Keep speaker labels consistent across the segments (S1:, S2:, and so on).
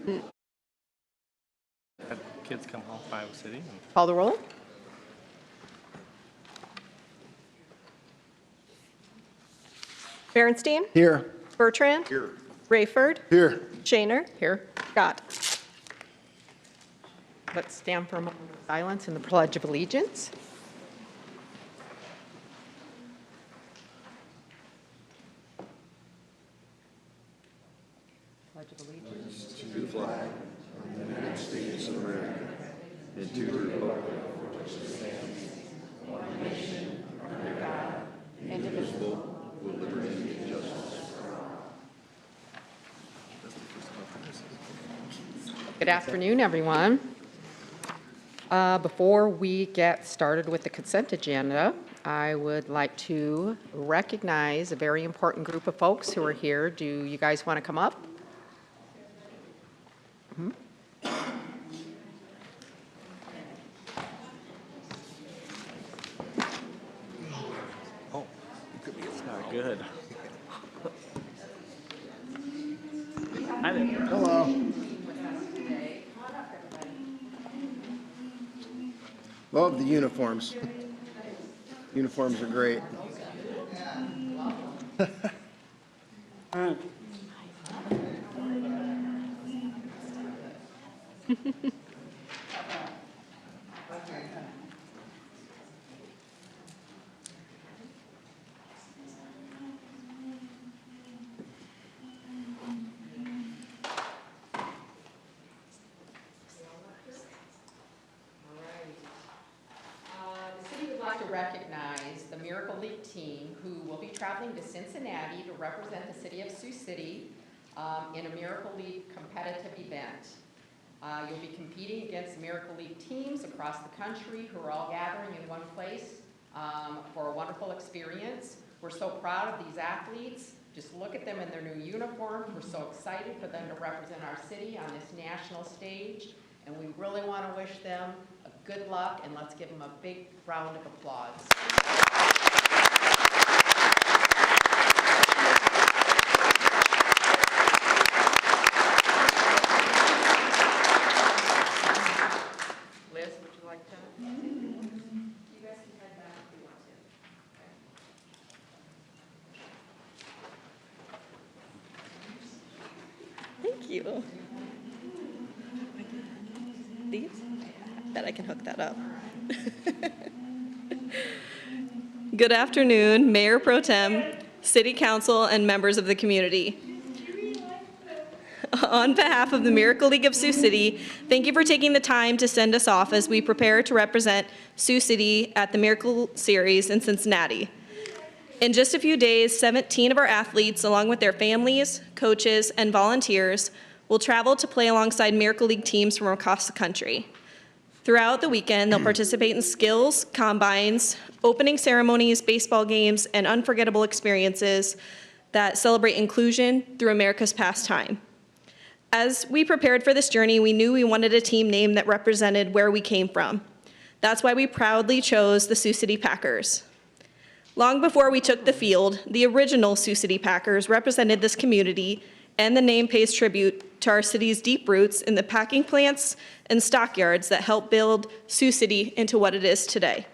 S1: Had kids come home from Iowa City.
S2: Call the roll. Berenstein?
S3: Here.
S2: Bertrand?
S3: Here.
S2: Rayford?
S3: Here.
S2: Shaner? Here. Scott? Let's stand for a moment of silence in the Pledge of Allegiance. Pledge of Allegiance.
S4: To the flag of the United States of America and to the republic which stands one nation under God, indivisible, with liberty and justice for all.
S2: Good afternoon, everyone. Before we get started with the consent agenda, I would like to recognize a very important group of folks who are here. Do you guys want to come up?
S1: Oh, it's not good. Hi there.
S3: Hello. Love the uniforms. Uniforms are great.
S2: The city would like to recognize the Miracle League team who will be traveling to Cincinnati to represent the city of Sioux City in a Miracle League competitive event. You'll be competing against Miracle League teams across the country who are all gathering in one place for a wonderful experience. We're so proud of these athletes. Just look at them in their new uniforms. We're so excited for them to represent our city on this national stage. And we really want to wish them a good luck, and let's give them a big round of applause. Liz, would you like to? You guys can head back if you want to. Thank you. These? I bet I can hook that up. Good afternoon, Mayor Pro Tem, City Council, and members of the community. On behalf of the Miracle League of Sioux City, thank you for taking the time to send us off as we prepare to represent Sioux City at the Miracle Series in Cincinnati. In just a few days, 17 of our athletes, along with their families, coaches, and volunteers, will travel to play alongside Miracle League teams from across the country. Throughout the weekend, they'll participate in skills, combines, opening ceremonies, baseball games, and unforgettable experiences that celebrate inclusion through America's pastime. As we prepared for this journey, we knew we wanted a team name that represented where we came from. That's why we proudly chose the Sioux City Packers. Long before we took the field, the original Sioux City Packers represented this community, and the name pays tribute to our city's deep roots in the packing plants and stockyards that helped build Sioux City into what it is today.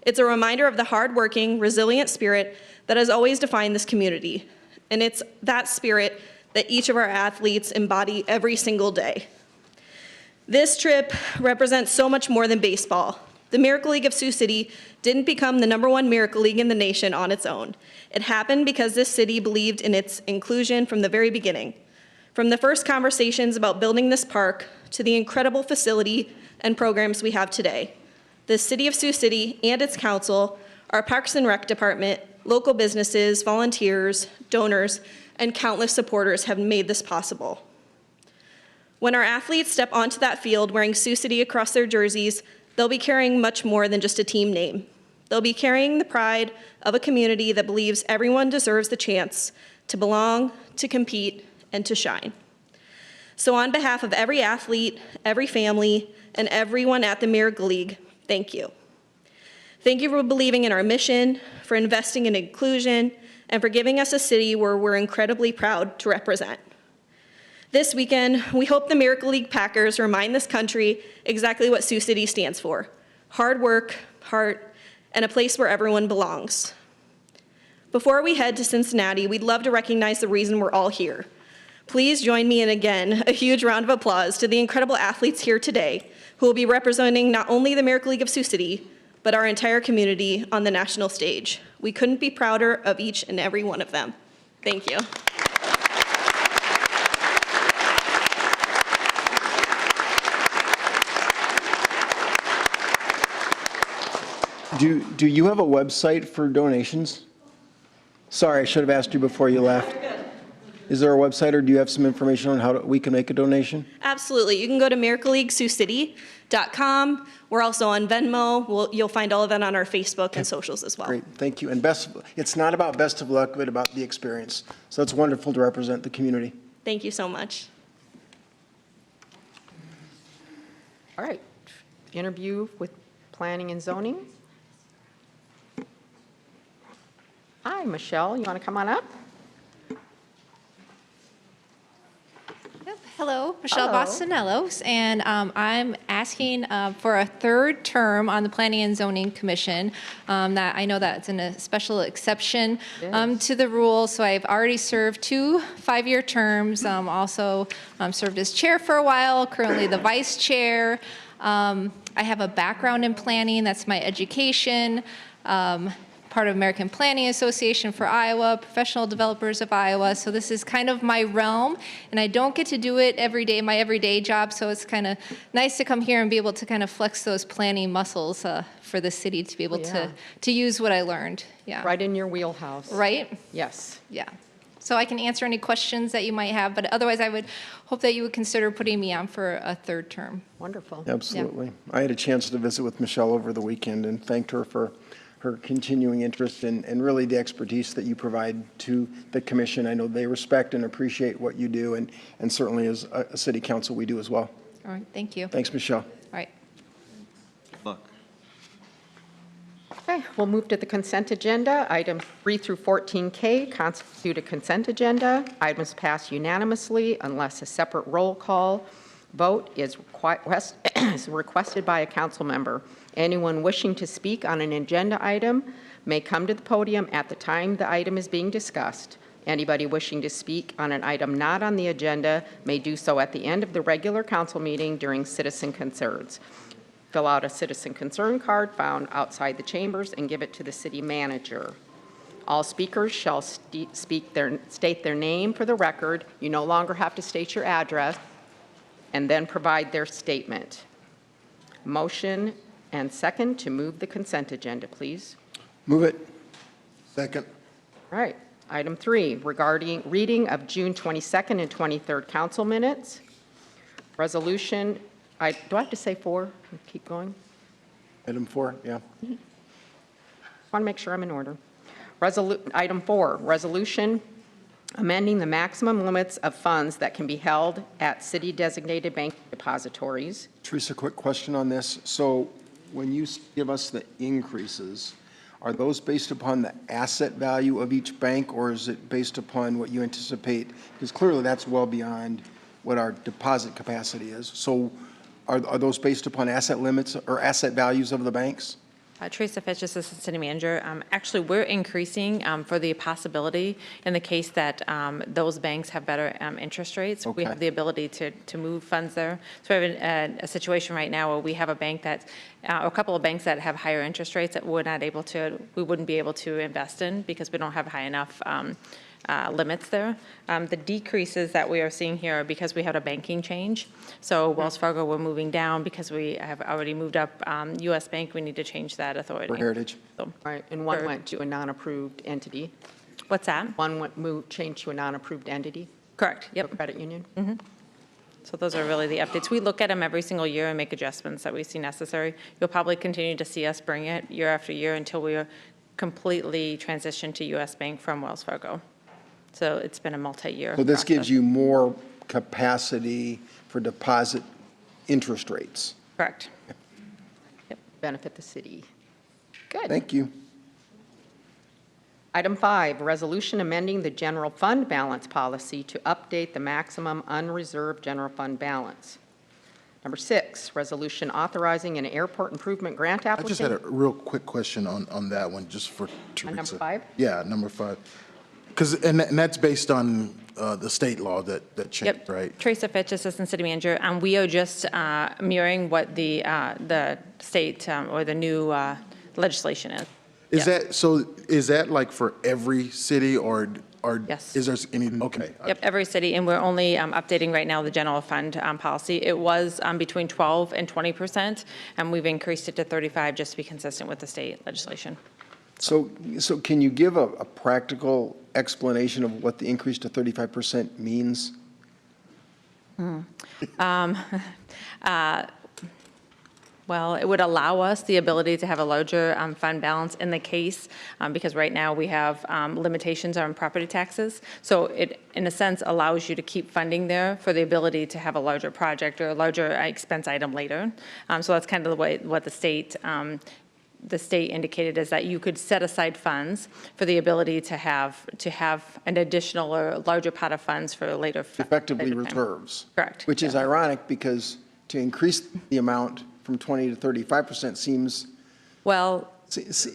S2: It's a reminder of the hardworking, resilient spirit that has always defined this community, and it's that spirit that each of our athletes embody every single day. This trip represents so much more than baseball. The Miracle League of Sioux City didn't become the #1 Miracle League in the nation on its own. It happened because this city believed in its inclusion from the very beginning. From the first conversations about building this park to the incredible facility and programs we have today, the city of Sioux City and its council, our Parks and Rec department, local businesses, volunteers, donors, and countless supporters have made this possible. When our athletes step onto that field wearing Sioux City across their jerseys, they'll be carrying much more than just a team name. They'll be carrying the pride of a community that believes everyone deserves the chance to belong, to compete, and to shine. So on behalf of every athlete, every family, and everyone at the Miracle League, thank you. Thank you for believing in our mission, for investing in inclusion, and for giving us a city where we're incredibly proud to represent. This weekend, we hope the Miracle League Packers remind this country exactly what Sioux City stands for: hard work, heart, and a place where everyone belongs. Before we head to Cincinnati, we'd love to recognize the reason we're all here. Please join me in, again, a huge round of applause to the incredible athletes here today who will be representing not only the Miracle League of Sioux City, but our entire community on the national stage. We couldn't be prouder of each and every one of them. Thank you.
S3: Do you have a website for donations? Sorry, I should have asked you before you left. Is there a website, or do you have some information on how we can make a donation?
S2: Absolutely. You can go to miracleleaguesiouxcity.com. We're also on Venmo. You'll find all of that on our Facebook and socials as well.
S3: Great, thank you. And it's not about best of luck, but about the experience. So it's wonderful to represent the community.
S2: Thank you so much.
S5: All right, interview with planning and zoning. Hi, Michelle, you want to come on up?
S6: Yep. Hello, Michelle
S5: Hello.
S6: Bostonellos, and I'm asking for a third term on the Planning and Zoning Commission. That I know that's a special exception to the rule, so I've already served 2 5-year terms. Also served as chair for a while, currently the vice chair. I have a background in planning, that's my education. Part of American Planning Association for Iowa, Professional Developers of Iowa. So this is kind of my realm, and I don't get to do it every day, my everyday job, so it's kind of nice to come here and be able to kind of flex those planning muscles for the city to be able to use what I learned. Yeah.
S5: Right in your wheelhouse.
S6: Right?
S5: Yes.
S6: Yeah. So I can answer any questions that you might have, but otherwise I would hope that you would consider putting me on for a third term.
S5: Wonderful.
S3: Absolutely. I had a chance to visit with Michelle over the weekend and thanked her for her continuing interest and really the expertise that you provide to the commission. I know they respect and appreciate what you do, and certainly as a city council, we do as well.
S6: All right, thank you.
S3: Thanks, Michelle.
S6: All right.
S4: Good luck.
S5: Okay, we'll move to the consent agenda. Items 3 through 14K constitute a consent agenda. Items pass unanimously unless a separate roll call vote is requested by a council member. Anyone wishing to speak on an agenda item may come to the podium at the time the item is being discussed. Anybody wishing to speak on an item not on the agenda may do so at the end of the regular council meeting during citizen concerns. Fill out a citizen concern card found outside the chambers and give it to the city manager. All speakers shall state their name for the record. You no longer have to state your address, and then provide their statement. Motion and second to move the consent agenda, please.
S3: Move it. Second.
S5: All right. Item 3, regarding reading of June 22nd and 23rd council minutes. Resolution, do I have to say 4? Keep going.
S3: Item 4, yeah.
S5: Want to make sure I'm in order. Item 4, resolution amending the maximum limits of funds that can be held at city-designated bank depositories.
S3: Teresa, quick question on this. So when you give us the increases, are those based upon the asset value of each bank, or is it based upon what you anticipate? Because clearly that's well beyond what our deposit capacity is. So are those based upon asset limits or asset values of the banks?
S7: Teresa Fitch, Assistant City Manager. Actually, we're increasing for the possibility in the case that those banks have better interest rates.
S3: Okay.
S7: We have the ability to move funds there. So we have a situation right now where we have a bank that, a couple of banks that have higher interest rates that we wouldn't be able to invest in because we don't have high enough limits there. The decreases that we are seeing here are because we had a banking change. So Wells Fargo, we're moving down because we have already moved up. U.S. Bank, we need to change that authority.
S3: For Heritage.
S7: So,
S5: All right, and one went to a non-approved entity.
S7: what's that?
S5: One changed to a non-approved entity.
S7: Correct, yep.
S5: For credit union.
S7: So those are really the updates. We look at them every single year and make adjustments that we see necessary. You'll probably continue to see us bring it year after year until we are completely transitioned to U.S. Bank from Wells Fargo. So it's been a multi-year
S3: So this gives
S7: process.
S3: you more capacity for deposit interest rates.
S7: Correct.
S5: Benefit the city. Good.
S3: Thank you.
S5: Item 5, resolution amending the general fund balance policy to update the maximum unreserved general fund balance. Number 6, resolution authorizing an airport improvement grant
S8: I just had
S5: application.
S8: a real quick question on that one, just for Teresa.
S5: On number 5?
S8: Yeah, number 5. Because, and that's based on the state law that changed,
S7: Yep.
S8: right?
S7: Teresa Fitch, Assistant City Manager, and we are just mirroring what the state or the new legislation is.
S8: Is that, so is that like for every city or
S7: Yes.
S8: is there any, okay.
S7: Yep, every city, and we're only updating right now the general fund policy. It was between 12 and 20%, and we've increased it to 35 just to be consistent with the state legislation.
S3: So can you give a practical explanation of what the increase to 35% means?
S7: Well, it would allow us the ability to have a larger fund balance in the case, because right now we have limitations on property taxes. So it, in a sense, allows you to keep funding there for the ability to have a larger project or a larger expense item later. So that's kind of the way, what the state indicated is that you could set aside funds for the ability to have an additional or larger pot of funds for a later.
S3: Effectively
S7: later time.
S3: reserves.
S7: Correct.
S3: Which is ironic because to increase the amount from 20 to 35% seems,
S7: Well,
S3: see,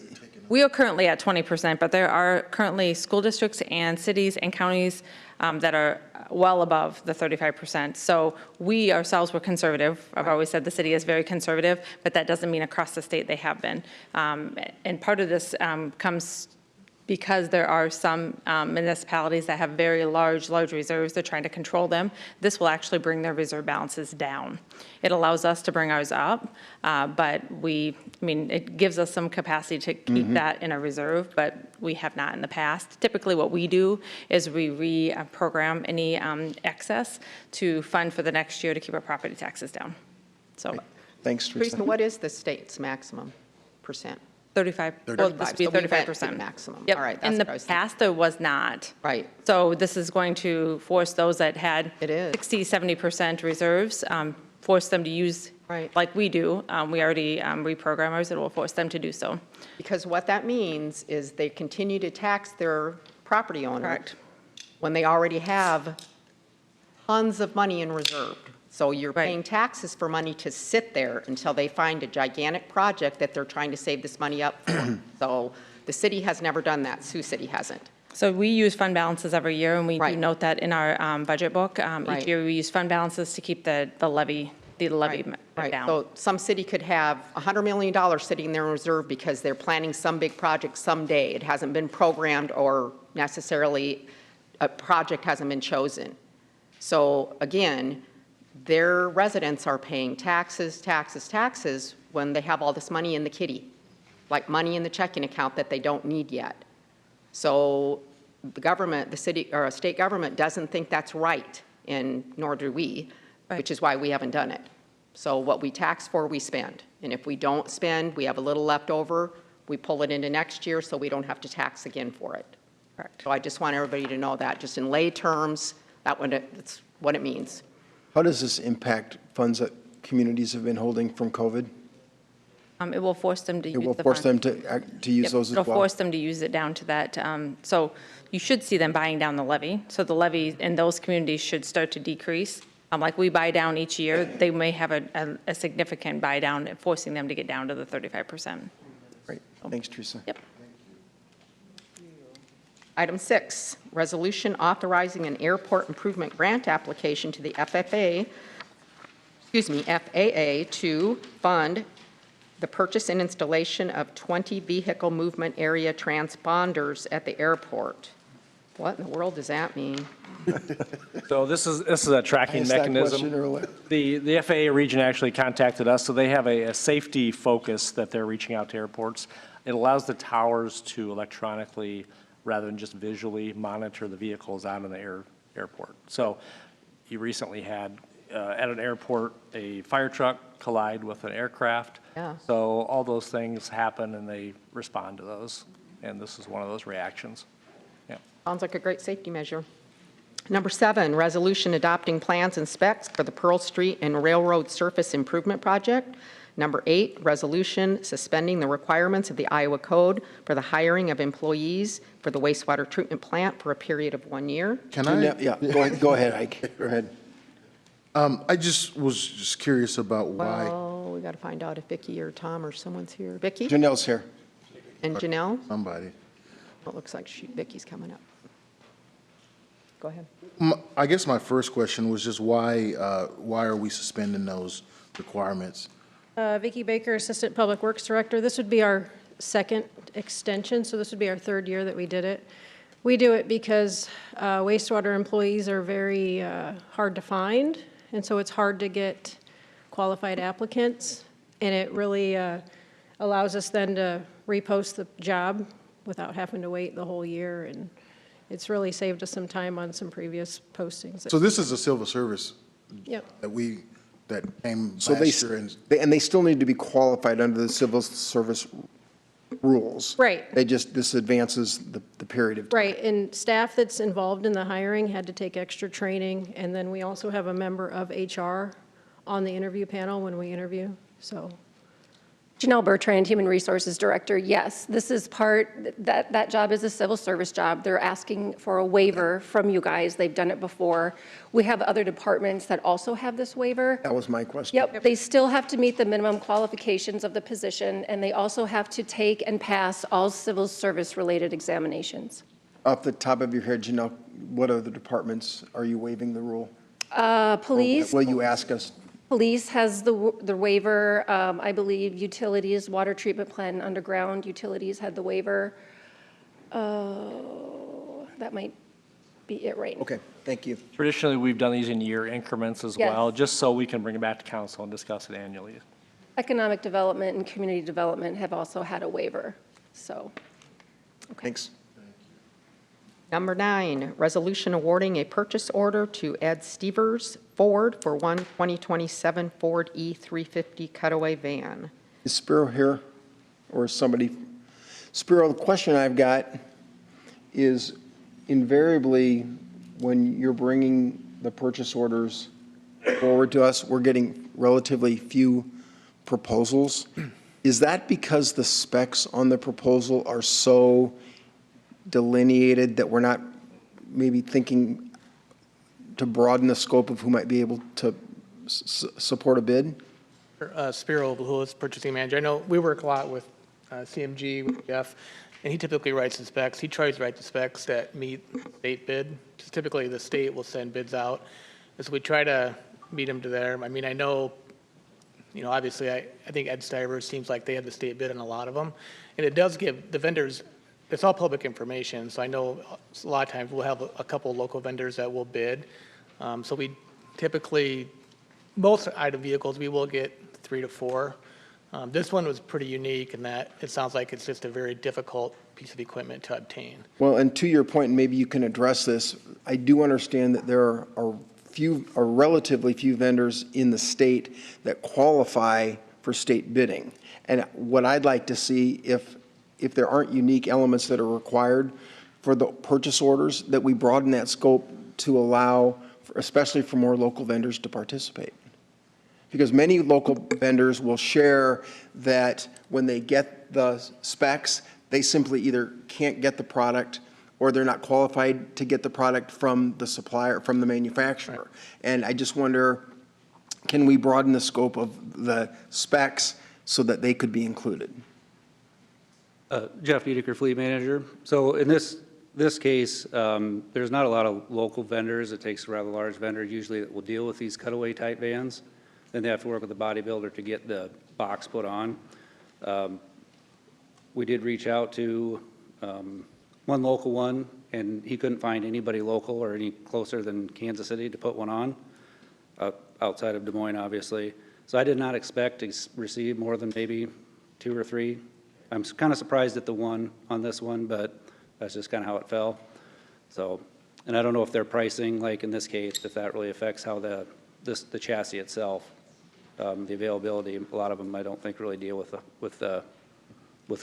S7: we are currently at 20%, but there are currently school districts and cities and counties that are well above the 35%. So we ourselves were conservative. I've always said the city is very conservative, but that doesn't mean across the state they have been. And part of this comes because there are some municipalities that have very large reserves. They're trying to control them. This will actually bring their reserve balances down. It allows us to bring ours up, but it gives us some capacity to keep that in a reserve, but we have not in the past. Typically what we do is we reprogram any excess to fund for the next year to keep our property taxes down. So
S3: thanks, Teresa.
S5: Teresa, what is the state's maximum percent?
S7: 35, well, this would be
S5: So we've had
S7: 35%.
S5: the maximum.
S7: Yep.
S5: All right, that's
S7: In the
S5: what I was
S7: past, there was not.
S5: Right.
S7: So this is going to force those that had
S5: It is.
S7: 60, 70% reserves, force them to use,
S5: Right.
S7: like we do. We already reprogram ours. It will force them to do so.
S5: Because what that means is they continue to tax their property owner.
S7: Correct.
S5: When they already have tons of money in reserve. So you're
S7: Right.
S5: paying taxes for money to sit there until they find a gigantic project that they're trying to save this money up for. So the city has never done that. Sioux City hasn't.
S7: So we use fund balances every year, and we do
S5: Right.
S7: note that in our budget book.
S5: Right.
S7: Each year, we use fund balances to keep the levy
S5: Right.
S7: down.
S5: So some city could have $100 million sitting there in reserve because they're planning some big project someday. It hasn't been programmed or necessarily a project hasn't been chosen. So again, their residents are paying taxes when they have all this money in the kitty, like money in the checking account that they don't need yet. So the government, the city or state government doesn't think that's right, and nor do we, which is why we haven't done it. So what we tax for, we spend. And if we don't spend, we have a little left over, we pull it into next year so we don't have to tax again for it.
S7: Correct.
S5: So I just want everybody to know that, just in lay terms, that's what it means.
S3: How does this impact funds that communities have been holding from COVID?
S7: It will force them to use
S3: It
S7: the
S3: will force
S7: fund.
S3: them to use
S7: Yep,
S3: those as
S7: it'll
S3: well?
S7: force them to use it down to that. So you should see them buying down the levy. So the levy in those communities should start to decrease. Like we buy down each year, they may have a significant buy down, forcing them to get down to the 35%.
S3: Great, thanks, Teresa.
S7: Yep.
S5: Item 6, resolution authorizing an airport improvement grant application to the FAA to fund the purchase and installation of 20 vehicle movement area transponders at the airport. What in the world does that mean?
S1: So this is a tracking
S3: Asked that question
S1: mechanism.
S3: earlier.
S1: The FAA region actually contacted us, so they have a safety focus that they're reaching out to airports. It allows the towers to electronically, rather than just visually, monitor the vehicles out in the airport. So you recently had, at an airport, a fire truck collide with an aircraft.
S5: Yeah.
S1: So all those things happen, and they respond to those, and this is one of those reactions. Yeah.
S5: Sounds like a great safety measure. Number 7, resolution adopting plans and specs for the Pearl Street and Railroad Surface Improvement Project. Number 8, resolution suspending the requirements of the Iowa Code for the hiring of employees for the wastewater treatment plant for a period of 1 year.
S8: Can I?
S3: Yeah, go ahead, Ike. Go ahead.
S8: I was just curious about why.
S5: Well, we got to find out if Vicki or Tom or someone's here. Vicki
S3: Janelle's here.
S5: and Janelle?
S8: Somebody.
S5: It looks like Vicki's coming up. Go ahead.
S8: I guess my first question was just why are we suspending those requirements?
S9: Vicki Baker, Assistant Public Works Director. This would be our second extension, so this would be our third year that we did it. We do it because wastewater employees are very hard to find, and so it's hard to get qualified applicants, and it really allows us then to repost the job without having to wait the whole year, and it's really saved us some time on some previous postings.
S8: So this is a civil service
S9: Yep.
S8: that came
S3: So
S8: last year and
S3: and they still need to be qualified under the civil service rules.
S9: Right.
S3: This advances the period of time.
S9: Right, and staff that's involved in the hiring had to take extra training, and then we also have a member of HR on the interview panel when we interview, so.
S10: Janelle Bertrand, Human Resources Director. Yes, this is that job is a civil service job. They're asking for a waiver from you guys. They've done it before. We have other departments that also have this waiver.
S3: That was my question.
S10: Yep, they still have to meet the minimum qualifications of the position, and they also have to take and pass all civil service-related examinations.
S3: Off the top of your head, Janelle, what other departments are you waiving the rule?
S10: Police.
S3: Will you ask us?
S10: Police has the waiver. I believe utilities, water treatment plant, and underground utilities had the waiver. That might be it right now.
S3: Okay, thank you.
S1: Traditionally, we've done these in year increments as
S10: Yes.
S1: well, just so we can bring it back to council and discuss it annually.
S10: Economic development and community development have also had a waiver, so.
S3: Thanks.
S5: Number 9, resolution awarding a purchase order to Ed Stevers Ford for one 2027 Ford E350 cutaway van.
S3: Is Spiro here, or is somebody? Spiro, the question I've got is invariably when you're bringing the purchase orders forward to us, we're getting relatively few proposals. Is that because the specs on the proposal are so delineated that we're not maybe thinking to broaden the scope of who might be able to support a bid?
S11: Spiro, who is purchasing manager. I know we work a lot with CMG, with Jeff, and he typically writes the specs. He tries to write the specs that meet state bid. Typically, the state will send bids out, and so we try to meet them to there. I mean, I know, obviously, I think Ed Stivers seems like they have the state bid on a lot of them, and it does give the vendors. It's all public information, so I know a lot of times we'll have a couple of local vendors that will bid. So we typically, most item vehicles, we will get 3 to 4. This one was pretty unique in that it sounds like it's just a very difficult piece of equipment to obtain.
S3: Well, and to your point, and maybe you can address this, I do understand that there are relatively few vendors in the state that qualify for state bidding. And what I'd like to see, if there aren't unique elements that are required for the purchase orders, that we broaden that scope to allow, especially for more local vendors to participate. Because many local vendors will share that when they get the specs, they simply either can't get the product or they're not qualified to get the product from the supplier, from the manufacturer. Right. And I just wonder, can we broaden the scope of the specs so that they could be included?
S12: Jeff Uedeker, Fleet Manager. So in this case, there's not a lot of local vendors. It takes a rather large vendor usually that will deal with these cutaway type vans. Then they have to work with the bodybuilder to get the box put on. We did reach out to one local one, and he couldn't find anybody local or any closer than Kansas City to put one on, outside of Des Moines, obviously. So I did not expect to receive more than maybe 2 or 3. I'm kind of surprised at the one on this one, but that's just kind of how it fell. So, and I don't know if their pricing, like in this case, if that really affects how the chassis itself, the availability. A lot of them I don't think really deal with the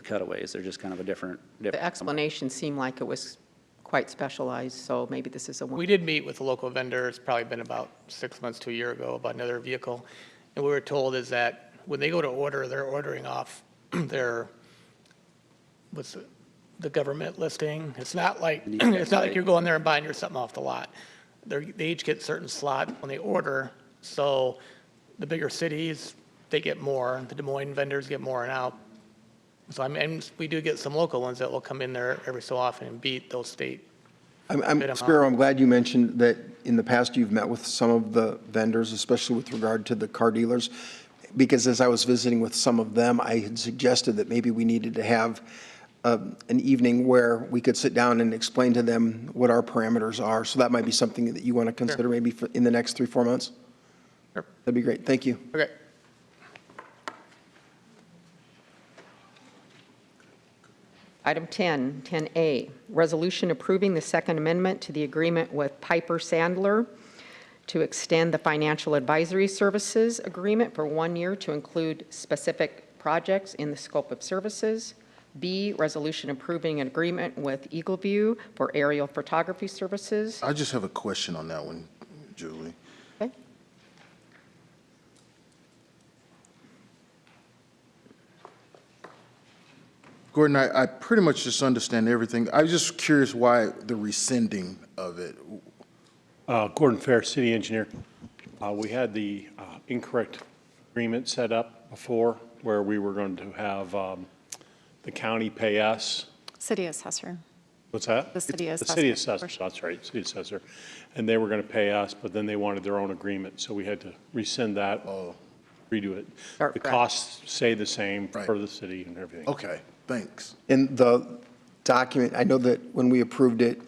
S12: cutaways. They're just kind of a different.
S5: The explanation seemed like it was quite specialized, so maybe this is a one.
S11: We did meet with a local vendor. It's probably been about 6 months to a year ago about another vehicle, and we were told is that when they go to order, they're ordering off their, the government listing. It's not like, it's not like you're going there and buying your something off the lot. They each get certain slots when they order, so the bigger cities, they get more, the Des Moines vendors get more and out. So and we do get some local ones that will come in there every so often and beat those state.
S3: Spiro, I'm glad you mentioned that in the past you've met with some of the vendors, especially with regard to the car dealers, because as I was visiting with some of them, I had suggested that maybe we needed to have an evening where we could sit down and explain to them what our parameters are. So that might be something that you want to consider maybe in the next 3-4 months?
S11: Sure.
S3: That'd be great. Thank you.
S11: Okay.
S5: Item 10, 10A, resolution approving the Second Amendment to the agreement with Piper Sandler to extend the financial advisory services agreement for 1 year to include specific projects in the scope of services. B, resolution approving an agreement with Eagle View for aerial photography services.
S8: I just have a question on that one, Julie.
S5: Okay.
S8: Gordon, I pretty much just understand everything. I was just curious why the rescinding of it.
S13: Gordon Fair, city engineer. We had the incorrect agreement set up before where we were going to have the county pay us.
S14: City assessor.
S13: What's that?
S14: The city assessor.
S13: The city assessor, that's right, city assessor. And they were going to pay us, but then they wanted their own agreement, so we had to rescind that, redo it.
S5: Start
S13: The
S5: fresh.
S13: costs stay the same
S8: Right.
S13: for the city and everything.
S8: Okay, thanks.
S3: In the document, I know that when we approved it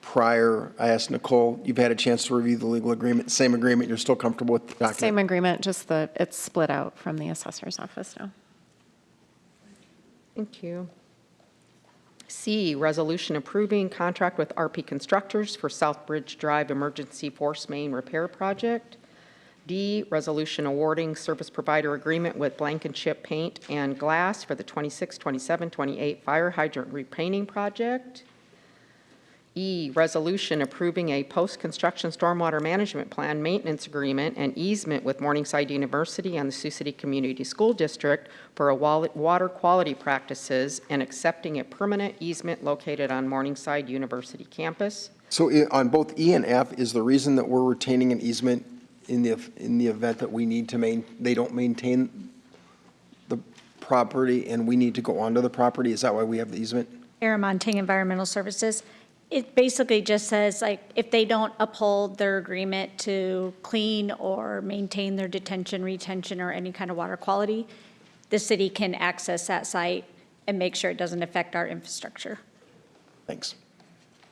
S3: prior, I asked Nicole, you've had a chance to review the legal agreement, same agreement, you're still comfortable with the document?
S14: Same agreement, just that it's split out from the assessor's office now.
S5: Thank you. C, resolution approving contract with RP Constructors for Southbridge Drive Emergency Force Main Repair Project. D, resolution awarding service provider agreement with Blankenship Paint and Glass for the 26, 27, 28 fire hydrant repainting project. E, resolution approving a post-construction stormwater management plan maintenance agreement and easement with Morningside University and the Sioux City Community School District for a water quality practices and accepting a permanent easement located on Morningside University campus.
S3: So on both E and F, is the reason that we're retaining an easement in the event that we need to they don't maintain the property and we need to go onto the property? Is that why we have the easement?
S15: Aramonting Environmental Services. It basically just says, like, if they don't uphold their agreement to clean or maintain their detention, retention, or any kind of water quality, the city can access that site and make sure it doesn't affect our infrastructure.
S3: Thanks.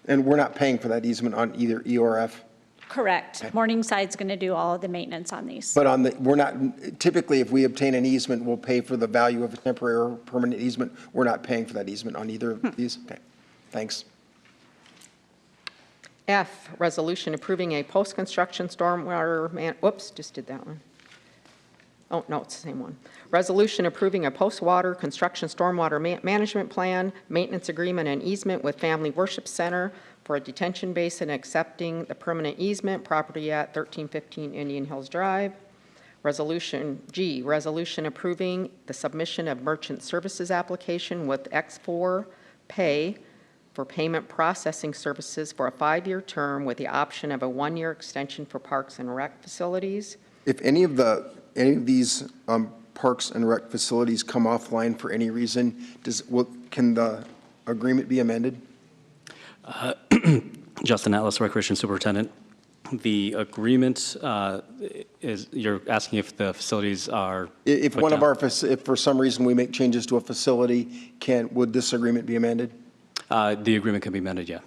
S3: And we're not paying for that easement on either E or F?
S15: Correct. Okay. Morningside's going to do all of the maintenance on these.
S3: But we're not, typically, if we obtain an easement, we'll pay for the value of a temporary or permanent easement. We're not paying for that easement on either of these? Okay, thanks.
S5: F, resolution approving a post-construction stormwater just did that one. Oh, no, it's the same one. Resolution approving a post-water construction stormwater management plan, maintenance agreement and easement with Family Worship Center for a detention basin, accepting the permanent easement, property at 1315 Indian Hills Drive. Resolution G, resolution approving the submission of merchant services application with X4 Pay for payment processing services for a 5-year term with the option of a 1-year extension for parks and rec facilities.
S3: If any of these parks and rec facilities come offline for any reason, can the agreement be amended?
S16: Justin Atlas, Recreation Superintendent. The agreement is, you're asking if the facilities are.
S3: If one of our, if for some reason we make changes to a facility, would this agreement be amended?
S16: The agreement can be amended, yeah.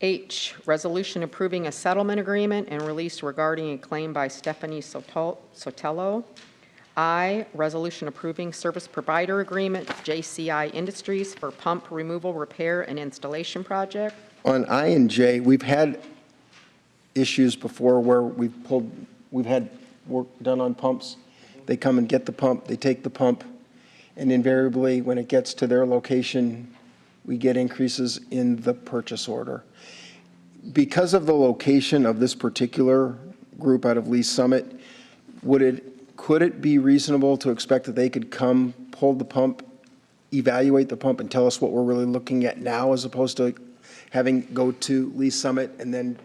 S5: H, resolution approving a settlement agreement and release regarding a claim by Stephanie Sotelo. I, resolution approving service provider agreement, JCI Industries for pump removal, repair, and installation project.
S3: On I and J, we've had issues before where we've had work done on pumps. They come and get the pump, they take the pump, and invariably, when it gets to their location, we get increases in the purchase order. Because of the location of this particular group out of Lee Summit, Could it be reasonable to expect that they could come, pull the pump, evaluate the pump, and tell us what we're really looking at now, as opposed to having go to Lee Summit and then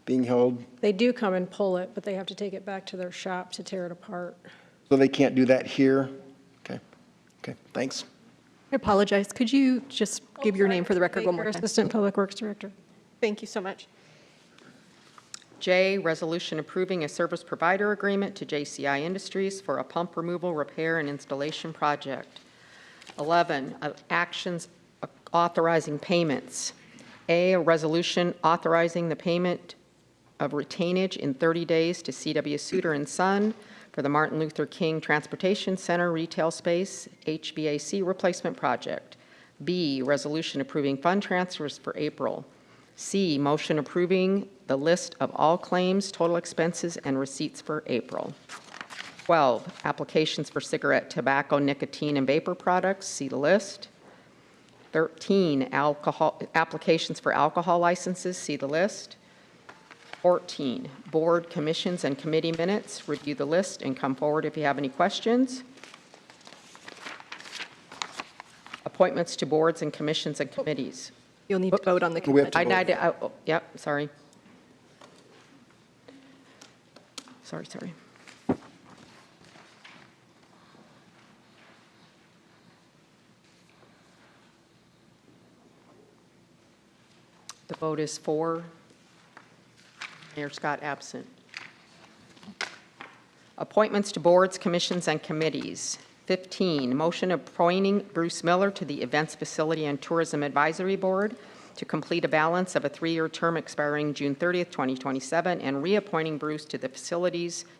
S3: being held?
S9: They do come and pull it, but they have to take it back to their shop to tear it apart.
S3: So they can't do that here? Okay, thanks.
S17: I apologize. Could you just give your name for the record one more
S9: Baker,
S17: time?
S9: Assistant Public Works Director.
S17: Thank you so much.
S5: J, resolution approving a service provider agreement to JCI Industries for a pump removal, repair, and installation project. 11, actions authorizing payments. A resolution authorizing the payment of retainage in 30 days to C.W. Souter and Son for the Martin Luther King Transportation Center retail space HVAC replacement project. B, resolution approving fund transfers for April. C, motion approving the list of all claims, total expenses, and receipts for April. 12, applications for cigarette, tobacco, nicotine, and vapor products. See the list. 13, applications for alcohol licenses. See the list. 14, board, commissions, and committee minutes. Review the list and come forward if you have any questions. Appointments to boards and commissions and committees.
S17: You'll need to vote on the
S3: We have
S17: consent.
S3: to
S5: Yep, sorry. Sorry. The vote is for. Mayor Scott absent. Appointments to boards, commissions, and committees. 15, motion appointing Bruce Miller to the Events Facility and Tourism Advisory Board to complete a balance of a 3-year term expiring June 30th, 2027, and reappointing Bruce to the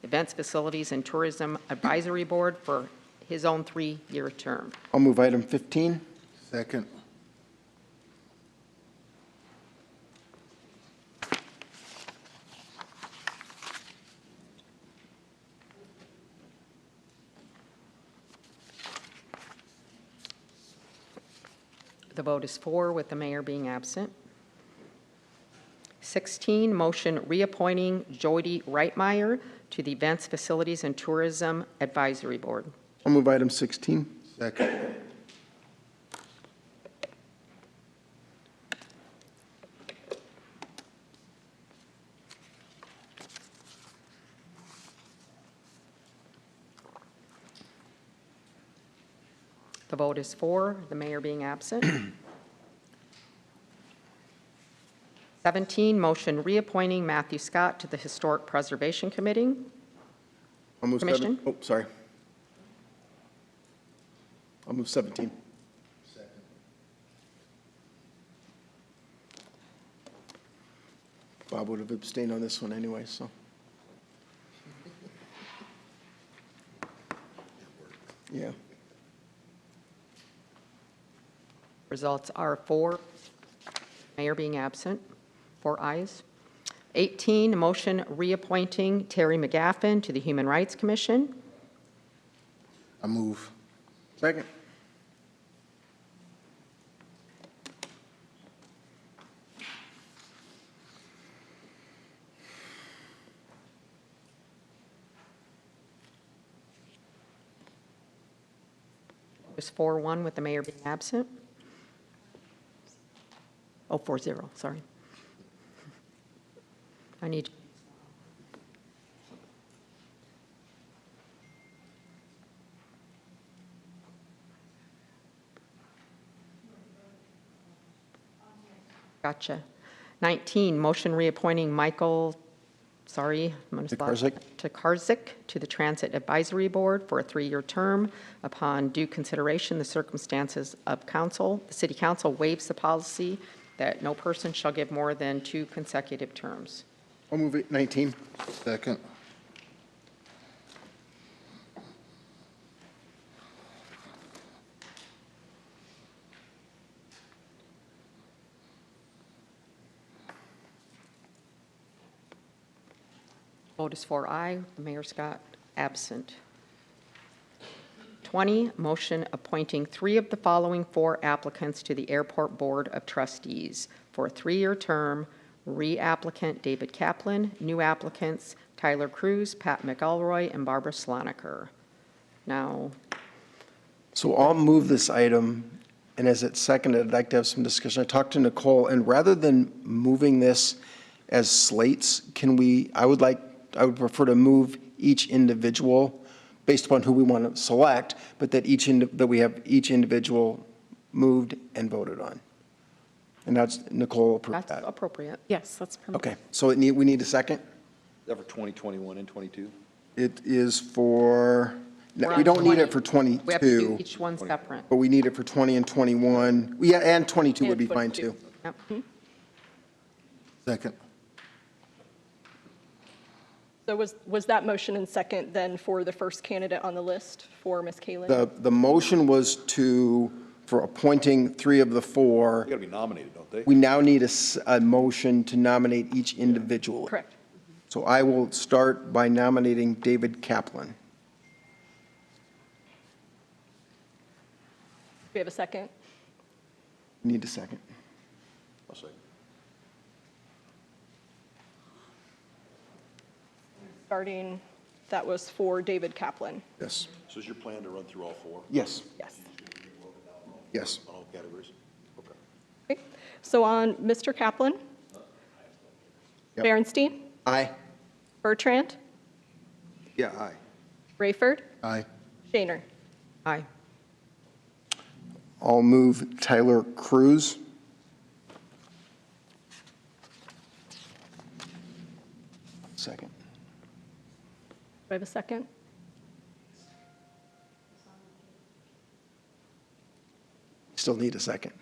S5: Events Facilities and Tourism Advisory Board for his own 3-year term.
S3: I'll move item 15.
S8: Second.
S5: The vote is for, with the mayor being absent. 16, motion reappointing Jody Reitmeyer to the Events, Facilities, and Tourism Advisory Board.
S3: I'll move item 16.
S8: Second.
S5: The vote is for, the mayor being absent. 17, motion reappointing Matthew Scott to the Historic Preservation Committee.
S3: I'll move
S5: Commission?
S3: sorry. I'll move 17. Bob would have abstained on this one anyway, so. Yeah.
S5: Results are for, mayor being absent, 4 ayes. 18, motion reappointing Terry McGaffin to the Human Rights Commission.
S8: I move.
S3: Second.
S5: It was 4-1 with the mayor being absent. Oh, 4-0, sorry. I need. Gotcha. 19, motion reappointing Michael, sorry, I'm going to Takarzik to the Transit Advisory Board for a 3-year term. Upon due consideration, the circumstances of council, the city council waives the policy that no person shall give more than 2 consecutive terms.
S3: I'll move it 19.
S8: Second.
S5: Vote is 4 aye, the Mayor Scott absent. 20, motion appointing 3 of the following 4 applicants to the Airport Board of Trustees for a 3-year term. Reapplicant David Kaplan, new applicants Tyler Cruz, Pat McElroy, and Barbara Sloniker. Now,
S3: So I'll move this item, and as it's seconded, I'd like to have some discussion. I talked to Nicole, and rather than moving this as slates, I would prefer to move each individual based upon who we want to select, but that we have each individual moved and voted on. And that's, Nicole approved
S5: that's
S3: that.
S5: appropriate.
S14: Yes, that's permitted.
S3: Okay, so we need a second?
S4: Is that for 2021 and 22?
S3: It is for, no,
S5: We're
S3: we
S5: on
S3: don't need
S5: 20.
S3: it for 22.
S5: We have to do each one separate.
S3: But we need it for 20 and 21. Yeah, and 22 would
S2: And
S3: be fine
S2: 22.
S3: too.
S5: Yep.
S8: Second.
S2: So was that motion and second then for the first candidate on the list for Ms. Kalen?
S3: The motion was for appointing 3 of the 4.
S4: They got to be nominated, don't they?
S3: We now need a motion to nominate each individually.
S2: Correct.
S3: So I will start by nominating David Kaplan.
S2: We have a second?
S3: Need a second.
S4: I'll second.
S2: Starting, that was for David Kaplan.
S3: Yes.
S4: So is your plan to run through all 4?
S3: Yes.
S2: Yes.
S3: Yes.
S4: On all categories? Okay.
S2: Okay. So on Mr. Kaplan?
S3: Yep.
S2: Berenstein?
S3: Aye.
S2: Bertrand?
S4: Yeah, aye.
S2: Rayford?
S8: Aye.
S2: Shaner?
S5: Aye.
S3: I'll move Tyler Cruz. Second.
S2: Do I have a second?
S3: Still need a second.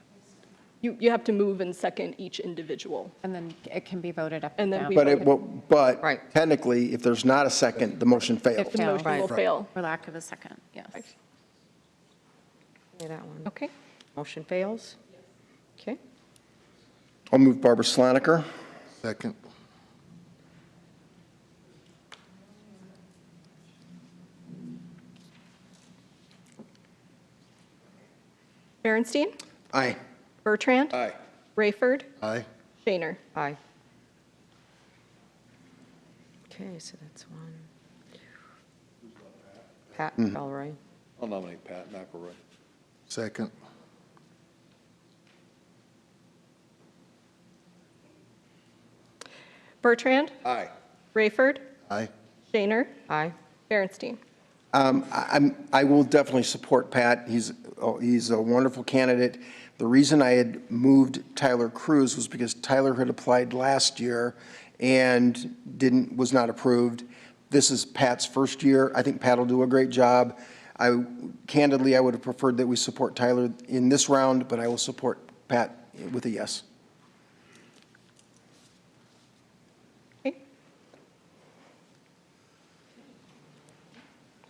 S2: You have to move and second each individual.
S14: And then it can be voted up
S2: And
S14: and
S2: then
S14: down.
S2: we-
S3: But
S5: Right.
S3: technically, if there's not a second, the motion fails.
S2: The motion will fail.
S14: For lack of a second, yes.
S5: Okay, that one.
S2: Okay.
S5: Motion fails. Okay.
S3: I'll move Barbara Sloniker.
S8: Second.
S2: Berenstein?
S3: Aye.
S2: Bertrand?
S4: Aye.
S2: Rayford?
S8: Aye.
S2: Shaner?
S5: Aye. Okay, so that's one. Pat McElroy.
S4: I'll nominate Pat McElroy.
S8: Second.
S2: Bertrand?
S4: Aye.
S2: Rayford?
S8: Aye.
S2: Shaner?
S5: Aye.
S2: Berenstein?
S3: I will definitely support Pat. He's a wonderful candidate. The reason I had moved Tyler Cruz was because Tyler had applied last year and was not approved. This is Pat's first year. I think Pat will do a great job. Candidly, I would have preferred that we support Tyler in this round, but I will support Pat with a yes.
S2: Okay.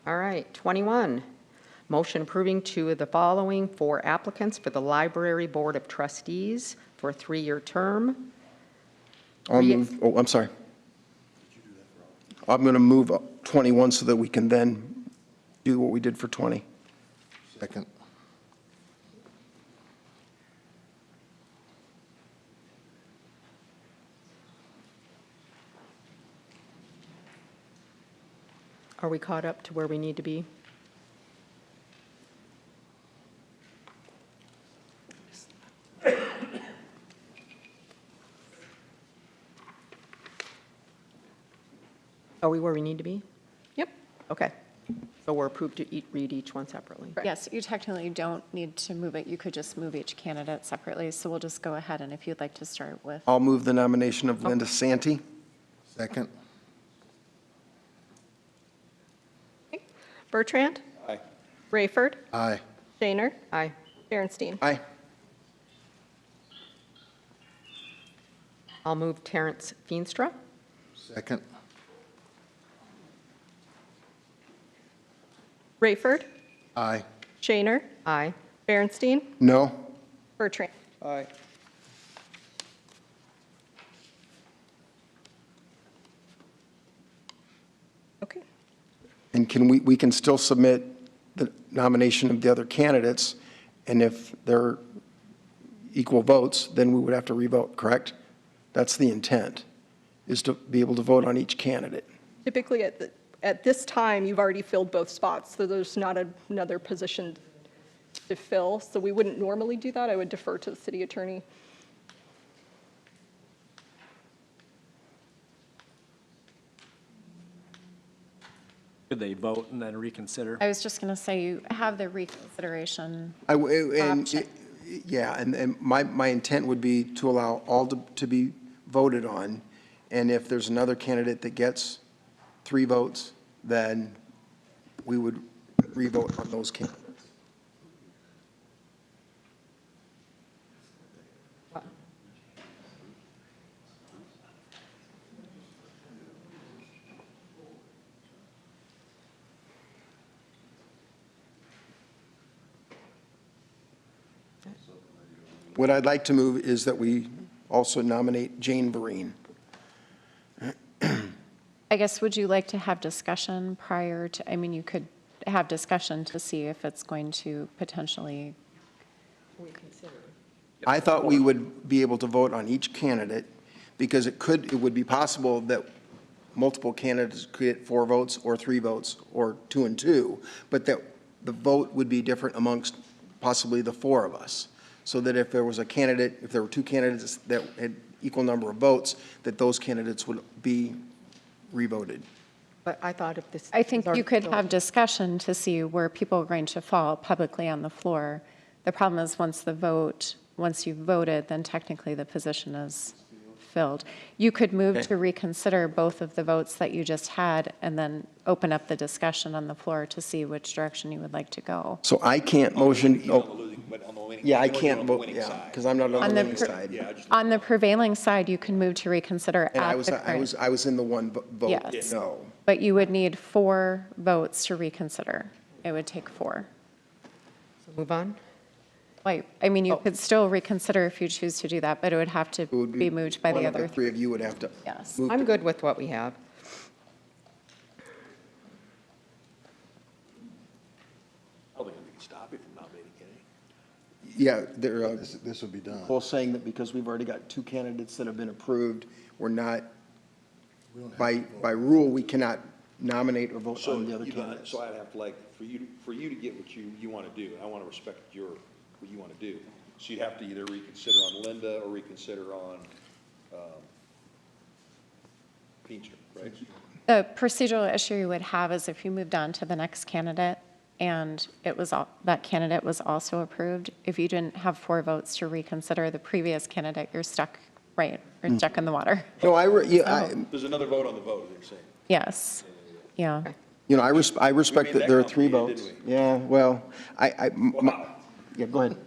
S5: All right, 21. Motion approving 2 of the following 4 applicants for the Library Board of Trustees for a 3-year term.
S3: I'm sorry. I'm going to move 21 so that we can then do what we did for 20.
S8: Second.
S5: Are we caught up to where we need to be? Are we where we need to be?
S2: Yep.
S5: Okay. So we're approved to read each one separately.
S14: Yes, you technically don't need to move it. You could just move each candidate separately. So we'll just go ahead, and if you'd like to start with.
S3: I'll move the nomination of Linda Santee.
S8: Second.
S2: Bertrand?
S4: Aye.
S2: Rayford?
S8: Aye.
S2: Shaner?
S5: Aye.
S2: Berenstein?
S3: Aye.
S5: I'll move Terrence Feenstra.
S8: Second.
S2: Rayford?
S8: Aye.
S2: Shaner?
S5: Aye.
S2: Berenstein?
S3: No?
S2: Bertrand?
S4: Aye.
S2: Okay.
S3: And we can still submit the nomination of the other candidates, and if they're equal votes, then we would have to revote, correct? That's the intent, is to be able to vote on each candidate.
S17: typically at this time, you've already filled both spots, so there's not another position to fill. So we wouldn't normally do that. I would defer to the city attorney.
S1: Could they vote and then reconsider?
S14: I was just going to say, you have the reconsideration.
S3: Yeah, and my intent would be to allow all to be voted on, and if there's another candidate that gets 3 votes, then we would re-vote on those candidates. What I'd like to move is that we also nominate Jane Vereen.
S14: I guess, would you like to have discussion prior to, I mean, you could have discussion to see if it's going to potentially.
S3: I thought we would be able to vote on each candidate because it would be possible that multiple candidates could get 4 votes or 3 votes or 2 and 2, but that the vote would be different amongst possibly the 4 of us. So that if there was a candidate, if there were 2 candidates that had equal number of votes, that those candidates would be re-voted.
S5: But I thought if this.
S14: I think you could have discussion to see where people are going to fall publicly on the floor. The problem is once you've voted, then technically the position is filled. You could move to reconsider both of the votes that you just had and then open up the discussion on the floor to see which direction you would like to go.
S3: So I can't motion, yeah, I can't vote, yeah, because I'm not on the winning side.
S14: On the prevailing side, you can move to reconsider
S3: And
S14: at the current.
S3: I was in the one vote,
S14: Yes.
S3: no.
S14: But you would need 4 votes to reconsider. It would take 4.
S5: So move on.
S14: Like, I mean, you could still reconsider if you choose to do that, but it would have to
S3: It would
S14: be moved by the
S3: one
S14: other
S3: of the 3 of you would have to.
S14: Yes.
S3: move
S5: I'm
S3: to-
S5: good with what we have.
S4: I don't think we can stop it from nominating, can it?
S3: Yeah, they're,
S8: This will be done.
S3: both saying that because we've already got 2 candidates that have been approved, we're not, by rule, we cannot nominate or vote on the other candidates.
S4: So I'd have to like, for you to get what you want to do, I want to respect what you want to do. So you'd have to either reconsider on Linda or reconsider on, Pincher, right?
S14: The procedural issue you would have is if you moved on to the next candidate and that candidate was also approved, if you didn't have 4 votes to reconsider the previous candidate, you're stuck, right? You're stuck in the water.
S3: No,
S4: There's another vote on the vote, you're saying.
S14: Yes, yeah.
S3: you know, I respect
S4: made
S3: that
S4: that
S3: there are 3
S4: complicated,
S3: votes.
S4: didn't
S3: Yeah, well, yeah, go ahead.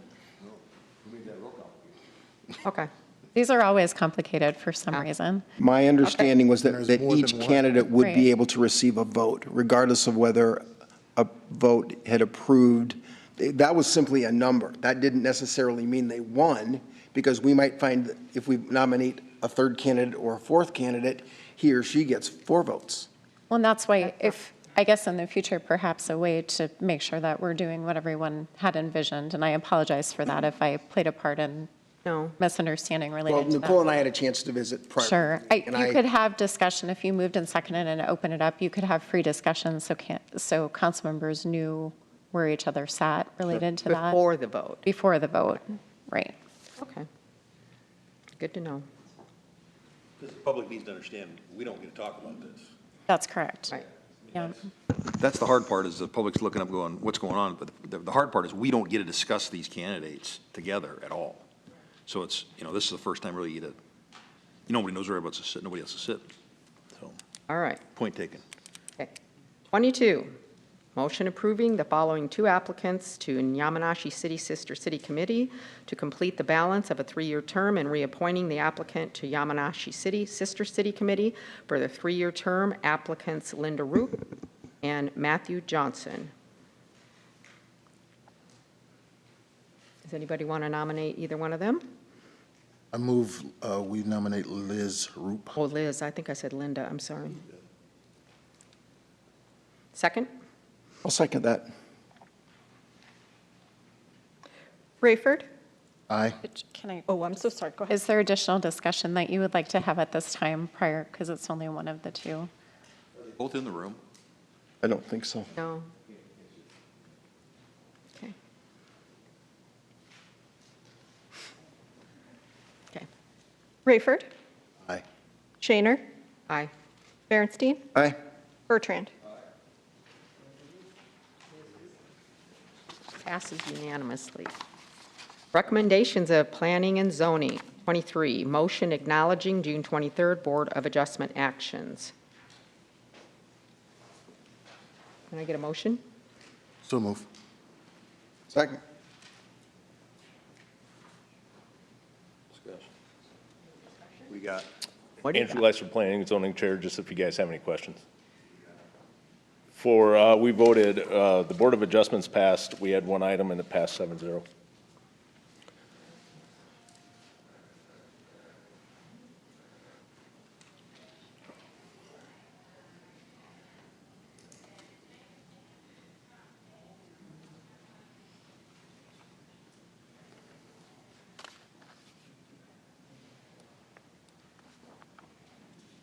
S5: Okay.
S14: These are always complicated for some reason.
S3: My understanding was
S8: There's
S3: that
S8: more than
S3: each
S8: one.
S3: candidate would
S14: Right.
S3: be able to receive a vote, regardless of whether a vote had approved. That was simply a number. That didn't necessarily mean they won, because we might find that if we nominate a 3rd candidate or a 4th candidate, he or she gets 4 votes.
S14: Well, and that's why I guess in the future, perhaps a way to make sure that we're doing what everyone had envisioned, and I apologize for that if I played a part in misunderstanding
S3: Well,
S14: related to that.
S3: Nicole and I had a chance to visit prior.
S14: Sure.
S3: and
S14: You could have discussion, if you moved and seconded and open it up, you could have free discussion so council members knew where each other sat related to that.
S5: Before the vote.
S14: Before the vote, right.
S5: Okay. Good to know.
S4: Because the public needs to understand, we don't get to talk about this.
S14: That's correct.
S5: Right.
S14: Yeah.
S4: That's the hard part, is the public's looking up going, what's going on? But the hard part is we don't get to discuss these candidates together at all. So it's, this is the first time really nobody knows where everybody's to sit, nobody else to sit. So,
S5: All right.
S4: point taken.
S5: Okay. 22, motion approving the following 2 applicants to Yamanashi City Sister City Committee to complete the balance of a 3-year term and reappointing the applicant to Yamanashi City Sister City Committee for the 3-year term, applicants Linda Roop and Matthew Johnson. Does anybody want to nominate either one of them?
S8: I move, we nominate Liz Roop.
S5: Oh, Liz, I think I said Linda, I'm sorry. Second?
S3: I'll second that.
S17: Rayford?
S8: Aye.
S14: Can I,
S17: Oh, I'm so sorry. Go ahead.
S14: is there additional discussion that you would like to have at this time prior, because it's only one of the 2?
S4: Both in the room.
S3: I don't think so.
S5: No. Okay. Okay.
S17: Rayford,
S3: Aye.
S17: Shaner,
S5: Aye.
S17: Berenstein,
S3: Aye.
S17: Bertrand.
S5: Passes unanimously. Recommendations of Planning and Zoning. 23, motion acknowledging June 23rd Board of Adjustment actions. Can I get a motion?
S8: So move.
S3: Second.
S4: Discussion. We got
S5: What do you
S18: Andrew
S5: got?
S18: Lesser, Planning and Zoning Chair, just if you guys have any questions. For, we voted, the Board of Adjustments passed, we had one item and it passed 7-0.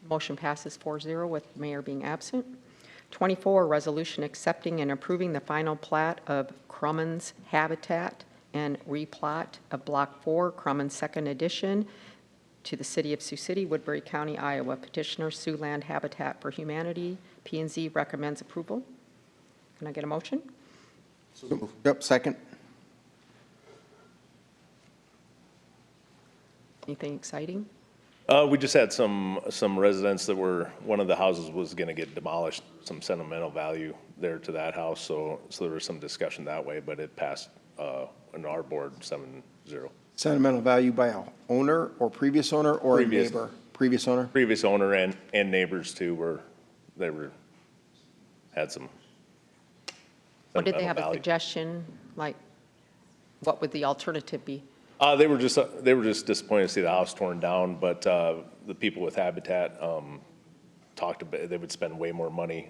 S5: Motion passes 4-0 with the mayor being absent. 24, resolution accepting and approving the final plat of Crummins Habitat and replat of Block 4, Crummins Second Edition, to the City of Sioux City, Woodbury County, Iowa. Petitioner Siouxland Habitat for Humanity. P&Z recommends approval. Can I get a motion?
S3: Yep, second.
S5: Anything exciting?
S18: We just had some residents that were, one of the houses was gonna get demolished, some sentimental value there to that house, so there was some discussion that way, but it passed, on our board 7-0.
S3: Sentimental value by a owner or previous owner or a
S18: Previous.
S3: neighbor? Previous owner?
S18: Previous owner and neighbors too had some
S5: Or did they
S18: sentimental
S5: have a
S18: value.
S5: suggestion, like, what would the alternative be?
S18: They were just disappointed to see the house torn down, but the people with Habitat talked about, they would spend way more money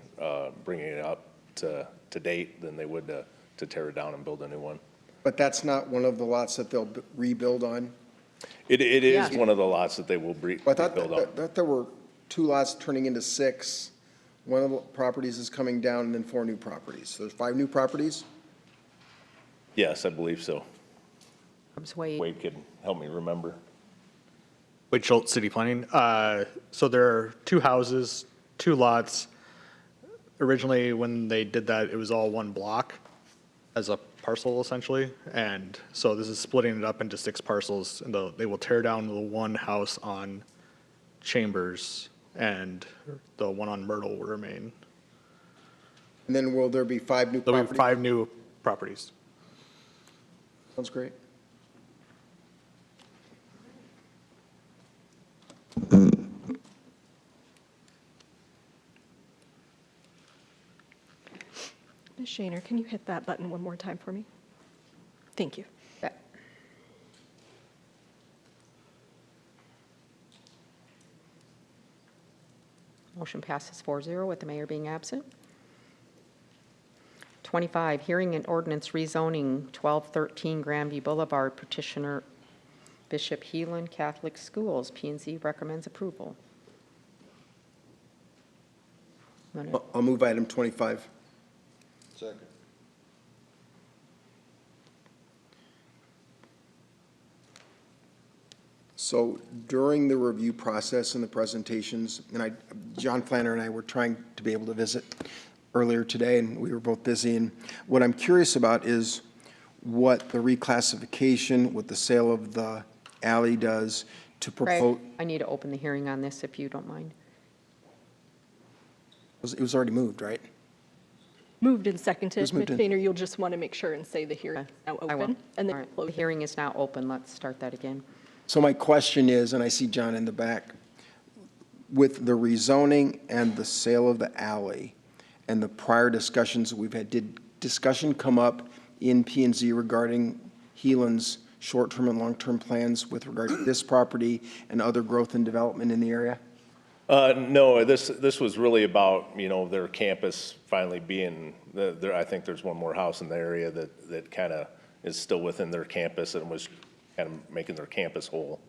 S18: bringing it up to date than they would to tear it down and build a new one.
S3: But that's not one of the lots that they'll rebuild on?
S18: It is
S5: Yeah.
S18: one of the lots that they will
S3: Well, I thought
S18: rebuild on.
S3: that there were 2 lots turning into 6. One of the properties is coming down and then 4 new properties. So there's 5 new properties?
S18: Yes, I believe so.
S5: Wade.
S18: Wade could help me remember.
S19: Wade Schultz, City Planning. So there are 2 houses, 2 lots. Originally, when they did that, it was all one block as a parcel essentially. And so this is splitting it up into 6 parcels, and they will tear down the one house on Chambers, and the one on Myrtle will remain.
S3: And then will there be 5 new
S19: There'll be
S3: properties?
S19: 5 new properties.
S3: Sounds great.
S17: Ms. Shaner, can you hit that button one more time for me? Thank you.
S5: Motion passes 4-0 with the mayor being absent. 25, hearing and ordinance rezoning 1213 Grandview Boulevard, petitioner Bishop Heelan Catholic Schools. P&Z recommends approval.
S3: I'll move item 25.
S4: second.
S3: So during the review process and the presentations, and John Flanner and I were trying to be able to visit earlier today, and we were both busy. And what I'm curious about is what the reclassification, what the sale of the alley does to propose.
S5: Craig, I need to open the hearing on this if you don't mind.
S3: It was already moved, right?
S17: Moved and seconded.
S3: Who's moved
S17: Ms.
S3: in?
S17: Shaner, you'll just want to make sure and say the hearing is now
S5: I will.
S17: open. And
S5: All
S17: then
S5: right,
S17: close
S5: the
S17: it.
S5: hearing is now open. Let's start that again.
S3: So my question is, and I see John in the back, with the rezoning and the sale of the alley and the prior discussions that we've had, did discussion come up in P&Z regarding Heelan's short-term and long-term plans with regard to this property and other growth and development in the area?
S18: No, this was really about, their campus finally being, I think there's one more house in the area that kind of is still within their campus and was kind of making their campus whole.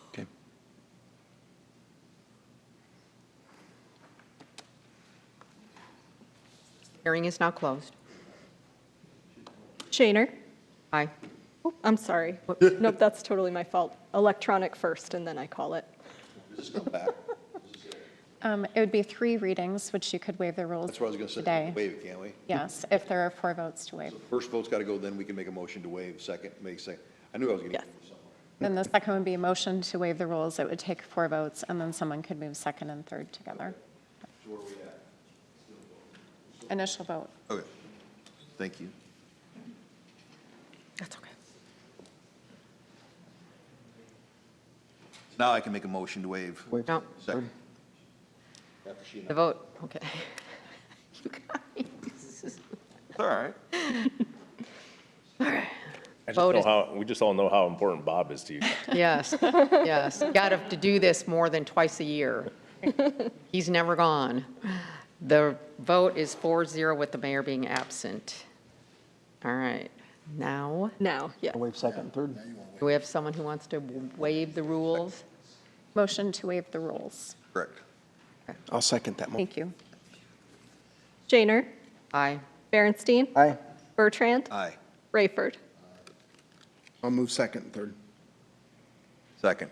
S3: Okay.
S5: Hearing is now closed.
S17: Shaner.
S5: Aye.
S17: Oh, I'm sorry. Nope, that's totally my fault. Electronic first, and then I call it.
S4: Just come back.
S14: It would be 3 readings, which you could waive the rules
S4: That's what I was going to say.
S14: today.
S4: Waive it, can't we?
S14: Yes, if there are 4 votes to waive.
S4: First vote's got to go, then we can make a motion to waive. Second, make second. I knew I was going to get somewhere.
S14: Then the second would be a motion to waive the rules. It would take 4 votes, and then someone could move second and third together.
S4: So where are we at?
S14: Initial vote.
S4: Okay. Thank you.
S5: That's okay.
S4: Now I can make a motion to waive.
S5: No,
S4: Second.
S5: the vote, okay. You guys.
S4: It's all right.
S5: Vote is-
S18: We just all know how important Bob is to you.
S5: Yes, yes. Got to do this more than twice a year. He's never gone. The vote is 4-0 with the mayor being absent. All right, now,
S17: Now, yeah.
S3: Waive second and third.
S5: do we have someone who wants to waive the rules?
S14: Motion to waive the rules.
S4: Correct.
S3: I'll second that motion.
S14: Thank you.
S17: Shaner.
S5: Aye.
S17: Berenstein.
S3: Aye.
S17: Bertrand.
S4: Aye.
S17: Rayford.
S3: I'll move second and third.
S4: Second.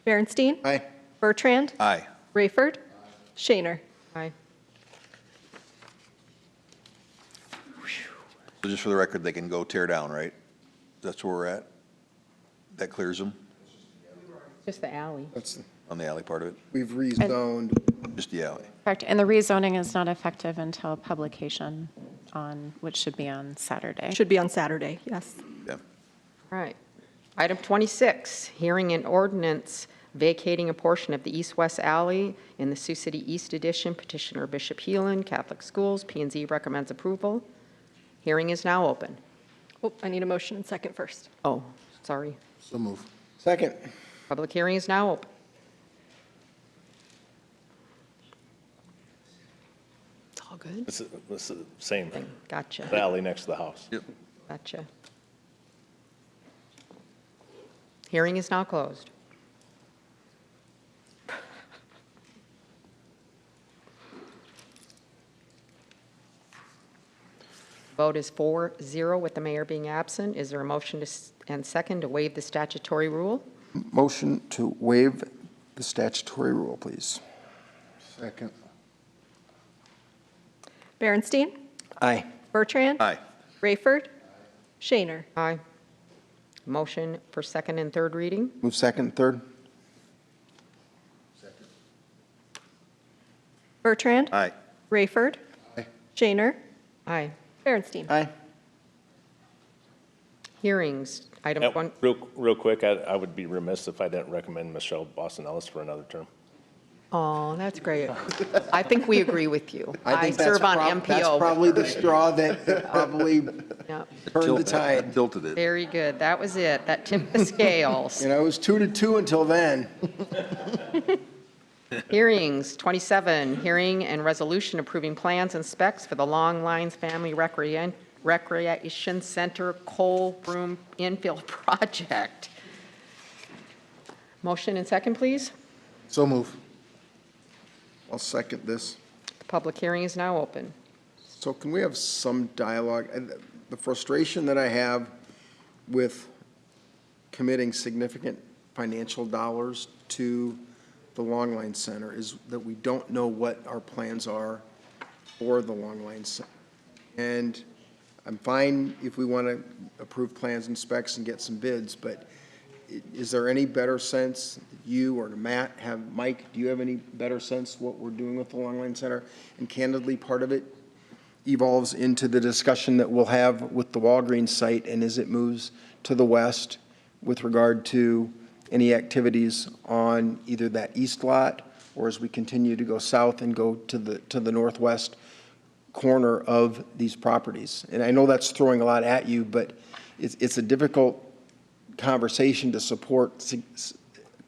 S17: Berenstein.
S3: Aye.
S17: Bertrand.
S4: Aye.
S17: Rayford. Shaner.
S5: Aye.
S4: So just for the record, they can go tear down, right? That's where we're at? That clears them
S5: Just the alley.
S3: That's,
S4: on the alley part of it?
S3: we've rezoned.
S4: Just the alley.
S14: Correct, and the rezoning is not effective until publication on, which should be on Saturday.
S17: Should be on Saturday, yes.
S4: Yeah.
S5: All right. Item 26, hearing an ordinance vacating a portion of the east-west alley in the Sioux City East Edition. Petitioner Bishop Heelan, Catholic Schools. P and Z recommends approval. Hearing is now open.
S17: Oh, I need a motion and second first.
S5: Oh, sorry.
S8: So move.
S3: Second.
S5: Public hearing is now open. It's all good?
S18: This is the same,
S5: Gotcha.
S18: the alley next to the house.
S4: Yep.
S5: Gotcha. Hearing is now closed. Vote is 4-0 with the mayor being absent. Is there a motion and second to waive the statutory rule?
S3: Motion to waive the statutory rule, please.
S8: Second.
S17: Berenstein.
S3: Aye.
S17: Bertrand.
S4: Aye.
S17: Rayford. Shaner.
S5: Aye. Motion for second and third reading?
S3: Move second and third.
S17: Bertrand.
S4: Aye.
S17: Rayford.
S3: Aye.
S17: Shaner.
S5: Aye.
S17: Berenstein.
S3: Aye.
S5: Hearings, item
S18: Yeah,
S5: 1.
S18: Real quick, I would be remiss if I didn't recommend Michelle Boston Ellis for another term.
S5: Oh, that's great. I think we agree with you. I
S3: think that's
S5: serve on
S3: That's
S5: MPO.
S3: probably the straw that probably
S5: Yeah,
S3: turned the tide.
S4: Tilted it.
S5: very good. That was it. That tipped the scales.
S3: You know, it was 2-2 until then.
S5: Hearings, 27, hearing and resolution approving plans and specs for the Long Lines Family Recreation Center Coal Room Infill Project. Motion and second, please.
S8: So move.
S3: I'll second this.
S5: The public hearing is now open.
S3: So can we have some dialogue? And the frustration that I have with committing significant financial dollars to the Long Line Center is that we don't know what our plans are for the Long Line Center. And I'm fine if we want to approve plans and specs and get some bids, but is there any better sense, you or Matt have, Mike, do you have any better sense what we're doing with the Long Line Center? And candidly, part of it evolves into the discussion that we'll have with the Walgreens site, and as it moves to the west with regard to any activities on either that east lot or as we continue to go south and go to the northwest corner of these properties. And I know that's throwing a lot at you, but it's a difficult conversation to support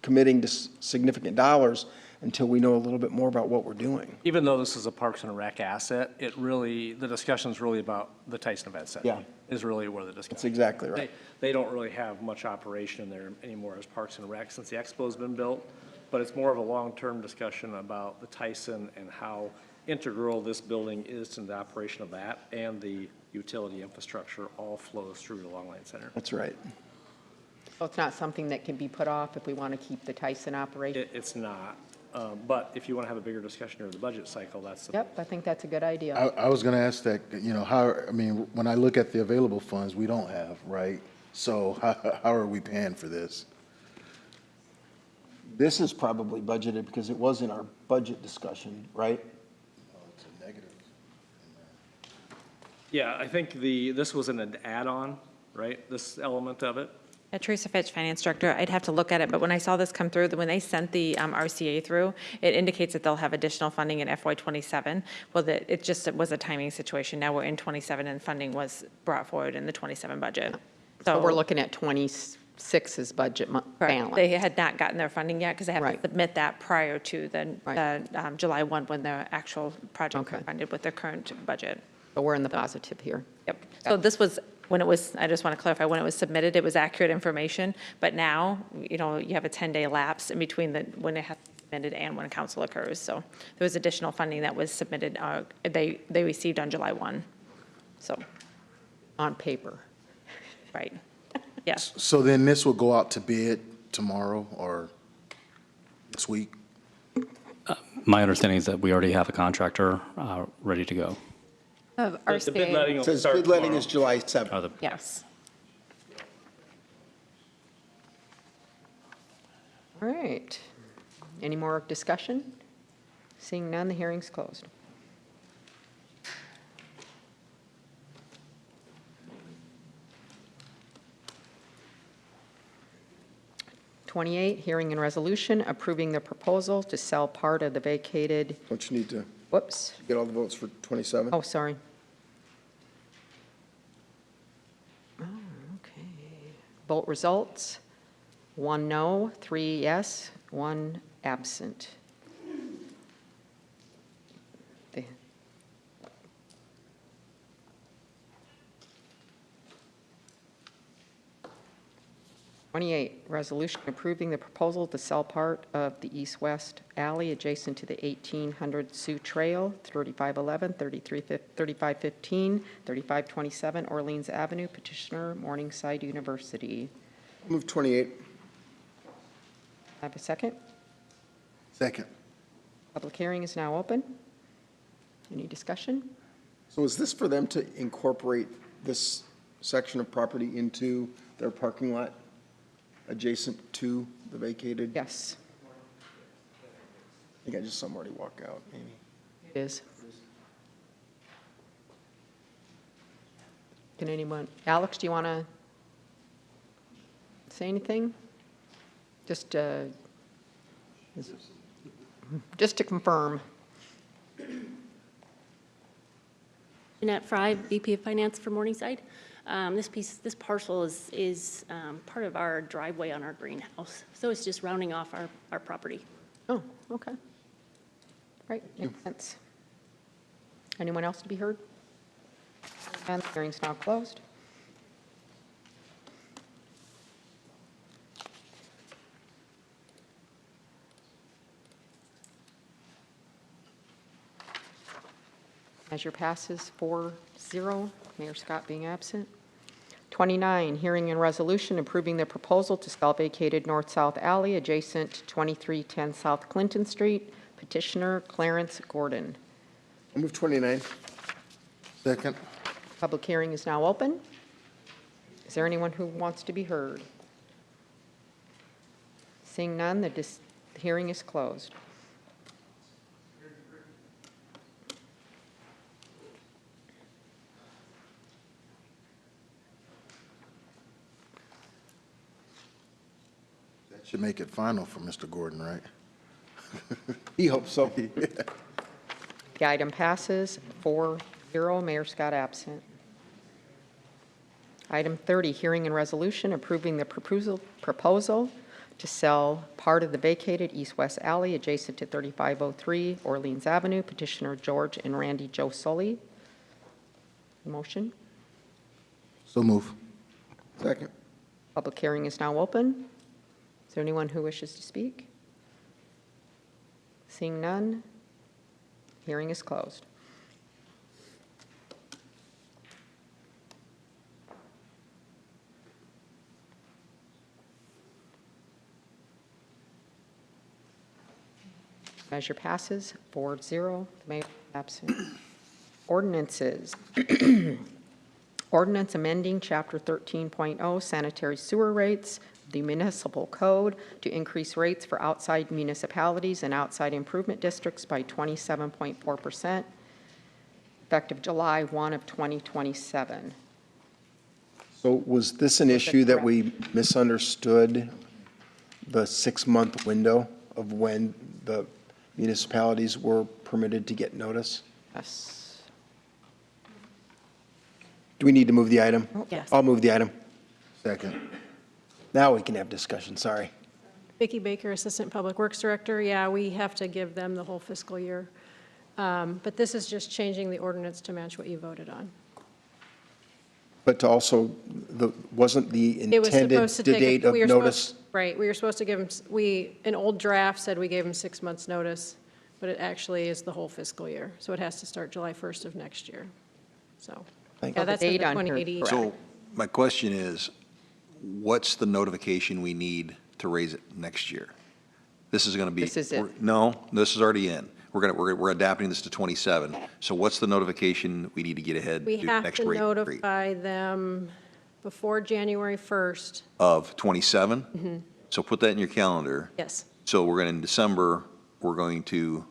S3: committing to significant dollars until we know a little bit more about what we're doing.
S1: Even though this is a Parks and Rec asset, the discussion's really about the Tyson Event Center.
S3: Yeah.
S1: Is really where the discussion.
S3: That's exactly right.
S1: They don't really have much operation in there anymore as Parks and Rec since the expo's been built, but it's more of a long-term discussion about the Tyson and how integral this building is to the operation of that, and the utility infrastructure all flows through the Long Line Center.
S3: That's right.
S5: So it's not something that can be put off if we want to keep the Tyson operation?
S1: It's not, but if you want to have a bigger discussion during the budget cycle, that's the
S5: Yep, I think that's a good idea.
S8: I was going to ask that, how, I mean, when I look at the available funds, we don't have, right? So how are we paying for this?
S3: This is probably budgeted because it was in our budget discussion, right?
S8: It's a negative.
S1: Yeah, I think this was an add-on, right, this element of it?
S7: Teresa Fitch, Finance Director, I'd have to look at it, but when I saw this come through, when they sent the RCA through, it indicates that they'll have additional funding in FY '27. Well, it was a timing situation. Now we're in '27 and funding was brought forward in the '27 budget.
S5: So we're looking at 26's budget balance.
S7: They had not gotten their funding yet because they have to submit that prior to the July 1 when the actual project was funded with their current budget.
S5: So we're in the positive here.
S7: Yep. So this was, when it was, I just want to clarify, when it was submitted, it was accurate information, but now, you have a 10-day lapse in between when it has submitted and when council occurs. So there was additional funding that was submitted, they received on July 1. So.
S5: On paper.
S7: Right. Yes.
S8: So then this will go out to bid tomorrow or this week?
S16: My understanding is that we already have a contractor ready to go.
S3: The bid letting will start bid letting is July 7th.
S5: Yes. All right. Any more discussion? Seeing none, the hearing's closed. '28, hearing and resolution approving the proposal to sell part of the vacated,
S3: Don't you need to
S5: whoops,
S3: get all the votes for 27?
S5: oh, sorry. Oh, okay. Vote results, 1 no, 3 yes, 1 absent. The- '28, resolution approving the proposal to sell part of the east-west alley adjacent to the 1800 Sioux Trail, 3511, 3515, 3527 Orleans Avenue, petitioner Morningside University.
S3: Move 28.
S5: Have a second?
S8: Second.
S5: Public hearing is now open. Any discussion?
S3: So is this for them to incorporate this section of property into their parking lot adjacent to the vacated?
S5: Yes.
S3: I think I just saw Marty walk out, maybe.
S5: It is. Can anyone, Alex, do you want to say anything? Just to confirm.
S20: Jeanette Fry, VP of Finance for Morningside. This parcel is part of our driveway on our greenhouse, so it's just rounding off our property.
S5: Oh, okay. Right, makes sense. Anyone else to be heard? And the hearing's now closed. Measure passes 4-0, Mayor Scott being absent. 29, hearing and resolution approving the proposal to sell vacated north-south alley adjacent to 2310 South Clinton Street, petitioner Clarence Gordon.
S3: I'll move 29.
S8: Second.
S5: Public hearing is now open. Is there anyone who wants to be heard? Seeing none, the hearing is closed.
S8: That should make it final for Mr. Gordon, right?
S3: He hopes so.
S5: The item passes 4-0, Mayor Scott absent. Item 30, hearing and resolution approving the proposal to sell part of the vacated east-west alley adjacent to 3503 Orleans Avenue, petitioner George and Randy Joe Sully. Motion?
S8: So move.
S3: Second.
S5: Public hearing is now open. Is there anyone who wishes to speak? Seeing none, Hearing is closed. Measure passes 4-0. The mayor absent. Ordinances. Ordinance amending Chapter 13.0 sanitary sewer rates, the municipal code to increase rates for outside municipalities and outside improvement districts by 27.4%, effective July 1 of 2027.
S3: So was this an issue that we misunderstood, the 6-month window of when the municipalities were permitted to get notice?
S5: Yes.
S3: Do we need to move the item?
S5: Yes.
S3: I'll move the item.
S8: Second.
S3: Now we can have discussion, sorry.
S9: Vicki Baker, Assistant Public Works Director. Yeah, we have to give them the whole fiscal year. But this is just changing the ordinance to match what you voted on.
S3: But to also, wasn't the
S9: It was
S3: intended
S9: supposed to take,
S3: date of
S9: we were
S3: notice?
S9: supposed, right, we were supposed to give them, an old draft said we gave them 6 months' notice, but it actually is the whole fiscal year. So it has to start July 1st of next year. So, yeah, that's in the 2080.
S4: So my question is, what's the notification we need to raise it next year? This is going to be.
S5: This is it.
S4: No, this is already in. We're adapting this to 27. So what's the notification we need to get ahead
S9: We
S4: to
S9: have
S4: next
S9: to
S4: rate increase?
S9: notify them before January 1st.
S4: Of 27? So put that in your calendar.
S9: Yes.
S4: So we're going to, in December, we're going to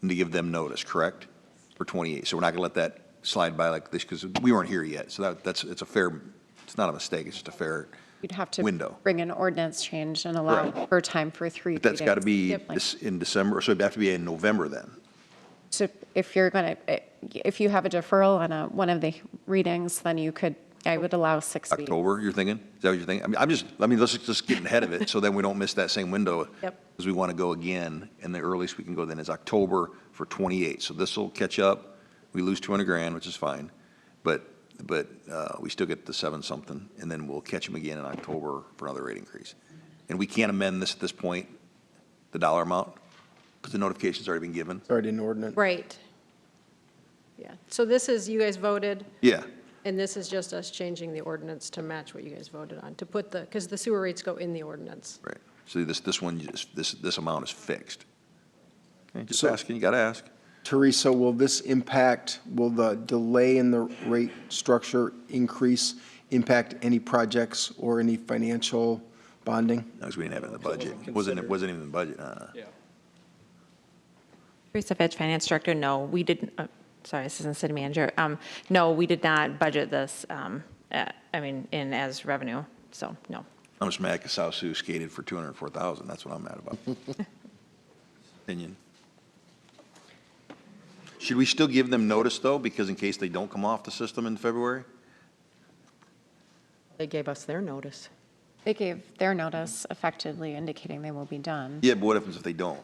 S4: give them notice, correct? For 28. So we're not going to let that slide by like this because we weren't here yet. So it's a fair, it's not a mistake, it's just a fair
S14: You'd have to
S4: window.
S14: bring an ordinance change and allow
S4: Correct.
S14: for time for 3
S4: But that's got to
S14: readings.
S4: be in December, so it'd have to be in November then.
S14: So if you're going to, if you have a deferral on one of the readings, then you could, I would allow 6 weeks.
S4: October, you're thinking? Is that what you're thinking? I mean, let's just get ahead of it so then we don't miss that same window.
S9: Yep.
S4: Because we want to go again, and the earliest we can go then is October for 28. So this will catch up. We lose 200 grand, which is fine. But we still get the 7-something, and then we'll catch them again in October for another rate increase. And we can't amend this at this point, the dollar amount, because the notification's already been given.
S3: It's already an ordinance.
S9: Right. Yeah. So this is, you guys voted,
S4: Yeah,
S9: and this is just us changing the ordinance to match what you guys voted on, to put because the sewer rates go in the ordinance.
S4: right. So this one, this amount is fixed. Okay, just
S3: So-
S4: asking, you got to ask.
S3: Teresa, will the delay in the rate structure increase impact any projects or any financial bonding?
S4: No, because we didn't have it in the budget. It wasn't even in the budget.
S1: Yeah.
S7: Teresa Fitch, Finance Director, no, we didn't, sorry, Assistant City Manager. No, we did not budget this, in as revenue, so, no.
S4: I'm just mad because South Sioux skated for 204,000. That's what I'm mad about. Opinion. Should we still give them notice, though, because in case they don't come off the system in February?
S5: They gave us their notice.
S14: They gave their notice effectively indicating they will be done.
S4: Yeah, but what happens if they don't?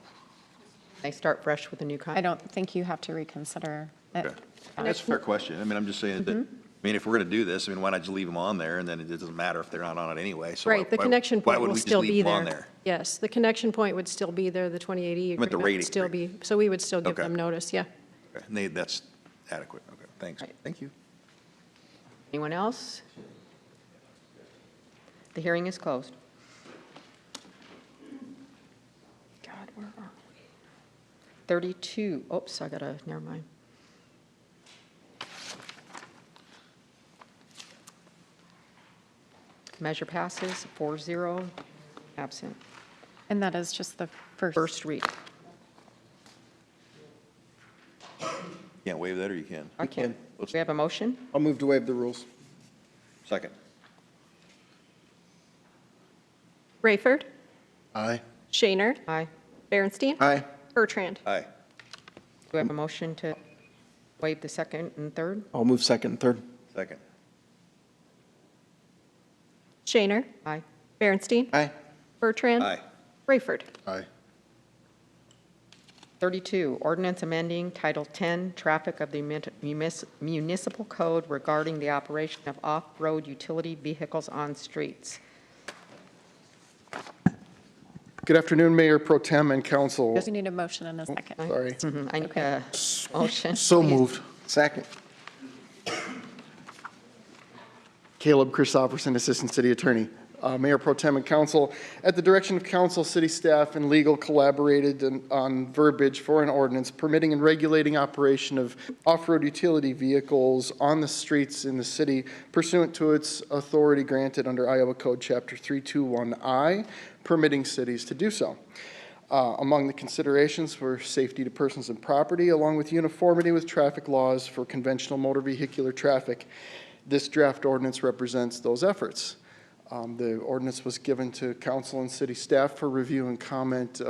S5: They start fresh with a new
S14: I
S5: contract.
S14: don't think you have to reconsider it.
S4: Okay. That's a fair question. I mean, I'm just saying that, if we're going to do this, why not just leave them on there, and then it doesn't matter if they're not on it anyway? So
S9: Right, the
S4: why-
S9: connection
S4: why
S9: point
S4: would
S9: will
S4: we just
S9: still
S4: leave
S9: be
S4: them on
S9: there.
S4: there?
S9: Yes, the connection point would still be there, the 2080
S4: meant the
S9: agreement
S4: rate
S9: would still be, so we would still give
S4: Okay.
S9: them notice, yeah.
S4: Okay, and that's adequate. Okay, thanks. Thank you.
S5: Anyone else? The hearing is closed. God, where are we? 32, oops, never mind. Measure passes 4-0, absent.
S14: And that is just the
S5: First read.
S4: Can't waive that, or you can?
S5: I can. Do we have a motion?
S3: I'll move to waive the rules.
S4: Second.
S17: Rayford,
S8: Aye.
S17: Shaynard,
S5: Aye.
S17: Berenstein,
S3: Aye.
S17: Bertrand.
S4: Aye.
S5: Do we have a motion to waive the second and third?
S3: I'll move second and third.
S4: Second.
S17: Shaynard,
S5: Aye.
S17: Berenstein,
S3: Aye.
S17: Bertrand.
S4: Aye.
S17: Rayford.
S8: Aye.
S5: 32, ordinance amending Title 10, Traffic of the Municipal Code regarding the operation of off-road utility vehicles on streets.
S21: Good afternoon, Mayor Pro Tem and Council.
S14: We need a motion in a second.
S21: Sorry.
S5: I need a motion.
S8: So
S5: please.
S8: moved.
S3: Second.
S21: Caleb Christopherson, Assistant City Attorney. Mayor Pro Tem and Council, at the direction of Council, city staff, and legal collaborated on verbiage for an ordinance permitting and regulating operation of off-road utility vehicles on the streets in the city pursuant to its authority granted under Iowa Code Chapter 321I, permitting cities to do so. Among the considerations were safety to persons and property, along with uniformity with traffic laws for conventional motor vehicular traffic. This draft ordinance represents those efforts. The ordinance was given to council and city staff for review and comment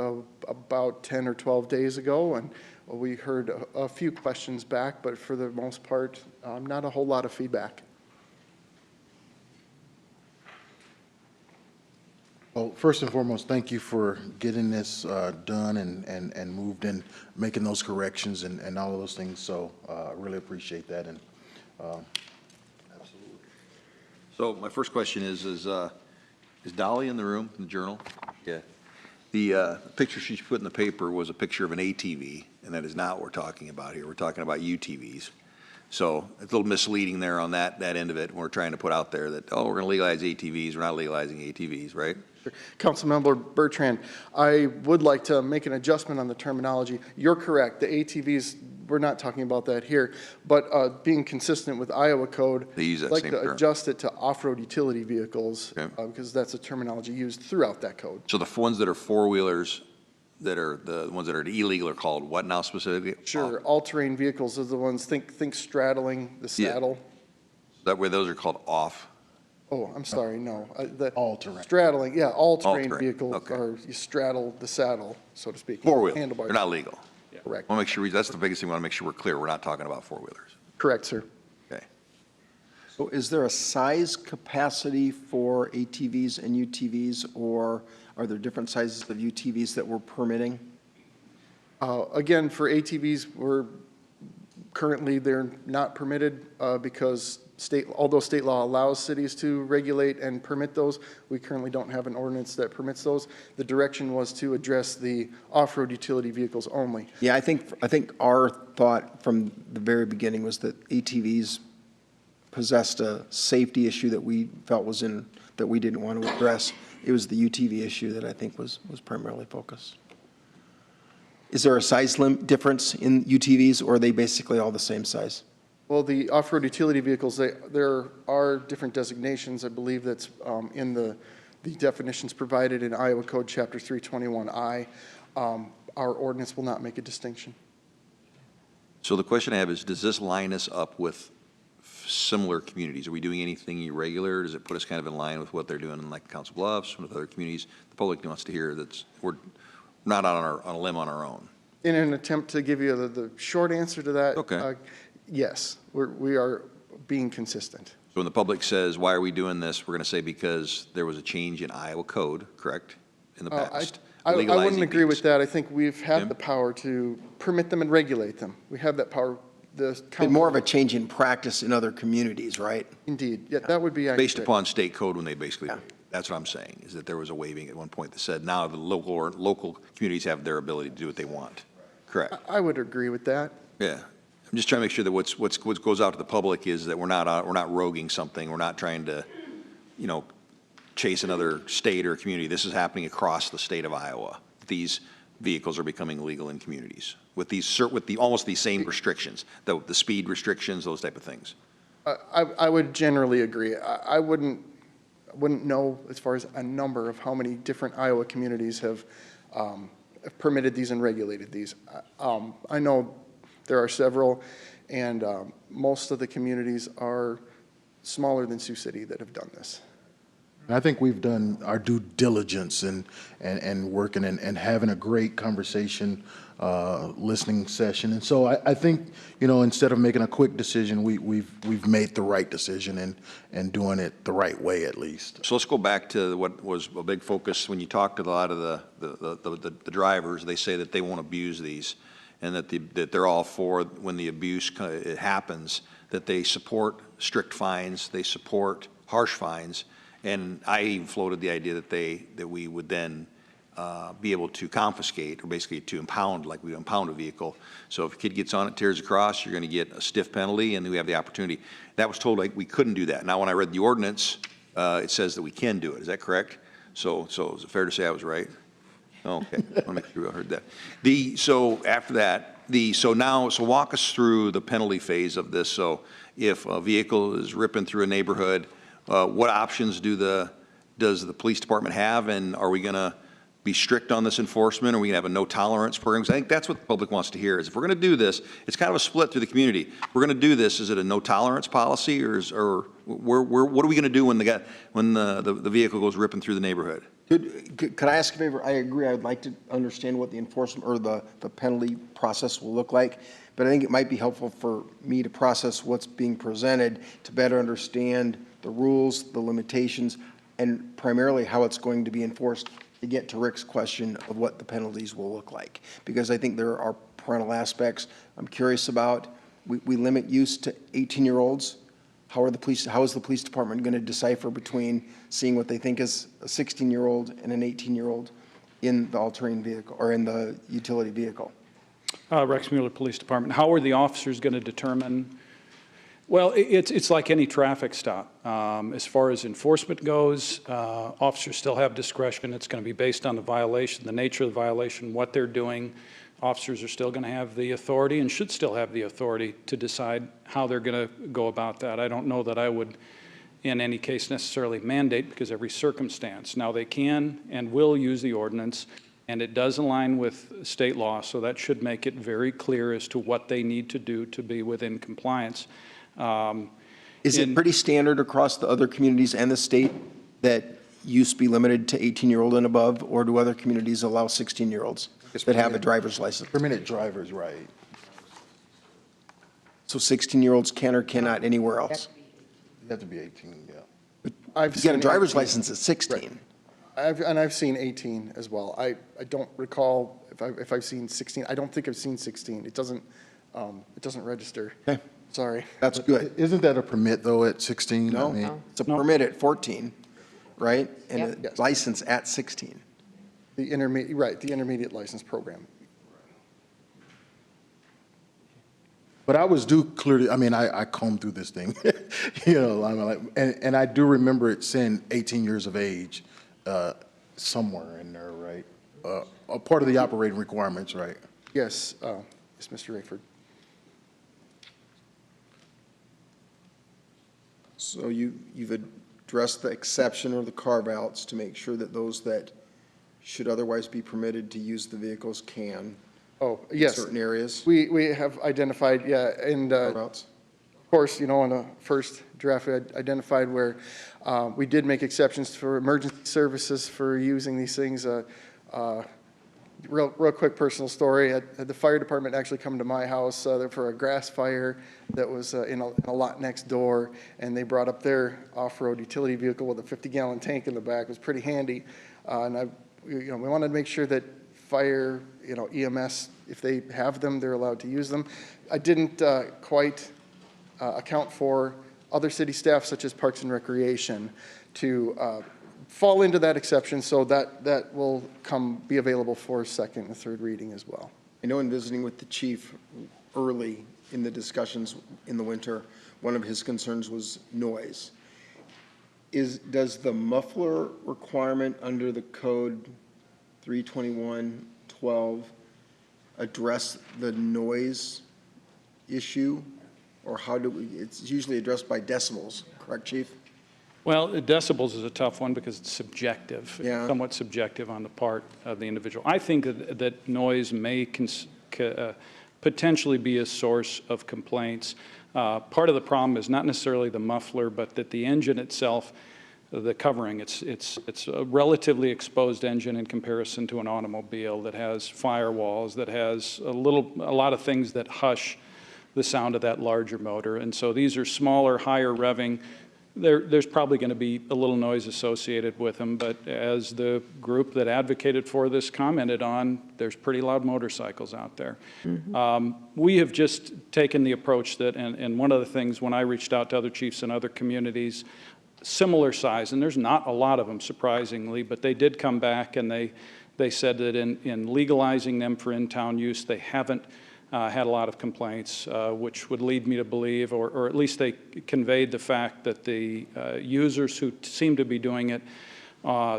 S21: about 10 or 12 days ago, and we heard a few questions back, but for the most part, not a whole lot of feedback.
S8: Well, first and foremost, thank you for getting this done and moved and making those corrections and all of those things. So I really appreciate that. And absolutely.
S4: So my first question is Dolly in the room, in the journal? Yeah. The picture she put in the paper was a picture of an ATV, and that is not what we're talking about here. We're talking about UTVs. So it's a little misleading there on that end of it. We're trying to put out there that, oh, we're going to legalize ATVs. We're not legalizing ATVs, right?
S21: Councilmember Bertrand, I would like to make an adjustment on the terminology. You're correct. The ATVs, we're not talking about that here, but being consistent with Iowa code,
S4: They use that
S21: I'd like
S4: same
S21: to
S4: term.
S21: adjust it to off-road utility vehicles
S4: Okay.
S21: because that's a terminology used throughout that code.
S4: So the ones that are four-wheelers, that are the ones that are illegal are called what now specifically?
S21: Sure, all-terrain vehicles are the ones, think straddling the
S4: Yeah.
S21: saddle.
S4: That way those are called off.
S21: Oh, I'm sorry, no. The
S8: all-terrain.
S21: straddling, yeah, all-terrain
S4: All-terrain,
S21: vehicles
S4: okay.
S21: are, you straddle the saddle, so to speak.
S4: Four-wheel,
S21: Handlebars.
S4: they're not legal.
S21: Correct.
S4: Want to make sure, that's the biggest thing, we want to make sure we're clear. We're not talking about four-wheelers.
S21: Correct, sir.
S4: Okay.
S3: So is there a size capacity for ATVs and UTVs, or are there different sizes of UTVs that we're permitting?
S21: Again, for ATVs, currently they're not permitted because although state law allows cities to regulate and permit those, we currently don't have an ordinance that permits those. The direction was to address the off-road utility vehicles only.
S3: Yeah, I think our thought from the very beginning was that ATVs possessed a safety issue that we felt that we didn't want to address. It was the UTV issue that I think was primarily focused. Is there a size difference in UTVs, or are they basically all the same size?
S21: Well, the off-road utility vehicles, there are different designations. I believe that's in the definitions provided in Iowa Code Chapter 321I. Our ordinance will not make a distinction.
S4: So the question I have is, does this line us up with similar communities? Are we doing anything irregular? Does it put us kind of in line with what they're doing in like Council Bluffs, with other communities? The public wants to hear that we're not on a limb on our own.
S21: In an attempt to give you the short answer to that,
S4: Okay.
S21: Yes, we are being consistent.
S4: So when the public says, why are we doing this? We're going to say because there was a change in Iowa code, correct, in the past?
S21: I
S4: legalizing
S21: wouldn't agree with
S4: these.
S21: that. I think we've had
S4: Okay.
S21: the power to permit them and regulate them. We have that power.
S3: Been more of a change in practice in other communities, right?
S21: Indeed. Yeah, that would be accurate.
S4: Based upon state code when they basically, that's what I'm saying, is that there was a waiving at one point that said now the local communities have their ability to do what they want. Correct.
S21: I would agree with that.
S4: Yeah. I'm just trying to make sure that what goes out to the public is that we're not roguing something. We're not trying to, chase another state or community. This is happening across the state of Iowa. These vehicles are becoming legal in communities with almost these same restrictions, the speed restrictions, those type of things.
S21: I would generally agree. I wouldn't know as far as a number of how many different Iowa communities have permitted these and regulated these. I know there are several, and most of the communities are smaller than Sioux City that have done this.
S8: And I think we've done our due diligence and working and having a great conversation, listening session. And so I think, instead of making a quick decision, we've made the right decision and doing it the right way at least.
S4: So let's go back to what was a big focus when you talked to a lot of the drivers. They say that they won't abuse these, and that they're all for when the abuse it happens, that they support strict fines, they support harsh fines. And I even floated the idea that we would then be able to confiscate, or basically to impound, like we impound a vehicle. So if a kid gets on it, tears across, you're going to get a stiff penalty, and then we have the opportunity. That was told like we couldn't do that. Now, when I read the ordinance, it says that we can do it. Is that correct? So is it fair to say I was right? Okay, I want to make sure I heard that. So after that, so walk us through the penalty phase of this. So if a vehicle is ripping through a neighborhood, what options does the police department have, and are we going to be strict on this enforcement? Are we going to have a no tolerance program? 'Cause I think that's what the public wants to hear, is if we're going to do this, it's kind of a split through the community. If we're going to do this, is it a no tolerance policy, or what are we going to do when the vehicle goes ripping through the neighborhood?
S3: Could I ask a favor? I agree. I would like to understand what the enforcement or the penalty process will look like, but I think it might be helpful for me to process what's being presented to better understand the rules, the limitations, and primarily how it's going to be enforced, to get to Rick's question of what the penalties will look like. Because I think there are parental aspects I'm curious about. We limit use to 18-year-olds. How is the police department going to decipher between seeing what they think is a 16-year-old and an 18-year-old in the all-terrain vehicle or in the utility vehicle?
S6: Rex Mueller Police Department. How are the officers going to determine? Well, it's like any traffic stop. As far as enforcement goes, officers still have discretion. It's going to be based on the violation, the nature of the violation, what they're doing. Officers are still going to have the authority and should still have the authority to decide how they're going to go about that. I don't know that I would, in any case, necessarily mandate, because every circumstance. Now, they can and will use the ordinance, and it does align with state law, so that should make it very clear as to what they need to do to be within compliance.
S3: Is it pretty standard across the other communities and the state that use be limited to 18-year-old and above, or do other communities allow 16-year-olds that have a driver's license?
S8: Permitted drivers, right.
S3: So 16-year-olds can or cannot anywhere else?
S8: You have to be 18, yeah.
S3: You get a driver's license at 16.
S21: Right. I've seen 18 as well. I don't recall if I've seen 16. I don't think I've seen 16. It doesn't register.
S3: Okay.
S21: Sorry.
S3: That's good.
S8: Isn't that a permit, though, at 16?
S3: No,
S8: I mean,
S3: it's a permit at 14, right? And
S21: Yep.
S3: a license at 16.
S21: The intermediate license program.
S8: But I was due clearly, I mean, I combed through this thing, and I do remember it saying 18 years of age somewhere in there, right? A part of the operating requirements, right?
S21: Yes, yes, Mr. Rayford.
S3: So you've addressed the exception or the carve-outs to make sure that those that should otherwise be permitted to use the vehicles can.
S21: Oh, yes.
S3: In certain areas.
S21: We have identified, yeah, and
S3: Carve-outs.
S21: of course, on the first draft, we had identified where we did make exceptions for emergency services for using these things. Real quick personal story. I had the fire department actually come to my house for a grass fire that was in a lot next door, and they brought up their off-road utility vehicle with a 50-gallon tank in the back. It was pretty handy, and we wanted to make sure that fire, EMS, if they have them, they're allowed to use them. I didn't quite account for other city staff, such as Parks and Recreation, to fall into that exception, so that will be available for second and third reading as well.
S3: I know in visiting with the chief early in the discussions in the winter, one of his concerns was noise. Does the muffler requirement under the code 321.12 address the noise issue? Or it's usually addressed by decibels, correct, Chief?
S6: Well, decibels is a tough one because it's subjective,
S3: Yeah.
S6: somewhat subjective on the part of the individual. I think that noise may potentially be a source of complaints. Part of the problem is not necessarily the muffler, but that the engine itself, the covering, it's a relatively exposed engine in comparison to an automobile that has firewalls, that has a lot of things that hush the sound of that larger motor. And so these are smaller, higher revving. There's probably going to be a little noise associated with them, but as the group that advocated for this commented on, there's pretty loud motorcycles out there. We have just taken the approach that, and one of the things when I reached out to other chiefs in other communities, similar size, and there's not a lot of them surprisingly, but they did come back and they They said that in legalizing them for in-town use, they haven't had a lot of complaints, which would lead me to believe, or at least they conveyed the fact that the users who seem to be doing it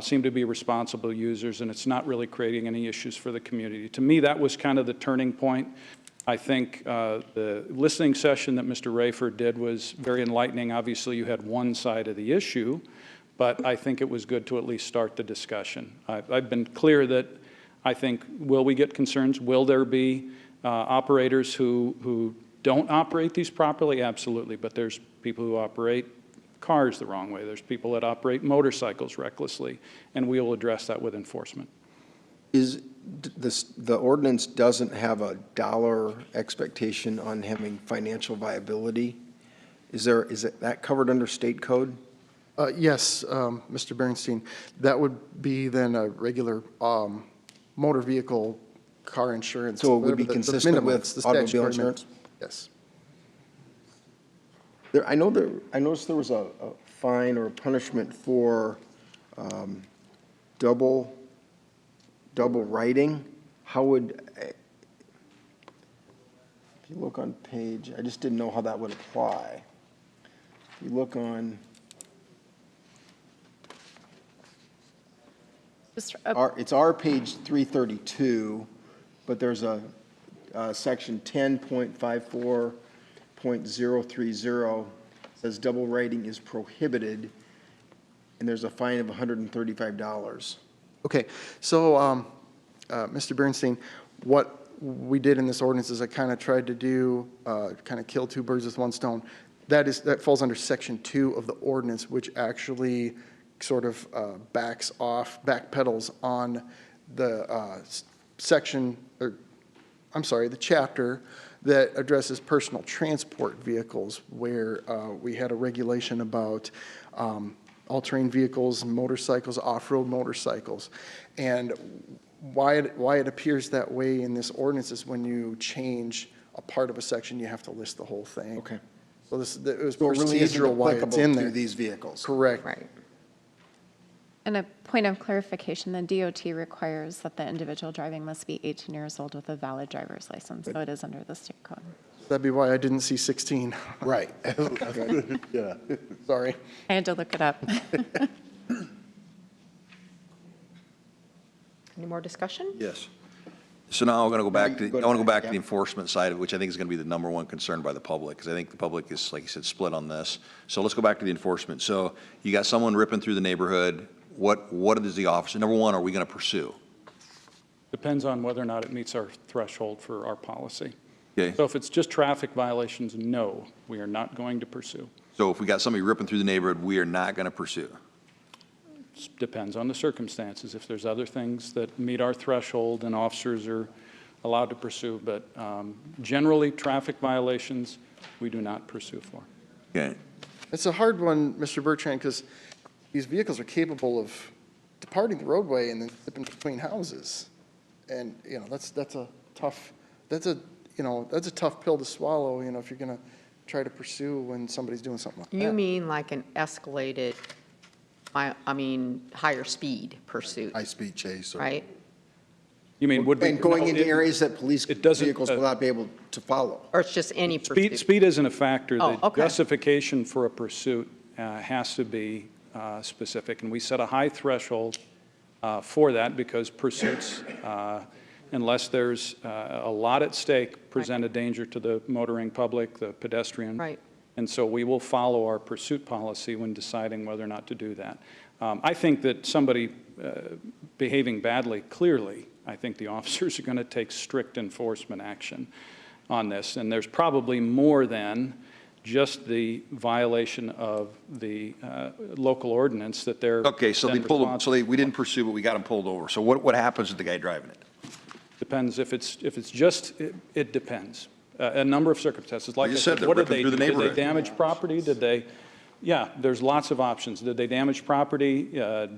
S6: seem to be responsible users, and it's not really creating any issues for the community. To me, that was kind of the turning point. I think the listening session that Mr. Rayford did was very enlightening. Obviously, you had one side of the issue, but I think it was good to at least start the discussion. I've been clear that I think, will we get concerns? Will there be operators who don't operate these properly? Absolutely, but there's people who operate cars the wrong way. There's people that operate motorcycles recklessly, and we will address that with enforcement.
S3: Is the ordinance doesn't have a dollar expectation on having financial viability? Is that covered under state code?
S21: Yes, Mr. Bernstein, that would be then a regular motor vehicle car insurance.
S3: So it would be
S21: the
S3: consistent
S21: minimum,
S3: with
S21: it's the
S3: automobile
S21: statutory
S3: insurance?
S21: minimum. Yes.
S3: I noticed there was a fine or a punishment for double writing. How would, if you look on page, I just didn't know how that would apply. If you look on, it's our page 332, but there's a section 10.54.030 says double writing is prohibited, and there's a fine of $135.
S21: Okay, so Mr. Bernstein, what we did in this ordinance is I kind of tried to do, kind of kill two birds with one stone. That falls under section 2 of the ordinance, which actually sort of backpedals on the section, or I'm sorry, the chapter that addresses personal transport vehicles, where we had a regulation about all-terrain vehicles and motorcycles, off-road motorcycles. And why it appears that way in this ordinance is when you change a part of a section, you have to list the whole thing.
S3: Okay.
S21: So it was
S3: So it really isn't
S21: procedural why it's
S3: applicable
S21: in
S3: to
S21: there.
S3: these vehicles?
S21: Correct.
S5: Right.
S14: And a point of clarification, the DOT requires that the individual driving must be 18 years old with a valid driver's license, so it is under the state code.
S21: That'd be why I didn't see 16.
S8: Right. Yeah.
S21: Sorry.
S14: I had to look it up.
S5: Any more discussion?
S4: Yes. So now I'm going to go back to, I want to go back to
S3: yeah.
S4: the enforcement side of it, which I think is going to be the number one concern by the public, because I think the public is, like you said, split on this. So let's go back to the enforcement. So you got someone ripping through the neighborhood. What is the officer? Number one, are we going to pursue?
S6: Depends on whether or not it meets our threshold for our policy.
S4: Okay.
S6: So if it's just traffic violations, no, we are not going to pursue.
S4: So if we got somebody ripping through the neighborhood, we are not going to pursue.
S6: Depends on the circumstances. If there's other things that meet our threshold, then officers are allowed to pursue. But generally, traffic violations, we do not pursue for.
S4: Okay.
S21: It's a hard one, Mr. Bertrand, because these vehicles are capable of departing the roadway and then slipping between houses. And, that's a tough pill to swallow, if you're going to try to pursue when somebody's doing something like that.
S5: You mean like an escalated, higher speed pursuit,
S8: High-speed chase.
S5: right?
S6: You mean, would we?
S3: And going
S6: no,
S3: into
S6: it-
S3: areas that police
S6: it doesn't,
S3: vehicles will not be able to follow?
S5: Or it's just any pursuit?
S6: Speed isn't a factor.
S5: Oh,
S6: The
S5: okay.
S6: justification for a pursuit has to be specific, and we set a high threshold for that because pursuits, unless there's a lot at stake, present a danger to the motoring public, the pedestrian.
S5: Right.
S6: And so we will follow our pursuit policy when deciding whether or not to do that. I think that somebody behaving badly, clearly, I think the officers are going to take strict enforcement action on this. And there's probably more than just the violation of the local ordinance that they're
S4: Okay, so they
S6: then
S4: pulled them,
S6: responsible.
S4: we didn't pursue, but we got them pulled over. So what happens to the guy driving it?
S6: Depends if it's just, it depends. A number of circumstances. Like
S4: You
S6: I
S4: said
S6: said,
S4: they're
S6: what did
S4: ripping
S6: they
S4: through
S6: do?
S4: the
S6: Did they
S4: neighborhood.
S6: damage property? Did they, yeah, there's lots of options. Did they damage property?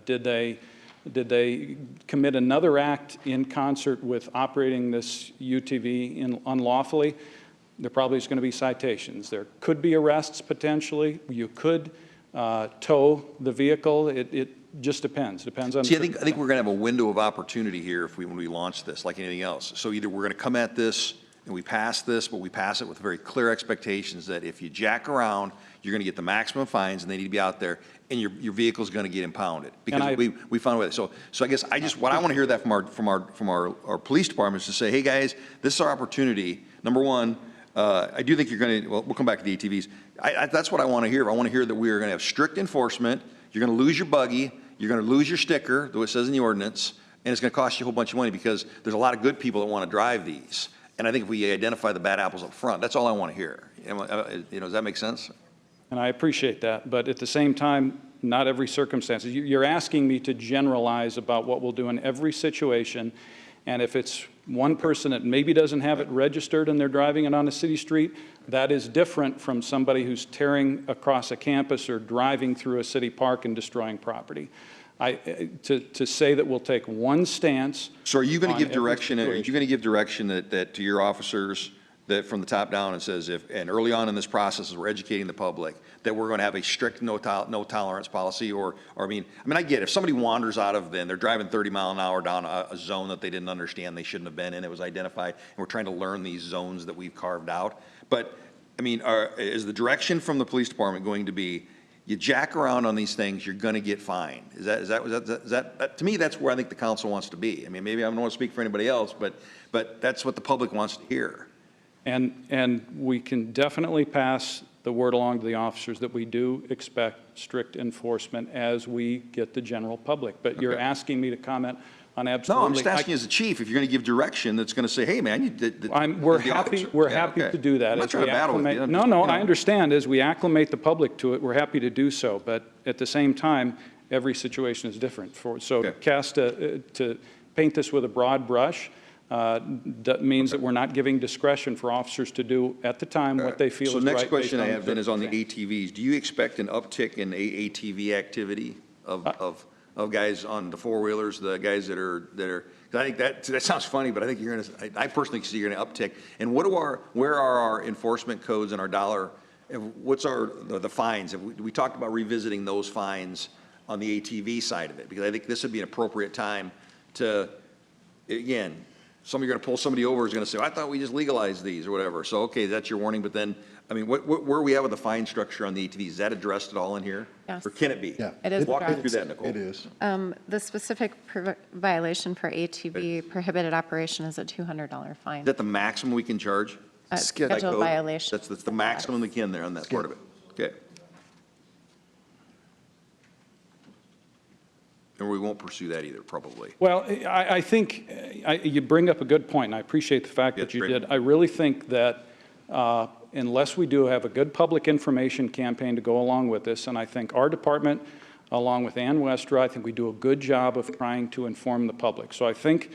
S6: Did they commit another act in concert with operating this UTV unlawfully? There probably is going to be citations. There could be arrests potentially. You could tow the vehicle. just depends on.
S4: See, I think we're going to have a window of opportunity here when we launch this, like anything else. So either we're going to come at this and we pass this, but we pass it with very clear expectations that if you jack around, you're going to get the maximum fines and they need to be out there, and your vehicle's going to get impounded. Because we found a way. So I guess what I want to hear that from our police departments to say, hey guys, this is our opportunity. Number one, I do think you're going to, well, we'll come back to the ATVs. That's what I want to hear. I want to hear that we are going to have strict enforcement. You're going to lose your buggy. You're going to lose your sticker, the way it says in the ordinance, and it's going to cost you a whole bunch of money because there's a lot of good people that want to drive these. And I think if we identify the bad apples up front, that's all I want to hear. Does that make sense?
S6: And I appreciate that, but at the same time, not every circumstance. You're asking me to generalize about what we'll do in every situation, and if it's one person that maybe doesn't have it registered and they're driving it on a city street, that is different from somebody who's tearing across a campus or driving through a city park and destroying property. To say that we'll take one stance.
S4: So are you going to give direction? Are you going to give direction that to your officers that from the top down and says and early on in this process as we're educating the public that we're going to have a strict no tolerance policy or I mean I get it. If somebody wanders out of they're driving 30 miles an hour down a zone that they didn't understand they shouldn't have been in, it was identified, and we're trying to learn these zones that we've carved out. But I mean, is the direction from the police department going to be you jack around on these things, you're going to get fined? Is that to me, that's where I think the council wants to be. I mean, maybe I don't want to speak for anybody else, but that's what the public wants to hear.
S6: And we can definitely pass the word along to the officers that we do expect strict enforcement as we get the general public. But you're asking me to comment on absolutely.
S4: No, I'm just asking you as a chief if you're going to give direction that's going to say, hey, man,
S6: we're happy to do that.
S4: I'm not trying to battle with you.
S6: No, I understand. As we acclimate the public to it, we're happy to do so. But at the same time, every situation is different. To paint this with a broad brush, that means that we're not giving discretion for officers to do at the time what they feel is right.
S4: So next question I have then is on the ATVs. Do you expect an uptick in ATV activity of guys on the four-wheelers, the guys that are, I think that sounds funny, but I think I personally see you're going to uptick. And where are our enforcement codes and our dollar, what's the fines? Have we talked about revisiting those fines on the ATV side of it? Because I think this would be an appropriate time to, again, you're going to pull somebody over is going to say, I thought we just legalized these or whatever. So, okay, that's your warning. But then, I mean, where are we at with the fine structure on the ATVs? Is that addressed at all in here?
S14: Yes.
S4: Or can it be?
S14: Yeah. It is
S4: Walk me
S14: addressed.
S4: through that, Nicole.
S8: It is.
S14: The specific violation for ATV prohibited operation is a $200 fine.
S4: Is that the maximum we can charge?
S14: Schedule violation.
S4: That's the maximum we can there on that part of it. Okay. And we won't pursue that either, probably.
S6: Well, I think you bring up a good point, and I appreciate the fact that you did. I really think that unless we do have a good public information campaign to go along with this, and I think our department, along with Ann Westra, I think we do a good job of trying to inform the public. So I think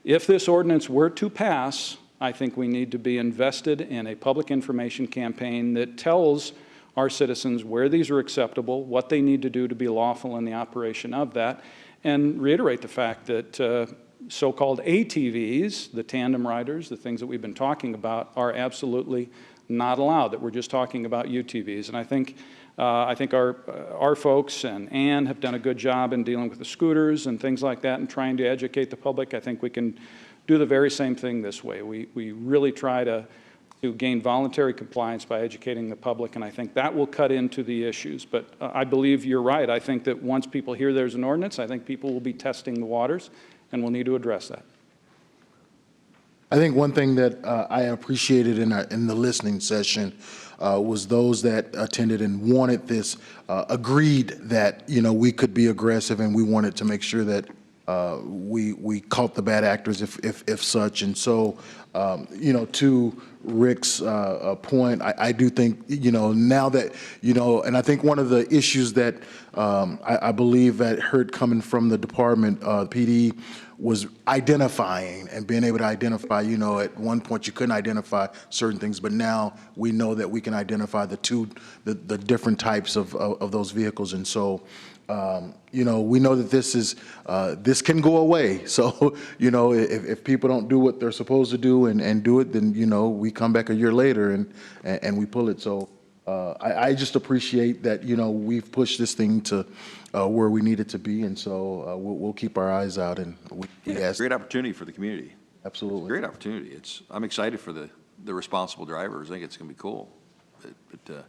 S6: if this ordinance were to pass, I think we need to be invested in a public information campaign that tells our citizens where these are acceptable, what they need to do to be lawful in the operation of that, and reiterate the fact that so-called ATVs, the tandem riders, the things that we've been talking about, are absolutely not allowed, that we're just talking about UTVs. And I think our folks and Ann have done a good job in dealing with the scooters and things like that and trying to educate the public. I think we can do the very same thing this way. We really try to gain voluntary compliance by educating the public, and I think that will cut into the issues. But I believe you're right. I think that once people hear there's an ordinance, I think people will be testing the waters, and we'll need to address that.
S8: I think one thing that I appreciated in the listening session was those that attended and wanted this, agreed that, we could be aggressive, and we wanted to make sure that we caught the bad actors if such. And so, to Rick's point, I do think, now that, and I think one of the issues that I believe that heard coming from the department, PD, was identifying and being able to identify, at one point you couldn't identify certain things, but now we know that we can identify the different types of those vehicles. And so, we know that this can go away. So, if people don't do what they're supposed to do and do it, then, we come back a year later and we pull it. So, I just appreciate that, you know, we've pushed this thing to where we need it to be, and so we'll keep our eyes out, and we ask.
S4: Great opportunity for the community.
S8: Absolutely.
S4: Great opportunity. I'm excited for the responsible drivers. I think it's going to be cool.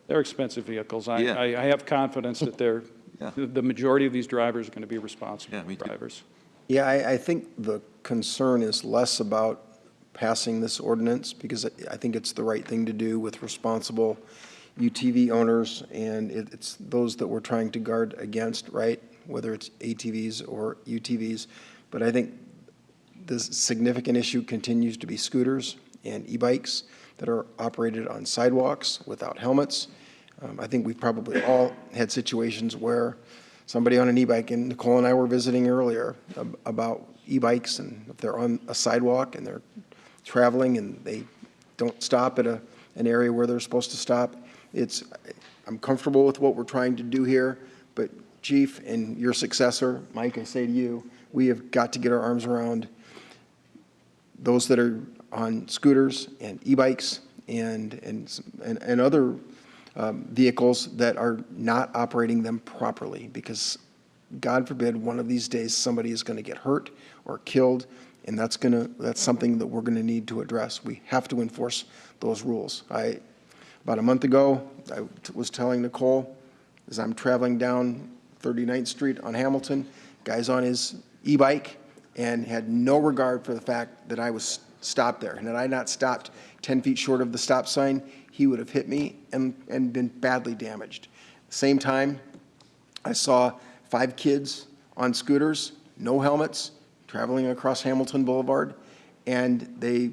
S6: They're expensive vehicles.
S4: Yeah.
S6: I have confidence that the majority of these drivers are going to be responsible drivers.
S3: Yeah, I think the concern is less about passing this ordinance, because I think it's the right thing to do with responsible UTV owners, and it's those that we're trying to guard against, right? Whether it's ATVs or UTVs. But I think the significant issue continues to be scooters and e-bikes that are operated on sidewalks without helmets. I think we've probably all had situations where somebody on an e-bike, and Nicole and I were visiting earlier about e-bikes, and if they're on a sidewalk and they're traveling and they don't stop at an area where they're supposed to stop, I'm comfortable with what we're trying to do here, but Chief and your successor, Mike, I say to you, we have got to get our arms around those that are on scooters and e-bikes and other vehicles that are not operating them properly, because God forbid one of these days somebody is going to get hurt or killed, and that's something that we're going to need to address. We have to enforce those rules. About a month ago, I was telling Nicole, as I'm traveling down 39th Street on Hamilton, guy's on his e-bike and had no regard for the fact that I was stopped there. And had I not stopped 10 feet short of the stop sign, he would have hit me and been badly damaged. Same time, I saw 5 kids on scooters, no helmets, traveling across Hamilton Boulevard, and they're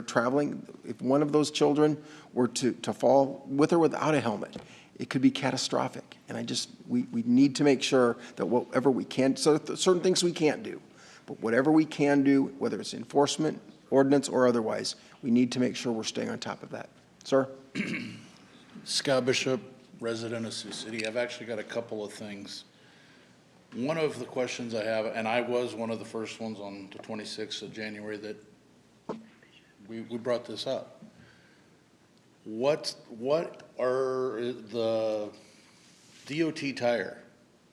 S3: traveling. If one of those children were to fall with or without a helmet, it could be catastrophic. And we need to make sure that whatever we can, so certain things we can't do, but whatever we can do, whether it's enforcement, ordinance, or otherwise, we need to make sure we're staying on top of that. Sir?
S10: Scott Bishop, resident of Sioux City. I've actually got a couple of things. One of the questions I have, and I was one of the first ones on the 26th of January that we brought this up. What are the DOT tire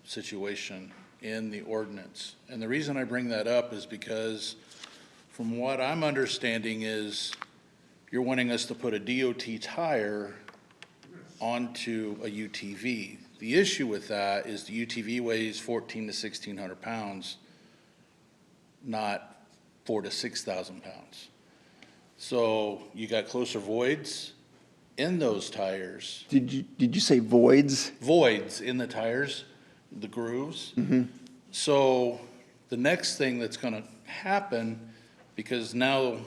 S10: situation in the ordinance? And the reason I bring that up is because from what I'm understanding is you're wanting us to put a DOT tire onto a UTV. The issue with that is the UTV weighs 1,400 to 1,600 pounds, not 4,000 to 6,000 pounds. So you got closer voids in those tires.
S3: Did you say voids?
S10: Voids in the tires, the grooves. Mm-hmm. So the next thing that's going to happen, because now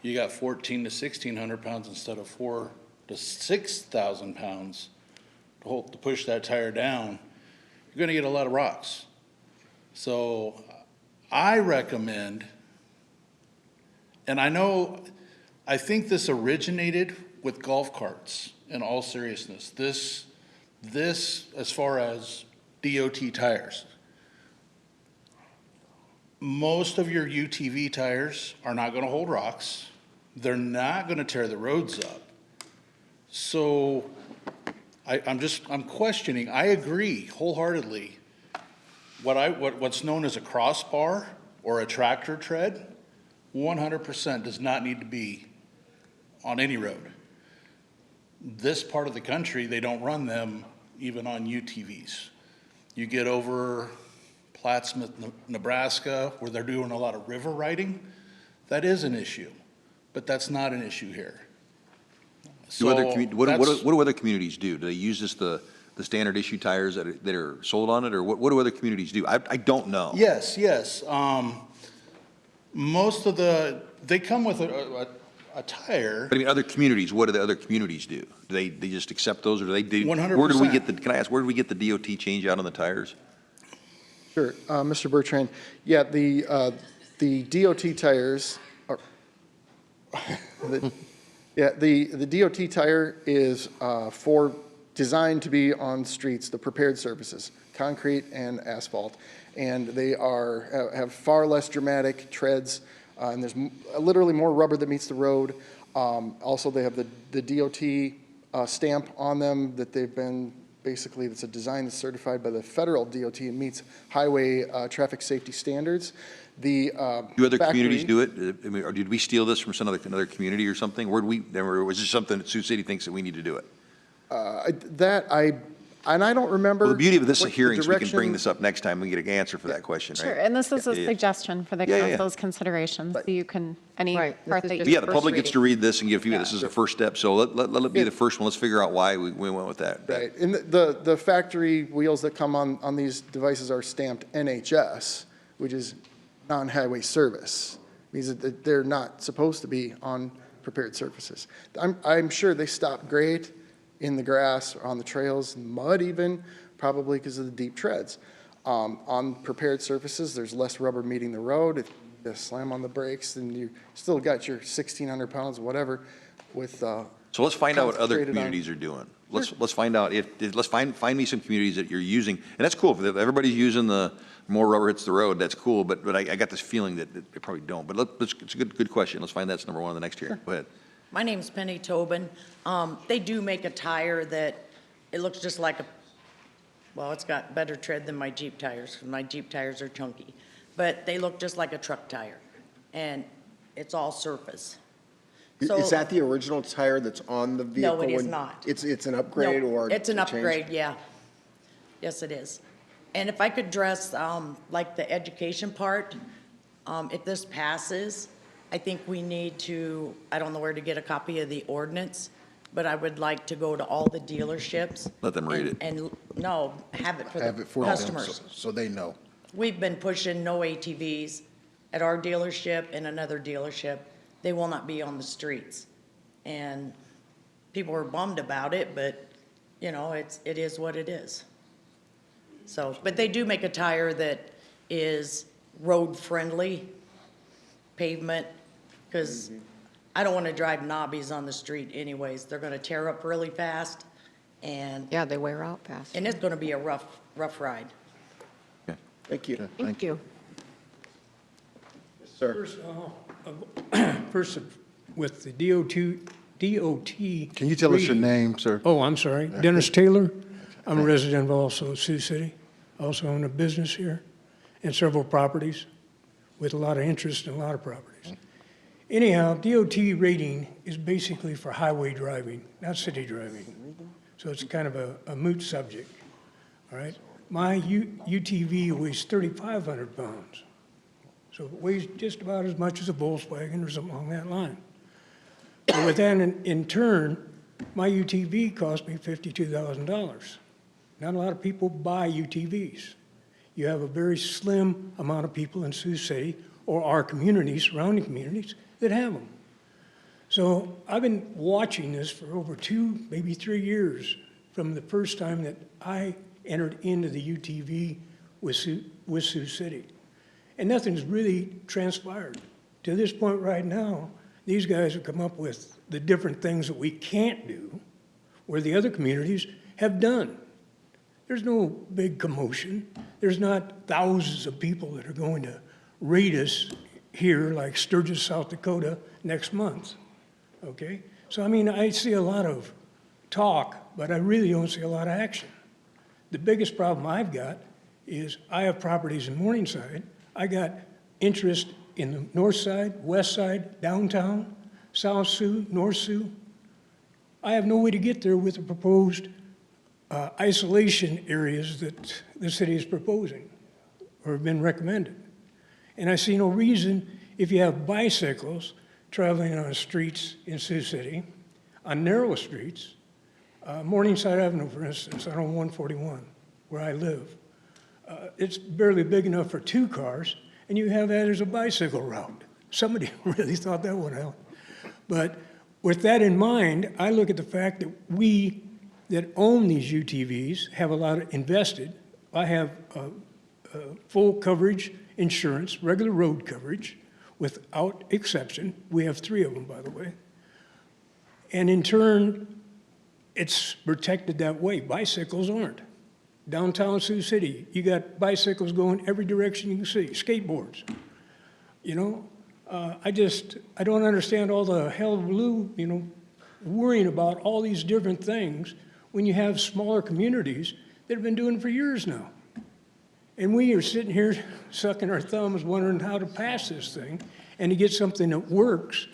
S10: you got 1,400 to 1,600 pounds instead of 4,000 to 6,000 pounds to push that tire down, you're going to get a lot of rocks. So I recommend, and I think this originated with golf carts in all seriousness. This as far as DOT tires. Most of your UTV tires are not going to hold rocks. They're not going to tear the roads up. So I'm questioning. I agree wholeheartedly. What's known as a crossbar or a tractor tread, 100% does not need to be on any road. This part of the country, they don't run them even on UTVs. You get over Plattsmouth, Nebraska, where they're doing a lot of river riding, that is an issue, but that's not an issue here. So
S4: what do other communities do? Do they use just the standard issue tires that are sold on it, or what do other communities do? I don't know.
S10: Yes. Most of they come with a tire.
S4: But I mean, other communities, what do the other communities do? Do they just accept those, or do they do?
S10: 100%.
S4: Where do we get can I ask, where do we get the DOT change out on the tires?
S21: Sure, Mr. Bertrand. Yeah, the DOT tires are, the DOT tire is designed to be on streets, the prepared surfaces, concrete and asphalt, and they have far less dramatic treads, and there's literally more rubber that meets the road. Also, they have the DOT stamp on them that they've been, basically, it's a design that's certified by the federal DOT and meets highway traffic safety standards. The
S4: Do other communities
S21: factory-
S4: do it? I mean, or did we steal this from another community or something? Where or was this something that Sioux City thinks that we need to do it?
S21: I don't remember.
S4: Well, the beauty of this
S21: what the
S4: hearing is we can bring
S21: direction-
S4: this up next time and get an answer for that question, right?
S14: Sure, and this is a
S4: Yeah.
S14: suggestion for the
S4: Yeah, yeah.
S14: council's consideration, so you can, any
S5: Right, this
S14: part
S5: is
S14: that you.
S5: just
S4: But yeah, the public gets to read this and give you, this is
S21: Yeah.
S4: a first step, so let it be the first one. Let's figure out why we went with that.
S21: Right, and the factory wheels that come on these devices are stamped NHS, which is non-highway service. Means that they're not supposed to be on prepared surfaces. I'm sure they stop great in the grass, or on the trails, mud even, probably because of the deep treads. On prepared surfaces, there's less rubber meeting the road. If you slam on the brakes, then you still got your 1,600 pounds, whatever, with
S4: So let's find out what other
S21: concentrated on-
S4: communities are doing. Let's find out let's find me some communities that you're using, and that's cool. If everybody's using the more rubber hits the road, that's cool, but I got this feeling that they probably don't. But it's a good question. Let's find that's number one in the next hearing. Go ahead.
S12: My name's Penny Tobin. They do make a tire that, it looks just like well, it's got better tread than my Jeep tires, 'cause my Jeep tires are chunky. But they look just like a truck tire, and it's all surface. So-
S3: Is that the original tire that's on the vehicle?
S12: No, it is
S3: when-
S12: not.
S3: It's an upgrade
S12: No,
S3: or?
S12: it's an
S3: a change?
S12: upgrade, yeah. Yes, it is. And if I could address, like the education part, if this passes, I think we need to, I don't know where to get a copy of the ordinance, but I would like to go to all the dealerships.
S4: Let them read it.
S12: And, no, have it for
S8: Have
S12: the
S8: it for them,
S12: customers.
S8: so they know.
S12: We've been pushing no ATVs at our dealership and another dealership. They will not be on the streets. And people are bummed about it, but, you know, it is what it is. So, but they do make a tire that is road-friendly, pavement, because I don't want to drive knobbies on the street anyways. They're going to tear up really fast, and,
S5: Yeah, they wear out fast.
S12: and it's going to be a rough ride.
S3: Thank you.
S5: Thank you.
S3: Sir.
S22: First, with the DOT.
S8: Can you tell us your
S22: reading-
S8: name, sir?
S22: Oh, I'm sorry. Dennis Taylor. I'm a resident of also Sioux City. Also own a business here and several properties with a lot of interest in a lot of properties. Anyhow, DOT rating is basically for highway driving, not city driving. So it's kind of a moot subject, all right? My UTV weighs 3,500 pounds. So it weighs just about as much as a Volkswagen or something along that line. But with that in turn, my UTV cost me $52,000. Not a lot of people buy UTVs. You have a very slim amount of people in Sioux City or our communities, surrounding communities, that have them. So I've been watching this for over 2, maybe 3 years from the first time that I entered into the UTV with Sioux City. And nothing's really transpired. To this point right now, these guys have come up with the different things that we can't do, where the other communities have done. There's no big commotion. There's not thousands of people that are going to raid us here like Sturgis, South Dakota next month, okay? So, I mean, I see a lot of talk, but I really don't see a lot of action. The biggest problem I've got is I have properties in Morningside. I got interest in the north side, west side, downtown, South Sioux, North Sioux. I have no way to get there with the proposed isolation areas that the city is proposing or have been recommended. And I see no reason, if you have bicycles traveling on streets in Sioux City, on narrow streets, Morningside Avenue, for instance, on 141, where I live, it's barely big enough for 2 cars, and you have that as a bicycle route. Somebody really thought that one out. But with that in mind, I look at the fact that we that own these UTVs have a lot of invested. I have full coverage insurance, regular road coverage, without exception. We have 3 of them, by the way. And in turn, it's protected that way. Bicycles aren't. Downtown Sioux City, you got bicycles going every direction you can see, skateboards. You know, I don't understand all the hullabaloo, worrying about all these different things when you have smaller communities that have been doing it for years now. And we are sitting here sucking our thumbs wondering how to pass this thing and to get something that works,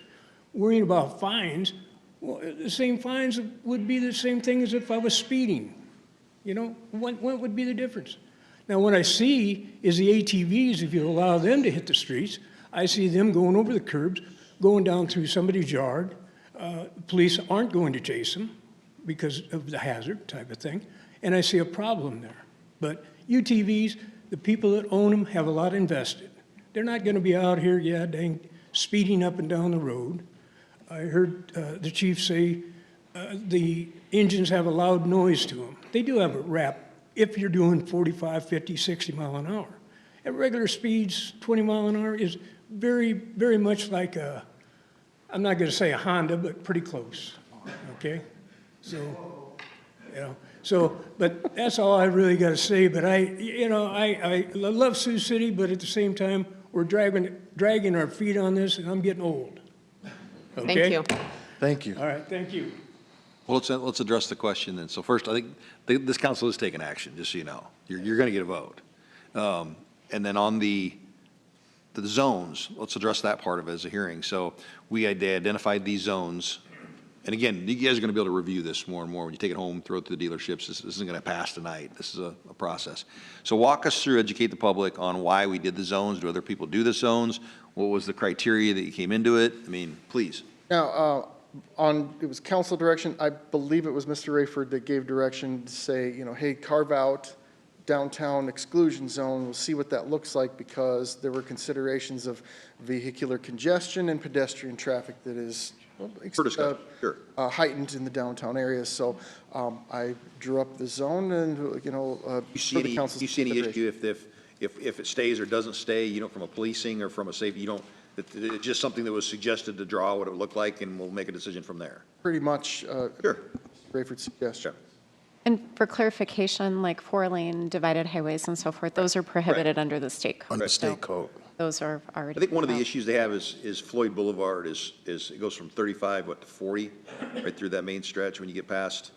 S22: worrying about fines. Well, the same fines would be the same thing as if I was speeding. What would be the difference? Now, what I see is the ATVs, if you allow them to hit the streets, I see them going over the curbs, going down through somebody's yard. Police aren't going to chase them because of the hazard type of thing, and I see a problem there. But UTVs, the people that own them have a lot invested. They're not going to be out here, dang, speeding up and down the road. I heard the chief say the engines have a loud noise to them. They do have a rap if you're doing 45, 50, 60 mile an hour. At regular speeds, 20 mile an hour is very, very much like I'm not going to say a Honda, but pretty close, okay? But that's all I really got to say. But I love Sioux City, but at the same time, we're dragging our feet on this, and I'm getting old. Okay?
S5: Thank you.
S8: Thank you.
S22: All right, thank you.
S4: Well, let's address the question then. So first, I think this council is taking action, just so you know. You're going to get a vote. And then on the zones, let's address that part of it as a hearing. So they identified these zones. And again, you guys are going to be able to review this more and more. When you take it home, throw it to the dealerships, this isn't going to pass tonight. This is a process. So walk us through, educate the public on why we did the zones. Do other people do the zones? What was the criteria that you came into it? I mean, please.
S21: Now, it was council direction. I believe it was Mr. Rayford that gave direction to say, hey, carve out downtown exclusion zone. We'll see what that looks like, because there were considerations of vehicular congestion and pedestrian traffic that is heightened in the downtown areas. So I drew up the zone and,
S4: Do you see any issue if it stays or doesn't stay, from a policing or from a safety, it's just something that was suggested to draw what it would look like, and we'll make a decision from there?
S21: Pretty much Rayford's suggestion.
S14: And for clarification, like 4-lane divided highways and so forth, those are prohibited under the state code.
S8: Under the state code.
S14: Those are already.
S4: I think one of the issues they have is Floyd Boulevard is it goes from 35, to 40, right through that main stretch when you get past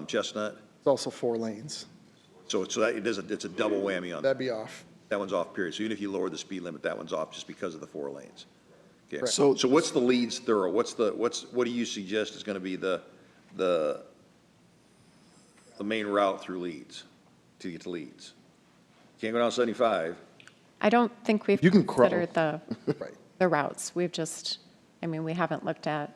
S4: Chestnut.
S21: It's also 4 lanes.
S4: So it's a double whammy on that.
S21: That'd be off.
S4: That one's off, period. So even if you lower the speed limit, that one's off just because of the 4 lanes. Okay.
S21: Correct.
S4: So what's the Leeds thorough? What do you suggest is going to be the main route through Leeds to get to Leeds? Can't go down 75.
S14: I don't think we've
S8: You can crawl.
S14: considered the routes. We've just, we haven't looked at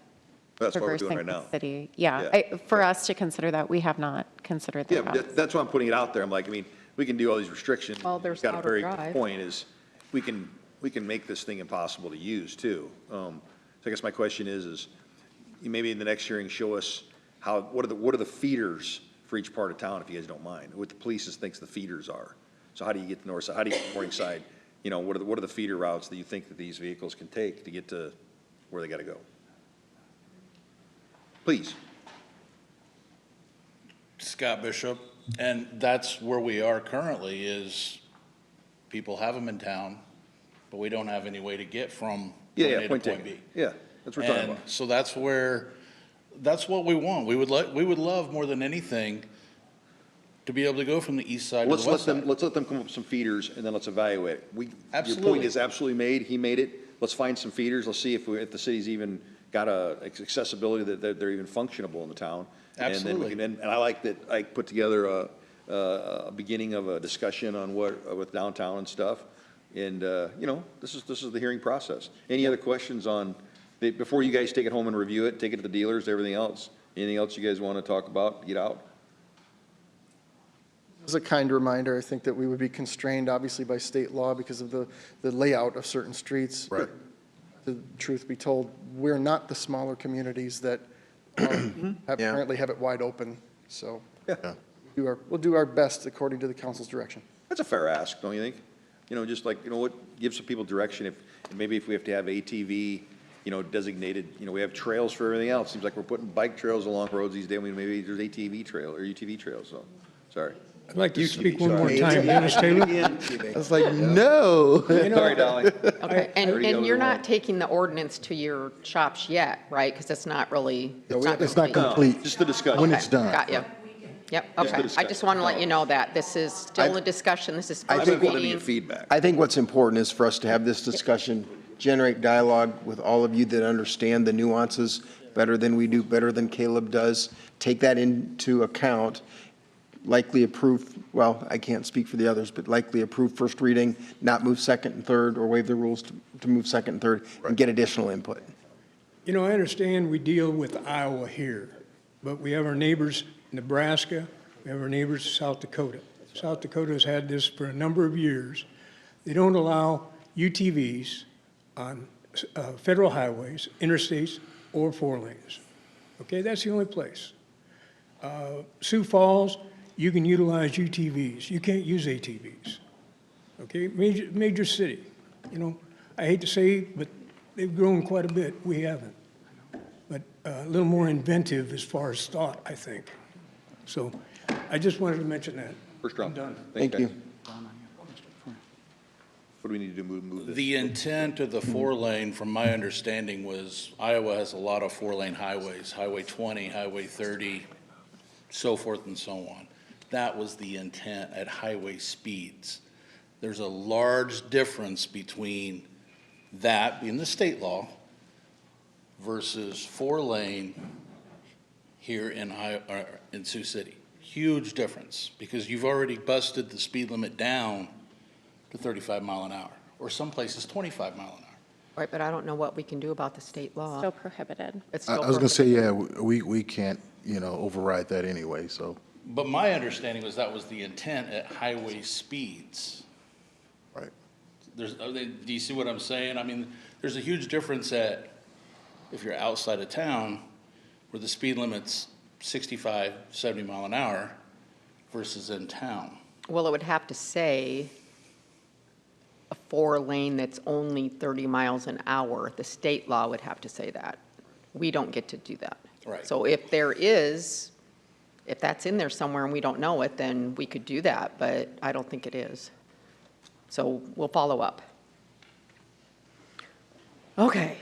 S4: That's what we're doing
S14: traversing
S4: right
S14: the
S4: now.
S14: city. Yeah, for us to consider that, we have not considered the
S4: Yeah,
S14: routes.
S4: that's why I'm putting it out there. I'm like, we can do all these restrictions.
S5: Well, there's
S4: Got a
S5: Outer
S4: very good
S5: Drive.
S4: point is, we can make this thing impossible to use too. So I guess my question is maybe in the next hearing, show us what are the feeders for each part of town, if you guys don't mind, what the police thinks the feeders are. So how do you get to north side? How do you get to morning side? What are the feeder routes that you think that these vehicles can take to get to where they got to go? Please.
S10: Scott Bishop, and that's where we are currently, is people have them in town, but we don't have any way to get from point A to point B.
S4: Yeah, that's what we're talking about.
S10: So that's what we want. We would love more than anything to be able to go from the east side to the west side.
S4: Let's let them come up with some feeders, and then let's evaluate it. Your
S10: Absolutely.
S4: point is absolutely made. He made it. Let's find some feeders. Let's see if the city's even got accessibility that they're even functionable in the town.
S10: Absolutely.
S4: And I like that I put together a beginning of a discussion on with downtown and stuff. And, this is the hearing process. Any other questions before you guys take it home and review it, take it to the dealers, everything else? Anything else you guys want to talk about, get out?
S21: As a kind reminder, I think that we would be constrained, obviously, by state law because of the layout of certain streets.
S8: Right.
S21: The truth be told, we're not the smaller communities that apparently have it wide open. So we'll do our best according to the council's direction.
S4: That's a fair ask, don't you think? Just like, what gives some people direction maybe if we have to have ATV, designated, we have trails for everything else. Seems like we're putting bike trails along roads these days. Maybe there's ATV trail or UTV trails, so, sorry.
S22: I'd like to speak one more time, Dennis Taylor.
S21: I was like, no.
S4: Sorry, Dolly.
S5: Okay, and
S4: Already got
S5: you're
S4: it
S5: not
S4: wrong.
S5: taking the ordinance to your shops yet, right? Because it's not really,
S8: It's not complete.
S4: Just the discussion.
S8: When it's done.
S5: got you. Yep,
S4: Just the
S5: okay. I
S4: discussion.
S5: just want to let you know that. This is still a discussion. This is
S21: I
S5: first
S21: think
S4: I want to
S5: reading.
S4: get feedback.
S3: I think what's important is for us to have this discussion, generate dialogue with all of you that understand the nuances better than we do, better than Caleb does. Take that into account, likely approve, well, I can't speak for the others, but likely approve first reading, not move second and third, or waive the rules to move second and third, and get additional input.
S22: You know, I understand we deal with Iowa here, but we have our neighbors in Nebraska, we have our neighbors in South Dakota. South Dakota has had this for a number of years. They don't allow UTVs on federal highways, interstates, or four lanes. Okay, that's the only place. Sioux Falls, you can utilize UTVs. You can't use ATVs. Okay, major city. You know, I hate to say, but they've grown quite a bit. We haven't. But a little more inventive as far as thought, I think. So I just wanted to mention that.
S4: First round.
S22: I'm done.
S3: Thank you.
S4: What do we need to do to move this?
S10: The intent of the four-lane, from my understanding, was Iowa has a lot of four-lane highways, Highway 20, Highway 30, so forth and so on. That was the intent at highway speeds. There's a large difference between that being the state law versus four-lane here in Sioux City. Huge difference, because you've already busted the speed limit down to 35 mile an hour, or some places 25 mile an hour.
S5: Right, but I don't know what we can do about the state law.
S14: Still prohibited.
S5: It's
S8: I
S5: still
S8: was going to say,
S5: prohibited.
S8: yeah, we can't, override that anyway, so.
S10: But my understanding was that was the intent at highway speeds.
S8: Right.
S10: Do you see what I'm saying? I mean, there's a huge difference if you're outside of town, where the speed limit's 65, 70 mile an hour versus in town.
S5: Well, it would have to say a four-lane that's only 30 miles an hour. The state law would have to say that. We don't get to do that.
S10: Right.
S5: So if that's in there somewhere and we don't know it, then we could do that, but I don't think it is. So we'll follow up. Okay.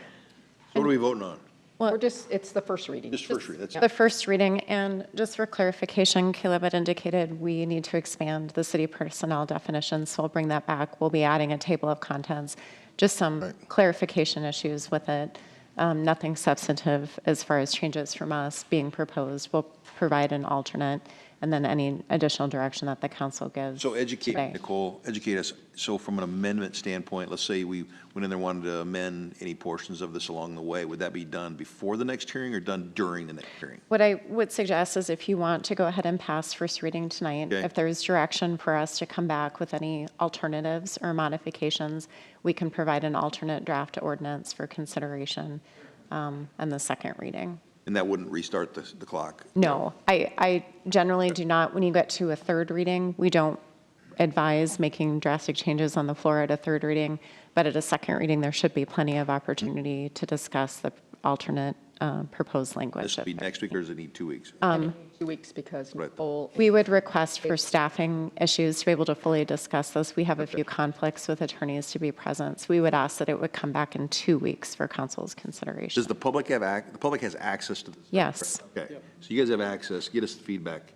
S4: So what are we voting on?
S5: It's the first reading.
S4: Just first reading, that's
S14: The first reading, and just for clarification, Caleb had indicated we need to expand the city personnel definition, so we'll bring that back. We'll be adding a table of contents, just some clarification issues with it. Nothing substantive as far as changes from us being proposed. We'll provide an alternate, and then any additional direction that the council gives.
S4: So educate,
S14: today.
S4: Nicole, educate us. So from an amendment standpoint, let's say we went in there and wanted to amend any portions of this along the way, would that be done before the next hearing or done during the next hearing?
S14: What I would suggest is if you want to go ahead and pass first reading tonight,
S4: Okay.
S14: if there's direction for us to come back with any alternatives or modifications, we can provide an alternate draft ordinance for consideration and the second reading.
S4: And that wouldn't restart the clock?
S14: No, I generally do not, when you get to a third reading, we don't advise making drastic changes on the floor at a third reading, but at a second reading, there should be plenty of opportunity to discuss the alternate proposed language.
S4: This would be next week, or does it need 2 weeks?
S5: 2 weeks because
S4: Right.
S5: Nicole.
S14: We would request for staffing issues to be able to fully discuss this. We have a few conflicts with attorneys to be present, so we would ask that it would come back in 2 weeks for council's consideration.
S4: Does the public have, the public has access to this?
S14: Yes.
S4: Okay, so you guys have access, get us feedback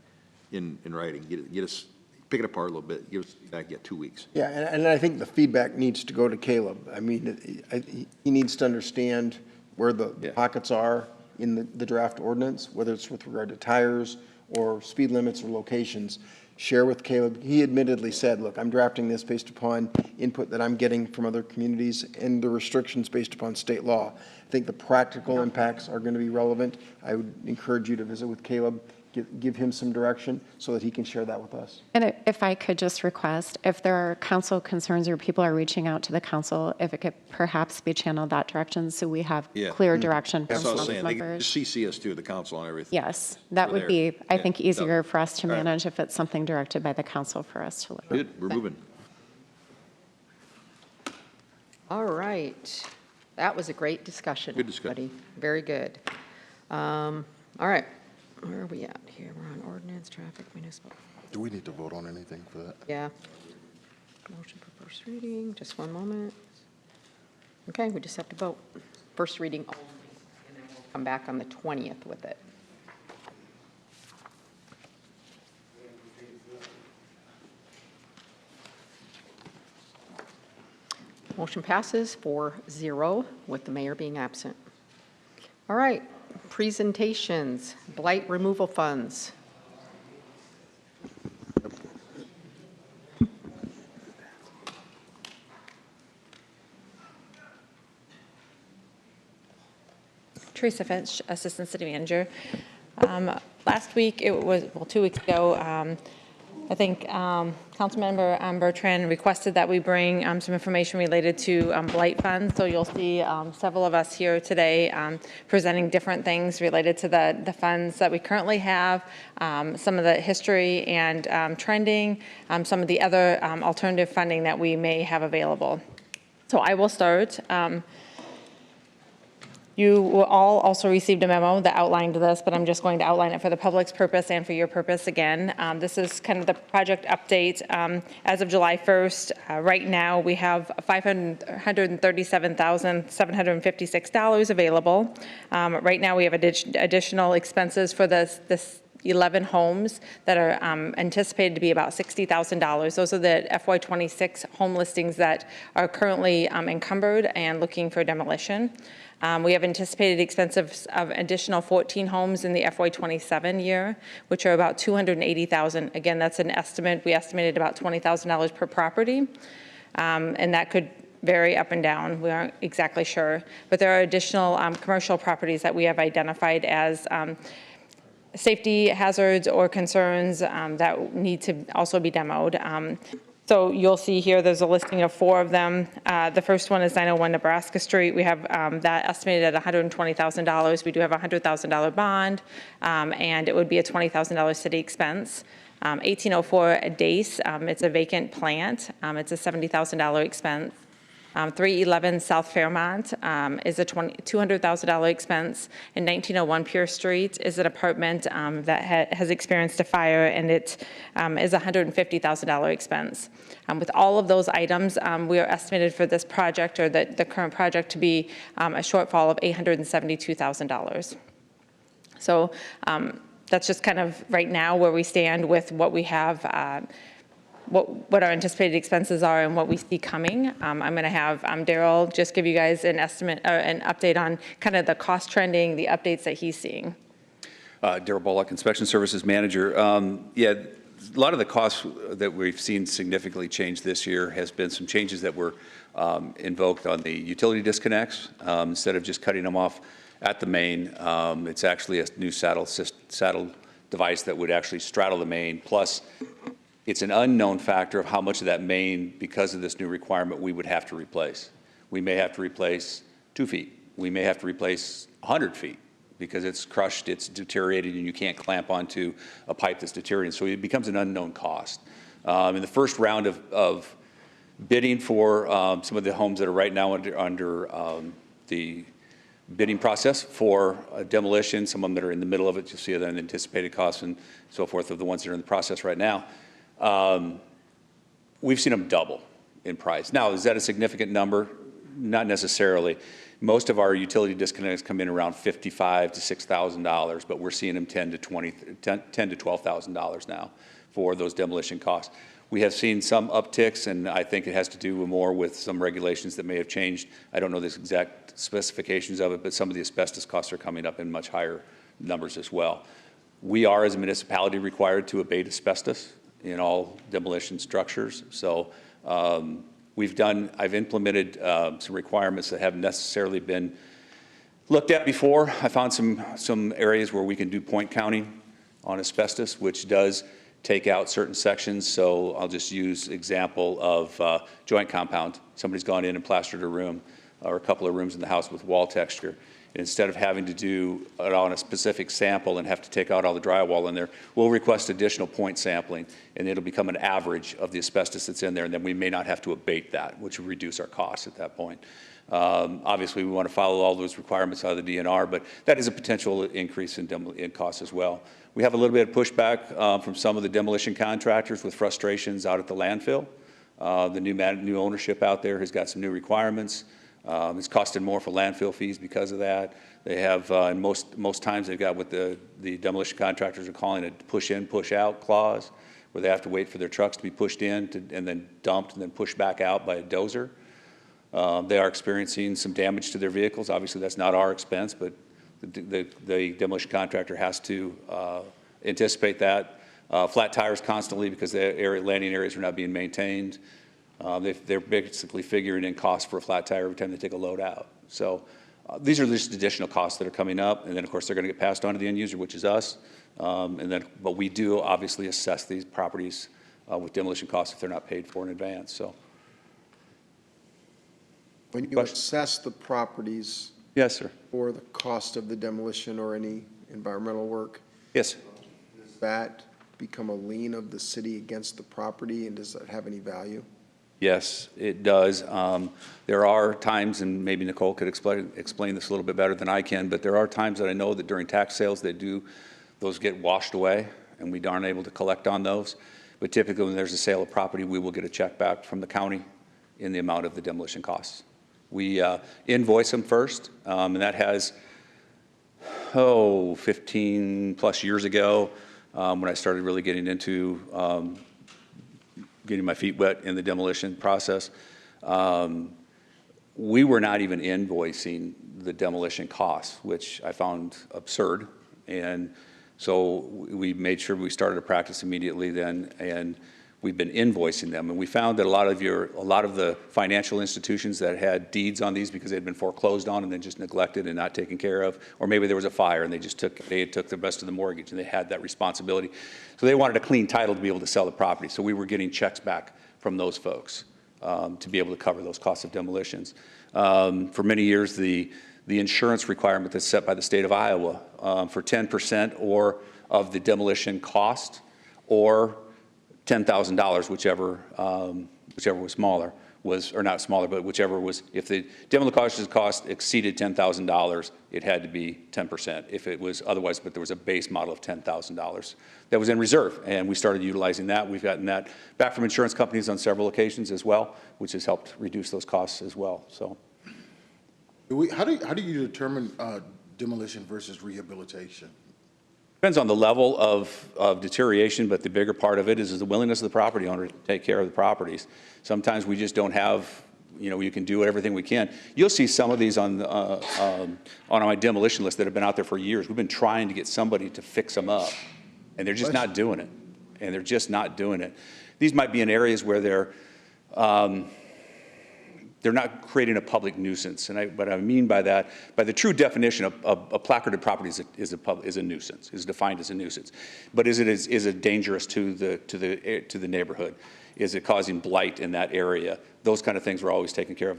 S4: in writing, get us, pick it apart a little bit, give us feedback, 2 weeks.
S3: Yeah, and I think the feedback needs to go to Caleb. I mean, he needs to understand where the pockets are in the draft ordinance, whether it's with regard to tires or speed limits or locations. Share with Caleb. He admittedly said, look, I'm drafting this based upon input that I'm getting from other communities and the restrictions based upon state law. I think the practical impacts are going to be relevant. I would encourage you to visit with Caleb, give him some direction so that he can share that with us.
S14: And if I could just request, if there are council concerns or people are reaching out to the council, if it could perhaps be channeled that direction so we have clear direction from
S4: That's what I was
S14: council
S4: saying, they can
S14: members.
S4: just CC us too, the council on everything.
S14: Yes, that
S4: We're
S14: would
S4: there.
S14: be, I
S4: Yeah.
S14: think, easier for us to
S4: All right.
S14: manage if it's something directed by the council for us to look at.
S4: Good, we're moving.
S5: All right. That was a great discussion.
S4: Good discussion.
S5: everybody. Very good. All right. Where are we at here? We're on ordinance, traffic, municipal.
S8: Do we need to vote on anything for that?
S5: Yeah. Motion for first reading, just one moment. Okay, we just have to vote. First reading only, and then we'll come back on the 20th with it. Motion passes 4-0 with the mayor being absent. All right, presentations, blight removal funds.
S7: Teresa Finch, Assistant City Manager. Last week, it was, well, 2 weeks ago, I think Councilmember Bertrand requested that we bring some information related to blight funds. So you'll see several of us here today presenting different things related to the funds that we currently have, some of the history and trending, some of the other alternative funding that we may have available. So I will start. You will all also received a memo that outlined this, but I'm just going to outline it for the public's purpose and for your purpose again. This is kind of the project update. As of July 1st, right now we have $537,756 available. Right now we have additional expenses for this 11 homes that are anticipated to be about $60,000. Those are the FY26 home listings that are currently encumbered and looking for demolition. We have anticipated expenses of additional 14 homes in the FY27 year, which are about $280,000. Again, that's an estimate. We estimated about $20,000 per property, and that could vary up and down. We aren't exactly sure. But there are additional commercial properties that we have identified as safety hazards or concerns that need to also be demoed. So you'll see here there's a listing of 4 of them. The first one is 901 Nebraska Street. We have that estimated at $120,000. We do have a $100,000 bond, and it would be a $20,000 city expense. 1804 Dace, it's a vacant plant. It's a $70,000 expense. 311 South Fairmont is a $200,000 expense, and 1901 Pure Street is an apartment that has experienced a fire, and it is a $150,000 expense. With all of those items, we are estimated for this project, or the current project, to be a shortfall of $872,000. So that's just kind of right now where we stand with what we have, what our anticipated expenses are and what we see coming. I'm going to have Daryl just give you guys an estimate or an update on kind of the cost trending, the updates that he's seeing.
S11: Daryl Bullock, Inspection Services Manager. Yeah, a lot of the costs that we've seen significantly change this year has been some changes that were invoked on the utility disconnects. Instead of just cutting them off at the main, it's actually a new saddle device that would actually straddle the main. Plus, it's an unknown factor of how much of that main, because of this new requirement, we would have to replace. We may have to replace 2 feet. We may have to replace 100 feet because it's crushed, it's deteriorated, and you can't clamp onto a pipe that's deteriorating. So it becomes an unknown cost. In the first round of bidding for some of the homes that are right now under the bidding process for demolition, some of them that are in the middle of it, you'll see the anticipated costs and so forth of the ones that are in the process right now. We've seen them double in price. Now, is that a significant number? Not necessarily. Most of our utility disconnects come in around $5,500 to $6,000, but we're seeing them $10,000 to $12,000 now for those demolition costs. We have seen some upticks, and I think it has to do more with some regulations that may have changed. I don't know the exact specifications of it, but some of the asbestos costs are coming up in much higher numbers as well. We are, as a municipality, required to abate asbestos in all demolition structures. So I've implemented some requirements that haven't necessarily been looked at before. I found some areas where we can do point counting on asbestos, which does take out certain sections. So I'll just use example of joint compound. Somebody's gone in and plastered a room or a couple of rooms in the house with wall texture. Instead of having to do it on a specific sample and have to take out all the drywall in there, we'll request additional point sampling, and it'll become an average of the asbestos that's in there, and then we may not have to abate that, which will reduce our costs at that point. Obviously, we want to follow all those requirements out of the DNR, but that is a potential increase in costs as well. We have a little bit of pushback from some of the demolition contractors with frustrations out at the landfill. The new ownership out there has got some new requirements. It's costing more for landfill fees because of that. They have, and most times they've got what the demolition contractors are calling a push in, push out clause, where they have to wait for their trucks to be pushed in and then dumped and then pushed back out by a dozer. They are experiencing some damage to their vehicles. Obviously, that's not our expense, but the demolition contractor has to anticipate that. Flat tires constantly because the landing areas are not being maintained. They're basically figuring in costs for a flat tire every time they take a load out. So these are just additional costs that are coming up, and then of course they're going to get passed on to the end user, which is us. But we do obviously assess these properties with demolition costs if they're not paid for in advance. So
S3: when you assess the properties,
S11: yes, sir,
S3: for the cost of the demolition or any environmental work,
S11: yes,
S3: does that become a lien of the city against the property, and does that have any value?
S11: Yes, it does. There are times, and maybe Nicole could explain this a little bit better than I can, but there are times that I know that during tax sales, those get washed away, and we aren't able to collect on those. But typically, when there's a sale of property, we will get a check back from the county in the amount of the demolition costs. We invoice them first, and that has, 15 plus years ago, when I started really getting into getting my feet wet in the demolition process. We were not even invoicing the demolition costs, which I found absurd. And so we made sure we started a practice immediately then, and we've been invoicing them. And we found that a lot of the financial institutions that had deeds on these because they had been foreclosed on and then just neglected and not taken care of, or maybe there was a fire and they took the rest of the mortgage and they had that responsibility. So they wanted a clean title to be able to sell the property. So we were getting checks back from those folks to be able to cover those costs of demolitions. For many years, the insurance requirement that's set by the state of Iowa for 10% or of the demolition cost, or $10,000, whichever was smaller, or not smaller, but whichever was, if the demolition cost exceeded $10,000, it had to be 10%. If it was otherwise, but there was a base model of $10,000 that was in reserve, and we started utilizing that. We've gotten that back from insurance companies on several occasions as well, which has helped reduce those costs as well. So,
S8: how do you determine demolition versus rehabilitation?
S11: Depends on the level of deterioration, but the bigger part of it is the willingness of the property owner to take care of the properties. Sometimes we just don't have, you can do everything we can. You'll see some of these on my demolition list that have been out there for years. We've been trying to get somebody to fix them up, and they're just not doing it. These might be in areas where they're not creating a public nuisance. And what I mean by that, by the true definition of a placarded property is a nuisance, is defined as a nuisance. But is it dangerous to the neighborhood? Is it causing blight in that area? Those kind of things were always taken care of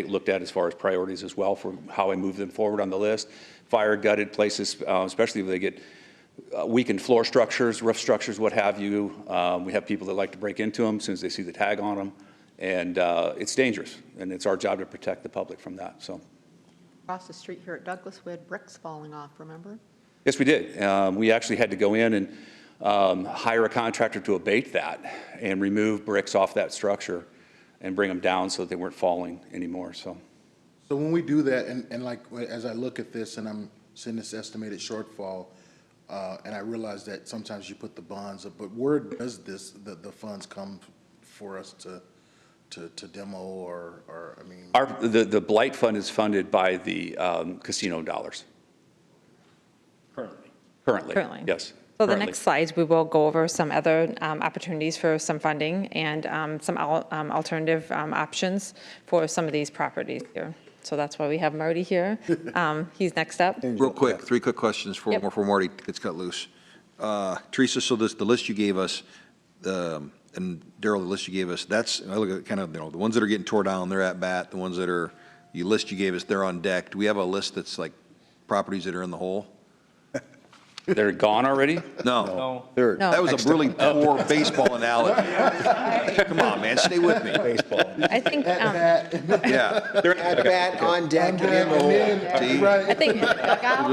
S11: looked at as far as priorities as well for how I move them forward on the list. Fire gutted places, especially if they get weakened floor structures, roof structures, what have you. We have people that like to break into them as soon as they see the tag on them. And it's dangerous, and it's our job to protect the public from that. So,
S5: Across the street here at Douglas, we had bricks falling off, remember?
S11: yes, we did. We actually had to go in and hire a contractor to abate that and remove bricks off that structure and bring them down so that they weren't falling anymore. So
S8: when we do that, and like as I look at this and I'm seeing this estimated shortfall, and I realize that sometimes you put the bonds up, but where does the funds come for us to demo, or I mean?
S11: The blight fund is funded by the casino dollars. Currently, yes.
S7: So the next slides, we will go over some other opportunities for some funding and some alternative options for some of these properties here. So that's why we have Marty here. He's next up.
S4: Real quick, 3 quick questions before Marty gets cut loose. Teresa, so the list you gave us, and Daryl, the list you gave us, I look at kind of, the ones that are getting tore down, they're at bat. The ones that you gave us, they're on deck. Do we have a list that's like
S18: properties that are in the hole?
S11: They're gone already?
S18: No.
S11: No.
S18: That was a really poor baseball analogy. Come on, man, stay with me. Baseball.
S7: I think,
S18: Yeah.
S3: At bat, on deck, and in the hole.
S18: See?
S7: I think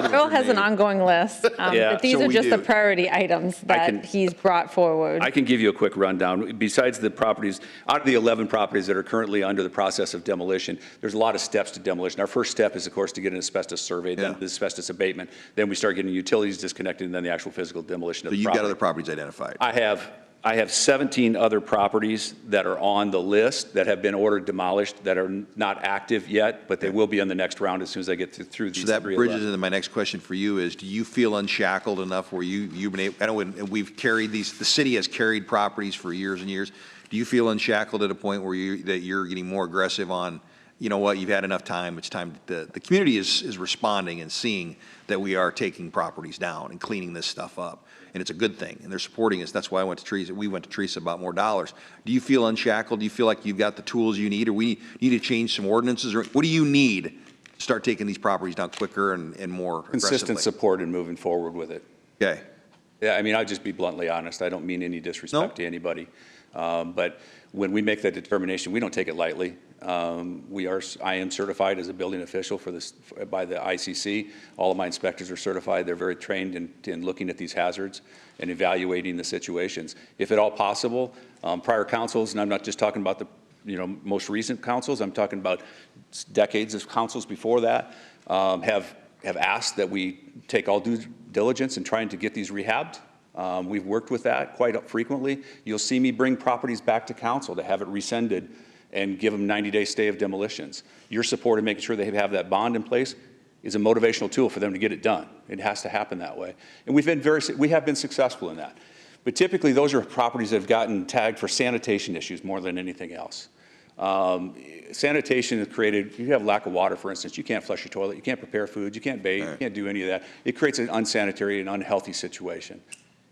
S7: Phil has an ongoing list,
S11: Yeah,
S7: but these
S11: so
S7: are
S11: we
S7: just the
S11: do.
S7: priority items that he's brought forward.
S11: I can give you a quick rundown. Besides the properties, out of the 11 properties that are currently under the process of demolition, there's a lot of steps to demolition. Our first step is, of course, to get an asbestos survey, then the asbestos abatement. Then we start getting utilities disconnected, and then the actual physical demolition of
S18: So
S11: the
S18: you've
S11: property.
S18: got other properties identified?
S11: I have 17 other properties that are on the list that have been ordered demolished that are not active yet, but they will be on the next round as soon as I get through these.
S18: So that
S11: 311.
S18: bridges into my next question for you is, do you feel unshackled enough where you've been able, I know we've carried these, the city has carried properties for years and years. Do you feel unshackled at a point where you're getting more aggressive on, you know what, you've had enough time, it's time, the community is responding and seeing that we are taking properties down and cleaning this stuff up, and it's a good thing, and they're supporting us. That's why we went to Teresa about more dollars. Do you feel unshackled? Do you feel like you've got the tools you need, or we need to change some ordinances, or what do you need to start taking these properties down quicker and more
S11: Consistent
S18: aggressively?
S11: support and moving forward with it.
S18: Okay.
S11: Yeah, I mean, I'll just be bluntly honest. I don't mean any disrespect to anybody. But when we make that determination, we don't take it lightly. I am certified as a building official by the ICC. All of my inspectors are certified. They're very trained in looking at these hazards and evaluating the situations. If at all possible, prior councils, and I'm not just talking about the most recent councils, I'm talking about decades of councils before that, have asked that we take all due diligence in trying to get these rehabbed. We've worked with that quite frequently. You'll see me bring properties back to council to have it rescinded and give them 90-day stay of demolitions. Your support in making sure they have that bond in place is a motivational tool for them to get it done. It has to happen that way. And we have been successful in that. But typically, those are properties that have gotten tagged for sanitation issues more than anything else. Sanitation is created, you have lack of water, for instance, you can't flush your toilet, you can't prepare food, you can't bathe, you can't do any of that. It creates an unsanitary and unhealthy situation.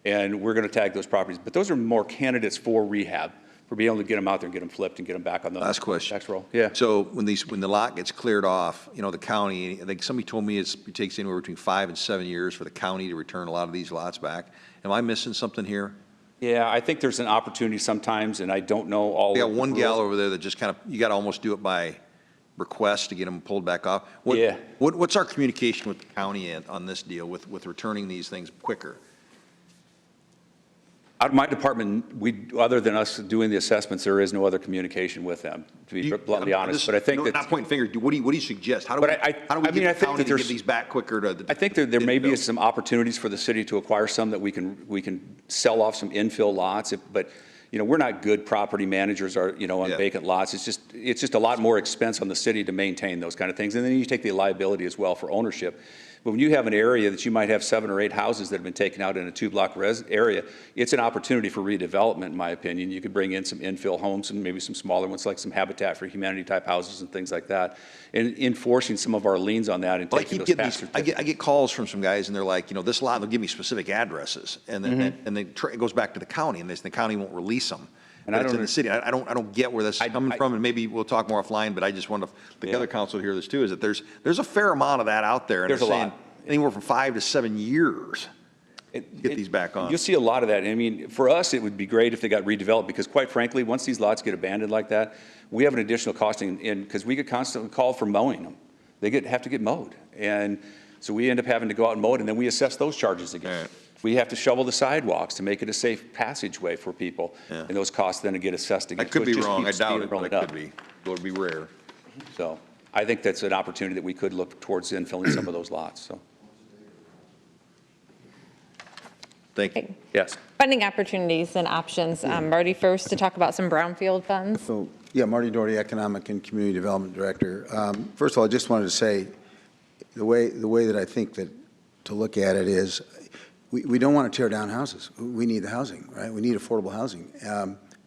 S11: And we're going to tag those properties. But those are more candidates for rehab, for being able to get them out there and get them flipped and get them back on the
S18: Last question.
S11: next roll. Yeah.
S18: So when the lot gets cleared off, the county, I think somebody told me it takes anywhere between 5 and 7 years for the county to return a lot of these lots back. Am I missing something here?
S11: Yeah, I think there's an opportunity sometimes, and I don't know all.
S18: We got
S11: of the
S18: one
S11: rules.
S18: gal over there that just you got to almost do it by request to get them pulled back off.
S11: Yeah.
S18: What's our communication with the county on this deal with returning these things quicker?
S11: Out of my department, other than us doing the assessments, there is no other communication with them, to be bluntly honest. But I think
S18: not pointing fingers. What do you suggest? How do we get the county to get these back quicker to?
S11: I think there may be some opportunities for the city to acquire some that we can sell off some infill lots. But we're not good property managers, on vacant lots. It's just a lot more expense on the city to maintain those kind of things, and then you take the liability as well for ownership. But when you have an area that you might have 7 or 8 houses that have been taken out in a 2-block area, it's an opportunity for redevelopment, in my opinion. You could bring in some infill homes and maybe some smaller ones, like some Habitat for Humanity type houses and things like that, and enforcing some of our liens on that and taking those past certificates.
S18: I get calls from some guys, and they're like, this lot, they'll give me specific addresses, and then it goes back to the county, and the county won't release them. And it's in the city. I don't get where this is coming from, and maybe we'll talk more offline, but I just want the other council to hear this too, is that there's a fair amount of that out there. And
S11: There's a lot.
S18: Anywhere from 5 to 7 years to get these back on.
S11: You'll see a lot of that. I mean, for us, it would be great if they got redeveloped, because quite frankly, once these lots get abandoned like that, we have an additional costing because we get constantly called for mowing them. They have to get mowed. And so we end up having to go out and mow it, and then we assess those charges again.
S18: Right.
S11: We have to shovel the sidewalks to make it a safe passageway for people, and those costs then get assessed again.
S18: I could
S11: So
S18: be
S11: it just
S18: wrong. I
S11: keeps
S18: doubt it, but
S11: steamrolling
S18: it
S11: up.
S18: could be. It would be rare.
S11: So I think that's an opportunity that we could look towards infilling some of those lots. So.
S18: Thank you.
S11: Yes.
S7: Funding opportunities and options. Marty, first to talk about some brownfield funds.
S13: So, yeah, Marty Doherty, Economic and Community Development Director. First of all, I just wanted to say the way that I think that to look at it is we don't want to tear down houses. We need the housing, right? We need affordable housing.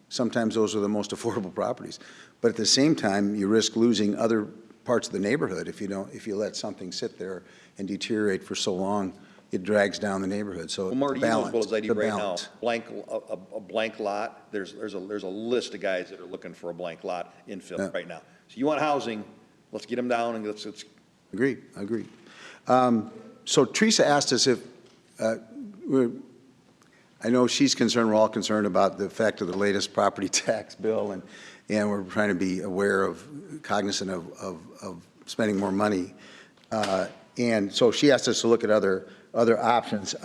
S13: Sometimes those are the most affordable properties. But at the same time, you risk losing other parts of the neighborhood if you let something sit there and deteriorate for so long. It drags down the neighborhood. So
S18: Marty, you know as well as I do right now,
S13: balance.
S18: a blank lot, there's a list of guys that are looking for a blank lot infill right now. So you want housing, let's get them down and let's.
S13: Agree. So Teresa asked us if, I know she's concerned, we're all concerned about the effect of the latest property tax bill, and we're trying to be aware of, cognizant of spending more money. And so she asked us to look at other options.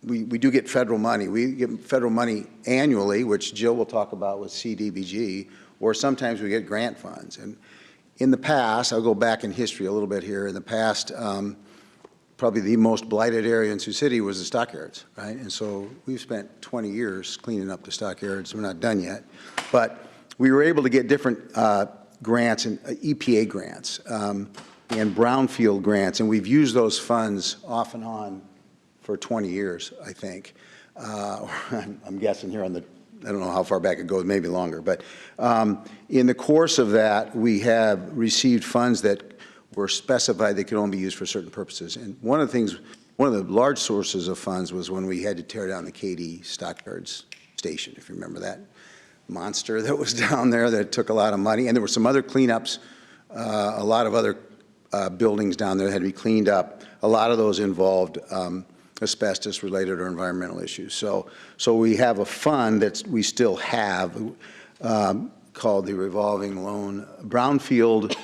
S13: We do get federal money. We get federal money annually, which Jill will talk about with CDBG, or sometimes we get grant funds. And in the past, I'll go back in history a little bit here. In the past, probably the most blighted area in Sioux City was the stockyards, right? And so we've spent 20 years cleaning up the stockyards. We're not done yet. But we were able to get different grants, and EPA grants and brownfield grants, and we've used those funds off and on for 20 years, I think. I'm guessing here on the, I don't know how far back it goes, maybe longer. But in the course of that, we have received funds that were specified that could only be used for certain purposes. And one of the large sources of funds was when we had to tear down the KD Stockyards Station, if you remember that monster that was down there that took a lot of money. And there were some other cleanups, a lot of other buildings down there that had to be cleaned up. A lot of those involved asbestos-related or environmental issues. So we have a fund that we still have called the Revolving Loan, Brownfield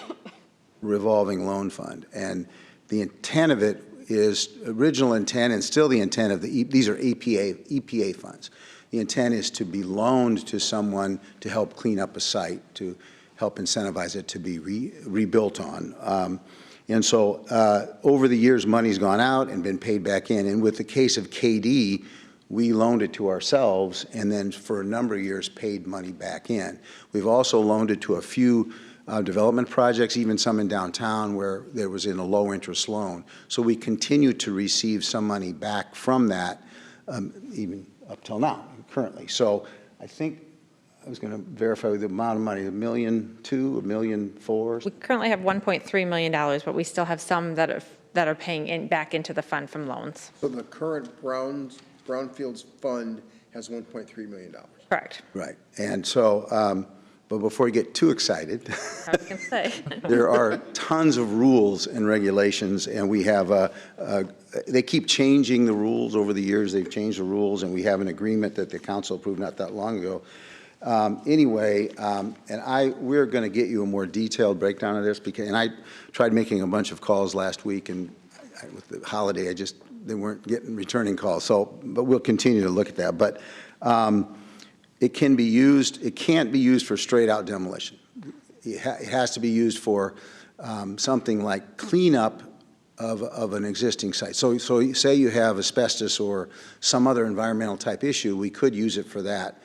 S13: Revolving Loan Fund. And the intent of it is, original intent and still the intent of these are EPA funds. The intent is to be loaned to someone to help clean up a site, to help incentivize it to be rebuilt on. And so over the years, money's gone out and been paid back in. And with the case of KD, we loaned it to ourselves and then for a number of years paid money back in. We've also loaned it to a few development projects, even some in downtown where there was in a low interest loan. So we continue to receive some money back from that even up till now, currently. So I think I was going to verify the amount of money, $1.2 million, $1.4 million.
S7: We currently have $1.3 million, but we still have some that are paying back into the fund from loans.
S3: So the current Brownfields Fund has $1.3 million.
S7: Correct.
S13: Right. And so, but before you get too excited,
S7: I was going to say.
S13: there are tons of rules and regulations, and we have they keep changing the rules over the years. They've changed the rules, and we have an agreement that the council approved not that long ago. Anyway, we're going to get you a more detailed breakdown of this, and I tried making a bunch of calls last week, and with the holiday, they weren't getting returning calls. So, but we'll continue to look at that. But it can be used. It can't be used for straight out demolition. It has to be used for something like cleanup of an existing site. So say you have asbestos or some other environmental type issue, we could use it for that.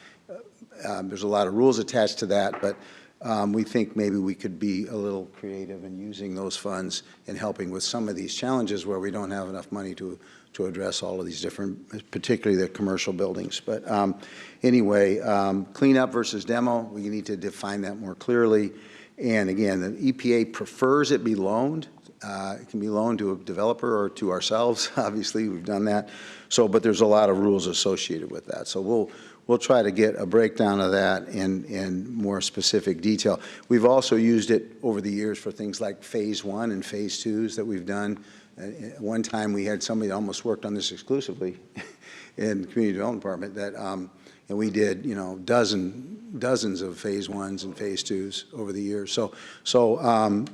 S13: There's a lot of rules attached to that, but we think maybe we could be a little creative in using those funds and helping with some of these challenges where we don't have enough money to address all of these different, particularly the commercial buildings. But anyway, cleanup versus demo, we need to define that more clearly. And again, the EPA prefers it be loaned. It can be loaned to a developer or to ourselves. Obviously, we've done that. So, but there's a lot of rules associated with that. So we'll try to get a breakdown of that in more specific detail. We've also used it over the years for things like Phase 1 and Phase 2s that we've done. At one time, we had somebody that almost worked on this exclusively in the Community Development Department that, and we did, dozens of Phase 1s and Phase 2s over the years.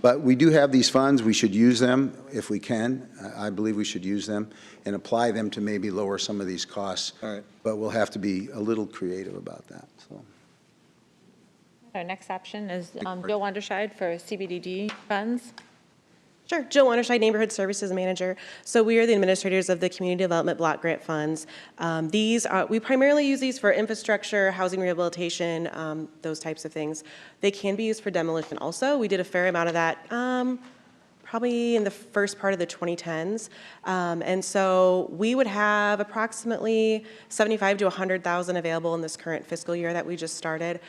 S13: But we do have these funds. We should use them if we can. I believe we should use them and apply them to maybe lower some of these costs. All right. But we'll have to be a little creative about that. So.
S7: Our next option is Bill Wonderscheid for CBDD funds.
S2: Sure. Jill Wonderscheid, Neighborhood Services Manager. So we are the administrators of the Community Development Block Grant Funds. We primarily use these for infrastructure, housing rehabilitation, those types of things. They can be used for demolition also. We did a fair amount of that probably in the first part of the 2010s. And so we would have approximately 75 to 100,000 available in this current fiscal year that we just started.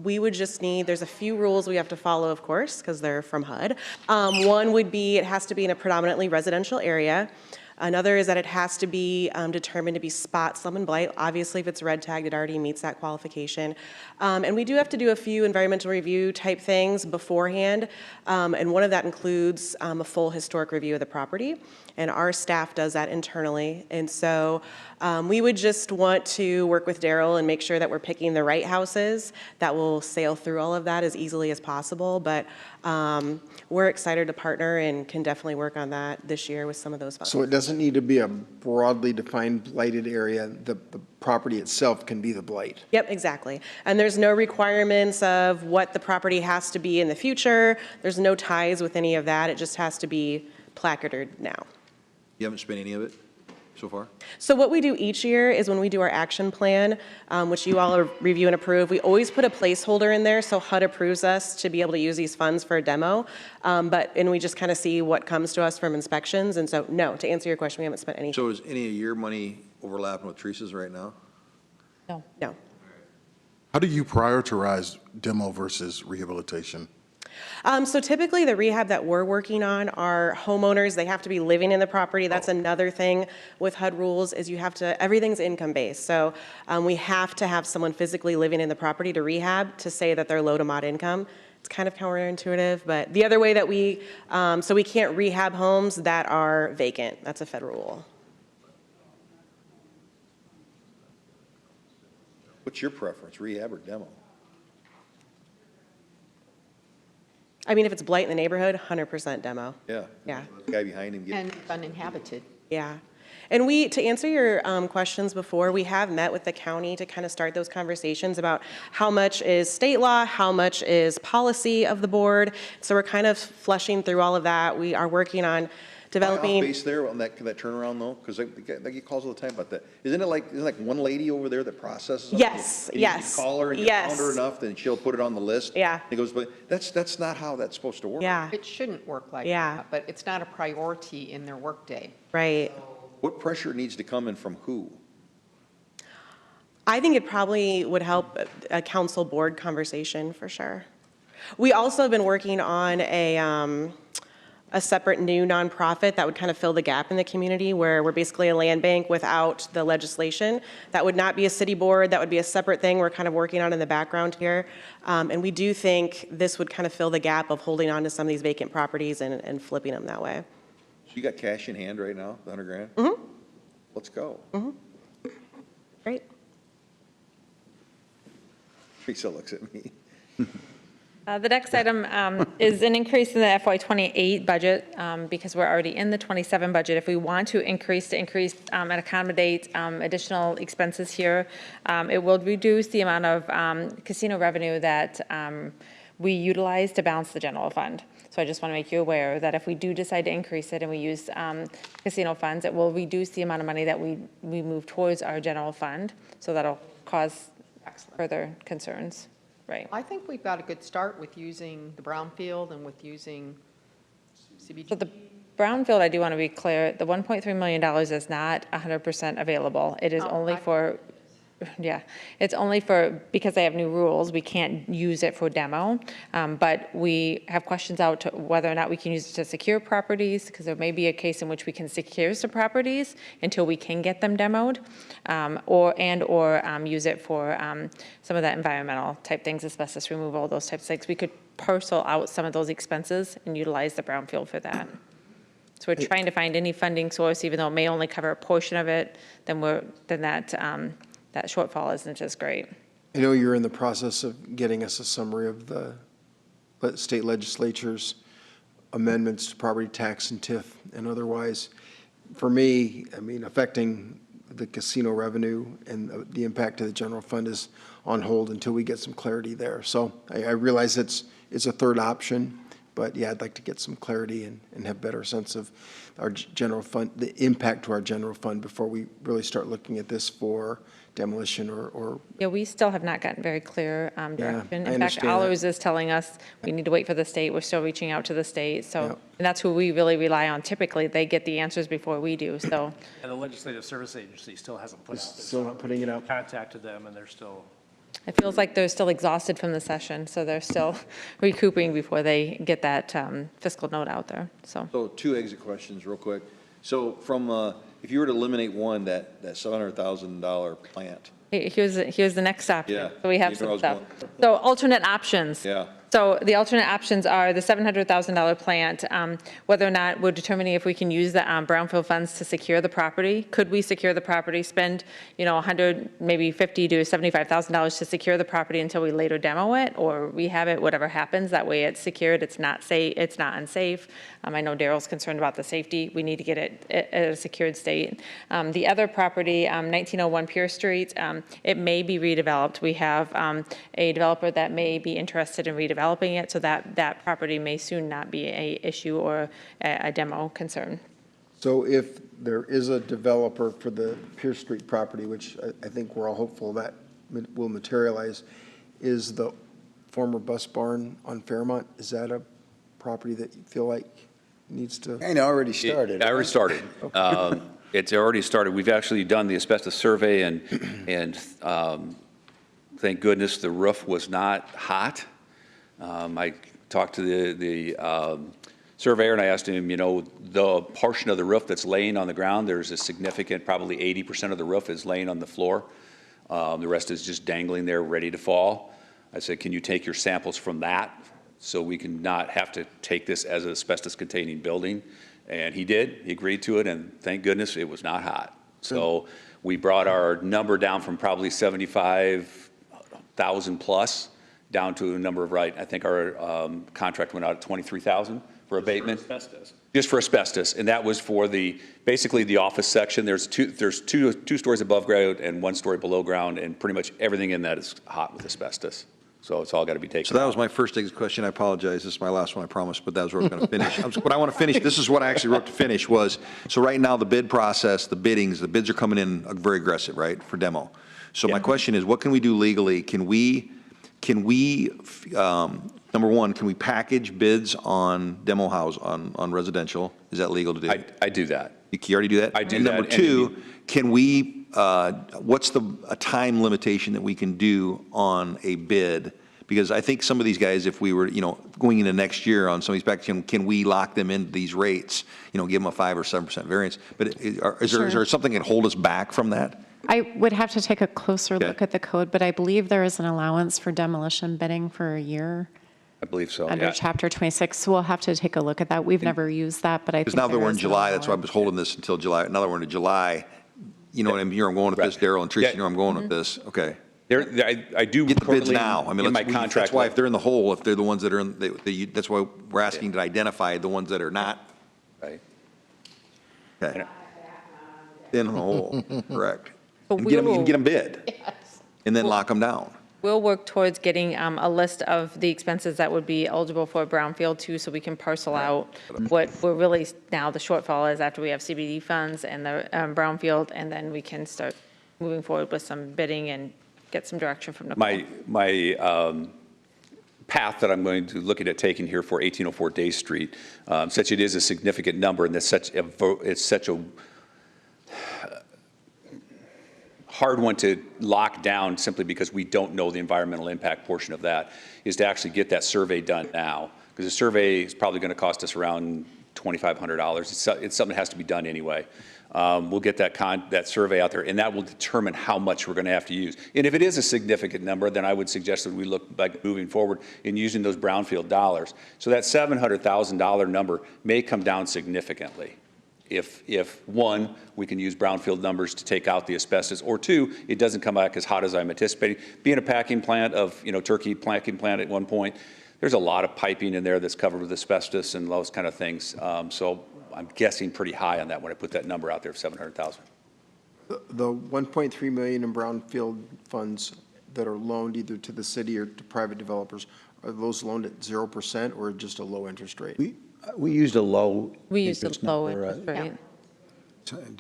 S2: We would just need, there's a few rules we have to follow, of course, because they're from HUD. One would be it has to be in a predominantly residential area. Another is that it has to be determined to be spot, slum, and blight. Obviously, if it's red tagged, it already meets that qualification. And we do have to do a few environmental review type things beforehand, and one of that includes a full historic review of the property, and our staff does that internally. And so we would just want to work with Daryl and make sure that we're picking the right houses that will sail through all of that as easily as possible. But we're excited to partner and can definitely work on that this year with some of those funds.
S3: So it doesn't need to be a broadly defined blighted area. The property itself can be the blight.
S2: Yep, exactly. And there's no requirements of what the property has to be in the future. There's no ties with any of that. It just has to be placarded now.
S4: You haven't spent any of it so far?
S2: So what we do each year is when we do our action plan, which you all review and approve, we always put a placeholder in there so HUD approves us to be able to use these funds for a demo. And we just kind of see what comes to us from inspections. And so, no, to answer your question, we haven't spent any.
S4: So is any of your money overlapping with Teresa's right now?
S2: No. No.
S8: How do you prioritize demo versus rehabilitation?
S2: So typically the rehab that we're working on are homeowners. They have to be living in the property. That's another thing with HUD rules is you have to, everything's income based. So we have to have someone physically living in the property to rehab to say that they're low to mod income. It's kind of counterintuitive, but the other way that so we can't rehab homes that are vacant. That's a federal rule.
S4: What's your preference, rehab or demo?
S2: I mean, if it's blight in the neighborhood, 100% demo.
S4: Yeah.
S2: Yeah.
S4: The guy behind him getting.
S5: And uninhabited.
S2: Yeah. And to answer your questions before, we have met with the county to kind of start those conversations about how much is state law, how much is policy of the board. So we're kind of flushing through all of that. We are working on developing.
S4: Off base there on that turnaround though, because I get calls all the time about that. Isn't it like one lady over there that processes?
S2: Yes,
S4: and
S2: yes.
S4: You call her and you pound her enough, then she'll put it on the list.
S2: Yeah.
S4: He goes, but that's not how that's supposed to work.
S2: Yeah.
S5: It shouldn't work like
S2: Yeah.
S5: that, but it's not a priority in their workday.
S2: Right.
S4: What pressure needs to come in from who?
S2: I think it probably would help a council board conversation for sure. We also have been working on a separate new nonprofit that would kind of fill the gap in the community where we're basically a land bank without the legislation. That would not be a city board, that would be a separate thing we're kind of working on in the background here. And we do think this would kind of fill the gap of holding on to some of these vacant properties and flipping them that way.
S4: So you got cash in hand right now, the 100 grand?
S2: Mm-hmm.
S4: Let's go.
S2: Mm-hmm. Great.
S4: Teresa looks at me.
S7: The next item is an increase in the FY28 budget because we're already in the 27 budget. If we want to increase and accommodate additional expenses here, it will reduce the amount of casino revenue that we utilize to balance the general fund. So I just want to make you aware that if we do decide to increase it and we use casino funds, it will reduce the amount of money that we move towards our general fund. So that'll cause further concerns. Right.
S5: I think we've got a good start with using the brownfield and with using CBG.
S7: So the brownfield, I do want to be clear, the $1.3 million is not 100% available. It is only for, yeah, it's only for, because they have new rules, we can't use it for demo. But we have questions out to whether or not we can use it to secure properties, because there may be a case in which we can secure some properties until we can get them demoed, or use it for some of that environmental type things, asbestos removal, those types of things. We could parcel out some of those expenses and utilize the brownfield for that. So we're trying to find any funding source, even though it may only cover a portion of it, then that shortfall isn't as great.
S3: I know you're in the process of getting us a summary of the state legislature's amendments to property tax and TIF and otherwise. For me, I mean, affecting the casino revenue and the impact to the general fund is on hold until we get some clarity there. So I realize it's a third option, but yeah, I'd like to get some clarity and have better sense of our general fund, the impact to our general fund before we really start looking at this for demolition or.
S7: Yeah, we still have not gotten very clear direction.
S3: I
S7: In fact,
S3: understand
S7: ours is telling us we need to wait for the state. We're still reaching out to the state. So,
S3: Yeah.
S7: and that's who we really rely on. Typically, they get the answers before we do, so.
S1: And the Legislative Service Agency still hasn't put out.
S3: Still not putting it out.
S1: Contacted them and they're still.
S7: It feels like they're still exhausted from the session, so they're still recouping before they get that fiscal note out there, so.
S4: So 2 exit questions real quick. So from, if you were to eliminate one, that $700,000 plant,
S7: Here's the next step.
S4: Yeah.
S7: So we have
S4: You know
S7: some
S4: I was
S7: stuff. So alternate options.
S4: yeah.
S7: So the alternate options are the $700,000 plant, whether or not we're determining if we can use the brownfield funds to secure the property. Could we secure the property, spend, $100, maybe $50,000 to $75,000 to secure the property until we later demo it or rehab it, whatever happens. That way it's secured, it's not safe, it's not unsafe. I know Daryl's concerned about the safety. We need to get it at a secured state. The other property, 1901 Pierce Street, it may be redeveloped. We have a developer that may be interested in redeveloping it, so that property may soon not be a issue or a demo concern.
S3: So if there is a developer for the Pierce Street property, which I think we're all hopeful that will materialize, is the former bus barn on Fairmont, is that a property that you feel like needs to?
S13: And already started.
S11: It already started. It's already started. We've actually done the asbestos survey, and thank goodness the roof was not hot. I talked to the surveyor, and I asked him, the portion of the roof that's laying on the ground, there's a significant, probably 80% of the roof is laying on the floor. The rest is just dangling there, ready to fall. I said, can you take your samples from that so we can not have to take this as an asbestos-containing building? And he did. He agreed to it, and thank goodness it was not hot. So we brought our number down from probably 75,000 plus down to a number of, I think our contract went out at 23,000 for abatement. Just for asbestos, and that was for basically the office section. There's two stories above ground and 1 story below ground, and pretty much everything in that is hot with asbestos. So it's all got to be taken
S4: So that
S11: out.
S4: was my first question. I apologize. This is my last one, I promise, but that was where I was going to finish. What I want to finish, this is what I actually wrote to finish was, so right now the bid process, the bids are coming in very aggressive, right, for demo. So my question is, what can we do legally? Can we, number one, can we package bids on demo house, on residential? Is that legal to do?
S11: I do that.
S4: You already do that?
S11: I do
S4: and
S11: that.
S4: Number two, can we, what's a time limitation that we can do on a bid? Because I think some of these guys, if we were, going into next year on some of these packages, can we lock them into these rates? Give them a 5 or 7% variance? But is there something that hold us back from that?
S14: I would have to take a closer look at the code, but I believe there is an allowance for demolition bidding for a year.
S11: I believe so,
S14: Under Chapter 26, so we'll have to take a look at that. We've never used that, but I think
S4: Because now that
S14: there
S4: we're in
S14: is an
S4: July, that's why I
S14: allowance.
S4: was holding this until July. Now that we're into July, you know what I'm going with this, Daryl and Teresa, I'm going with this. Okay.
S11: I do
S4: Get the bids
S11: currently
S4: now. I mean,
S11: in my contract.
S4: that's why if they're in the hole, if they're the ones that are in, that's why we're asking to identify the ones that are not.
S11: Right.
S4: Okay. In the hole, correct.
S7: But
S4: And
S7: we
S4: get
S7: will-
S4: them bid. And then lock them down.
S7: We'll work towards getting a list of the expenses that would be eligible for brownfield too, so we can parcel out what we're really, now the shortfall is after we have CBD funds and the brownfield, and then we can start moving forward with some bidding and get some direction from Nicole.
S11: My path that I'm going to looking at taking here for 1804 Day Street, such it is a significant number, and it's such a hard one to lock down simply because we don't know the environmental impact portion of that, is to actually get that survey done now. Because the survey is probably going to cost us around $2,500. It's something that has to be done anyway. We'll get that survey out there, and that will determine how much we're going to have to use. And if it is a significant number, then I would suggest that we look like moving forward in using those brownfield dollars. So that $700,000 number may come down significantly. If one, we can use brownfield numbers to take out the asbestos, or two, it doesn't come back as hot as I'm anticipating. Being a packing plant of, turkey packing plant at one point, there's a lot of piping in there that's covered with asbestos and those kind of things. So I'm guessing pretty high on that when I put that number out there of 700,000.
S3: The 1.3 million in brownfield funds that are loaned either to the city or to private developers, are those loaned at 0% or just a low interest rate?
S13: We used a low.
S7: We used a
S13: interest
S7: low
S13: number,
S7: interest rate.